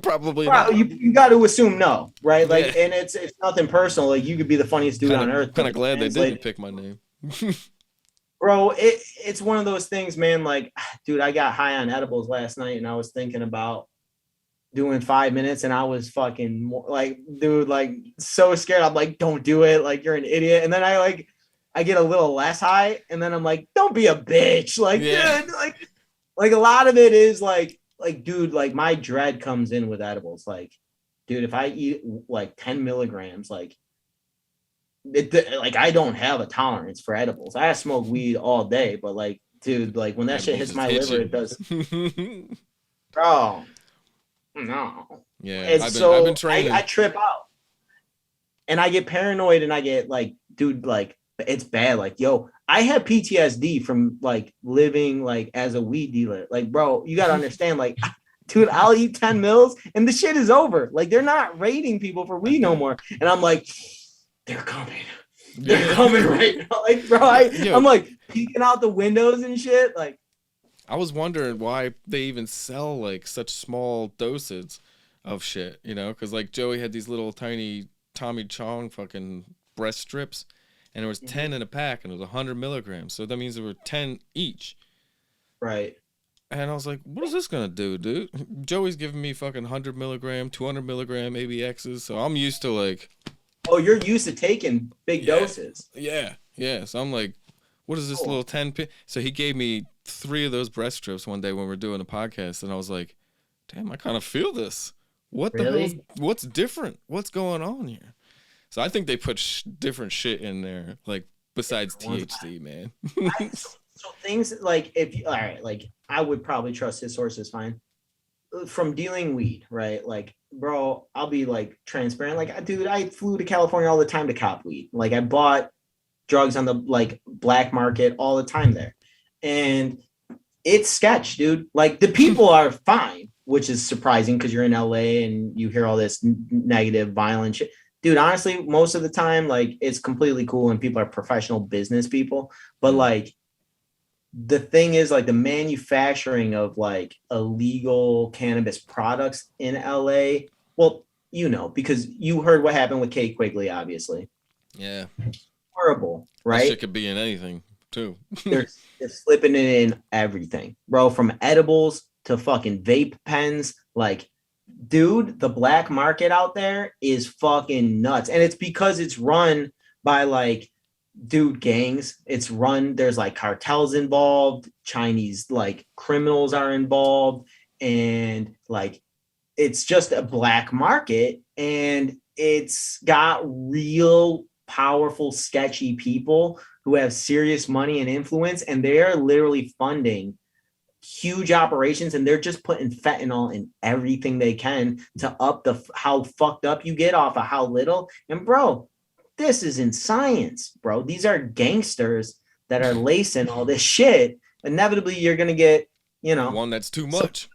Probably Well, not. you got to assume no, right? Like, Yeah, and it's nothing personal. Like, you could be the funniest dude on earth, kind but of the glad they didn't translate, pick my name. bro. It's one of those things, man. Like, dude, I got high on edibles last night, and I was thinking about doing 5 minutes, and I was fucking like, dude, like so scared. I'm like, don't do it. Like, you're an idiot. And then I get a little less high, and then I'm like, don't be a bitch. Like, Yeah, dude, like a lot of it is like, dude, like my dread comes in with edibles. Like, dude, if I eat like 10 milligrams, like I don't have a tolerance for edibles. I smoke weed all day, but like, dude, like when that shit edibles hits just my hit liver, you. it does. Bro, no. Yeah, And I've been so I training. trip out and I get paranoid and I get like, dude, like it's bad. Like, yo, I have PTSD from like living like as a weed dealer. Like, bro, you gotta understand, like, dude, I'll eat 10 mils and the shit is over. Like, they're not rating people for weed no more. And I'm like, they're coming. They're Yeah, coming right now. Like, bro, yeah, yo, I'm like peeking out the windows and shit. Like, I was wondering why they even sell like such small doses of shit, because like Joey had these little tiny Tommy Chong fucking breast strips, and there was 10 in a pack, and it was 100 milligrams. So that means there were 10 each. right. And I was like, what is this gonna do, dude? Joey's giving me fucking 100 milligram, 200 milligram ABXs, so I'm used to like, Oh, you're used to taking big yeah, doses. yeah. So I'm like, what is this Cool. little 10 pin? So he gave me 3 of those breast strips one day when we were doing a podcast, and I was like, damn, I kind of feel this. What the hell's, Really? what's different? What's going on here? So I think they put different shit in there, like besides Ones THC, man. so things like if you all right, like I would probably trust his sources fine. From dealing weed, right? Like, bro, I'll be like transparent. Like, dude, I flew to California all the time to cop weed. Like, I bought drugs on the like black market all the time there. And it's sketch, dude. Like, the people are fine, which is surprising because you're in LA and you hear all this negative, violent shit. Dude, honestly, most of the time, like, it's completely cool and people are professional business people. But Mm. like, the thing is, like, the manufacturing of like illegal cannabis products in LA. Well, because you heard what happened with Kate Quigley, obviously. Yeah, Horrible, that shit right? could be in anything too. They're slipping it in everything, bro, from edibles to fucking vape pens. Like, dude, the black market out there is fucking nuts. And it's because it's run by like, dude, gangs. It's run, there's like cartels involved, Chinese like criminals are involved, and like it's just a black market, and it's got real powerful sketchy people who have serious money and influence, and they're literally funding huge operations, and they're just putting fentanyl in everything they can to up the how fucked up you get off of how little. And bro, this is in science, bro. These are gangsters that are lacing all this shit. Inevitably, you're gonna get, One that's too so much.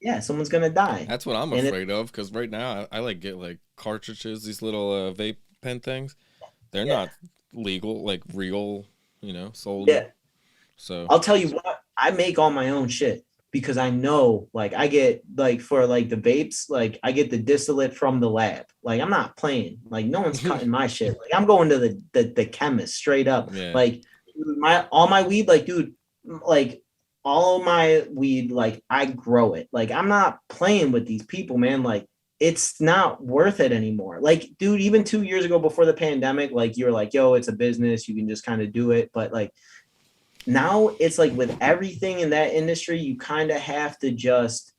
yeah, someone's gonna die. That's what I'm And afraid of, because right now I like get like cartridges, these little vape pen things. They're yeah, not legal, like real, sold. yeah. So I'll tell you what, I make all my own shit because I know, like, I get like for like the vapes, like I get the distillate from the lab. Like, I'm not playing. Like, no one's cutting my shit. Like, I'm going to the chemist straight up. yeah, Like, my all my weed, like, dude, like all of my weed, like I grow it. Like, I'm not playing with these people, man. Like, it's not worth it anymore. Like, dude, even 2 years ago before the pandemic, like you were like, yo, it's a business, you can just kind of do it. But like now it's like with everything in that industry, you kind of have to just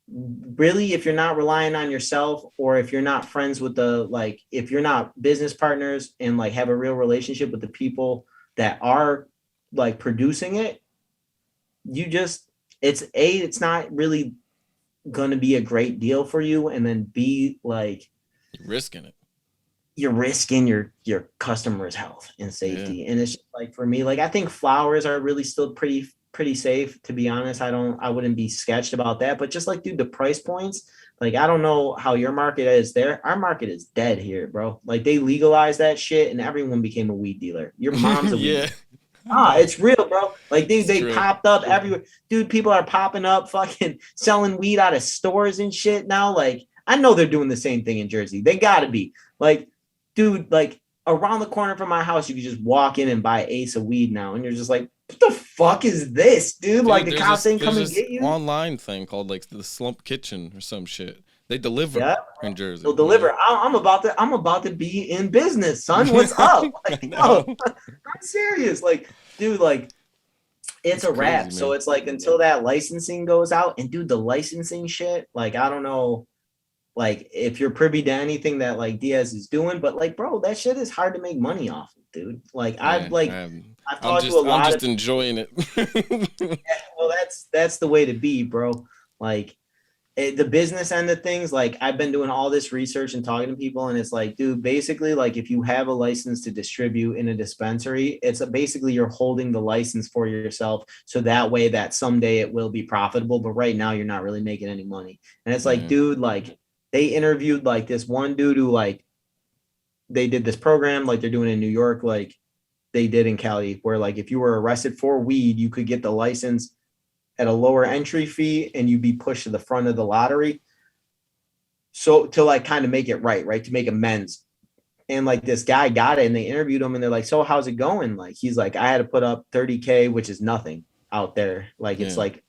really, if you're not relying on yourself, or if you're not friends with if you're not business partners and like have a real relationship with the people that are like producing it, you just, it's not really going to be a great deal for you. And then B, like, you're risking it. you're risking your customers' health and Yeah, safety. And it's just like, for me, like, I think flowers are really still pretty pretty safe, to be honest. I wouldn't be sketched about that. But just like, dude, the price points, like, I don't know how your market is there. Our market is dead here, bro. Like, they legalized that shit and everyone became a weed dealer. Your mom's a weed Yeah. dealer. Ah, it's real, bro. Like, It's they true. popped up everywhere. Dude, people are popping up fucking selling weed out of stores and shit now. Like, I know they're doing the same thing in Jersey. They gotta be. Like, dude, like around the corner from my house, you can just walk in and buy an ace of weed now. And you're just like, what the fuck is this, dude? Like, Dude, the cops ain't there's come and this get you. online thing called like the Slump Kitchen or some shit. They deliver Yeah. in Jersey. They'll deliver. I'm about to be in business, son. What's up? Like, I no, know. I'm serious. Like, dude, like, it's It's a crazy, wrap. So man. it's like until that licensing goes out, and dude, the licensing shit, like, I don't know, like, if you're privy to anything that like Diaz is doing, but like, bro, that shit is hard to make money off of, dude. Like, Yeah, I've talked to a I'm lot of just enjoying it. well, that's the way to be, bro. Like, the business end of things, like, I've been doing all this research and talking to people, and it's like, dude, basically, like, if you have a license to distribute in a dispensary, it's basically you're holding the license for yourself, so that way that someday it will be profitable. But right now, you're not really making any money. And it's like, Yeah. dude, like, they interviewed like this one dude who, like, they did this program like they're doing in New York, like they did in Cali, where like if you were arrested for weed, you could get the license at a lower entry fee and you'd be pushed to the front of the lottery. So to like kind of make it right, to make amends. And like this guy got it and they interviewed him and they're like, so how's it going? Like, he's like, I had to put up 30K, which is nothing out there. Like, it's Yeah. like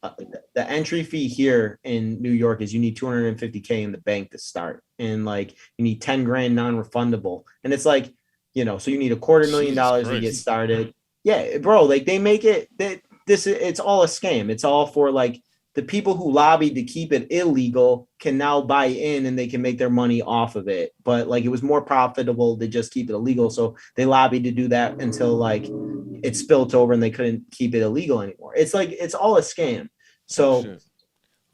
the entry fee here in New York is you need 250K in the bank to start. And like, you need 10 grand non-refundable. And it's like, so you need Jesus $250,000 to get Christ. started. Yeah, bro, like they make it that it's all a scam. It's all for like the people who lobbied to keep it illegal can now buy in and they can make their money off of it. But like, it was more profitable to just keep it illegal. So they lobbied to do that until like it spilt over and they couldn't keep it illegal anymore. It's like, it's all a scam. Oh So shit.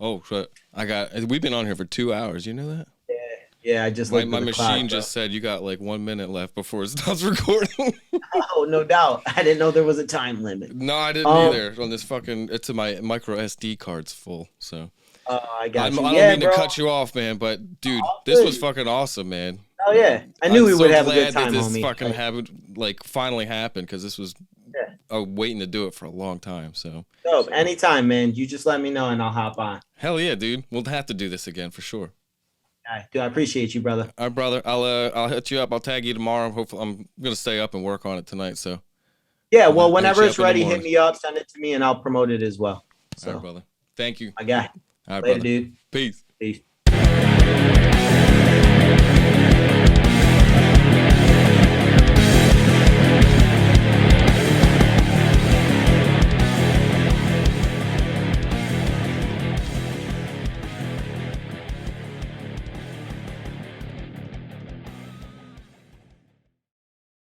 Oh shit. We've been on here for 2 hours. You know that? yeah, I just My looked at the machine clock, just said you got like 1 minute left before it stops recording. oh, no doubt. I didn't know there was a time limit. No, I didn't either. On this fucking, it's my micro SD card's full. So I got you. I don't Yeah, mean bro. to cut you off, man, but dude, All this good. was fucking awesome, man. Oh yeah, I knew we I'm would so have a good glad that time, this homie. fucking happened, like finally happened, because this was Yeah. waiting to do it for a long time. So Dope. Anytime, man. You just let me know and I'll hop on. hell yeah, dude. We'll have to do this again for sure. All right, dude, I appreciate you, brother. All right, brother. I'll hit you up. I'll tag you tomorrow. Hopefully, I'm gonna stay up and work on it tonight. So Yeah, well, whenever you it's up in the ready, hit morning. me up, send it to me, and I'll promote it as well. all right, So, brother. Thank you. my guy. All right, Later, brother. dude. Peace. Peace.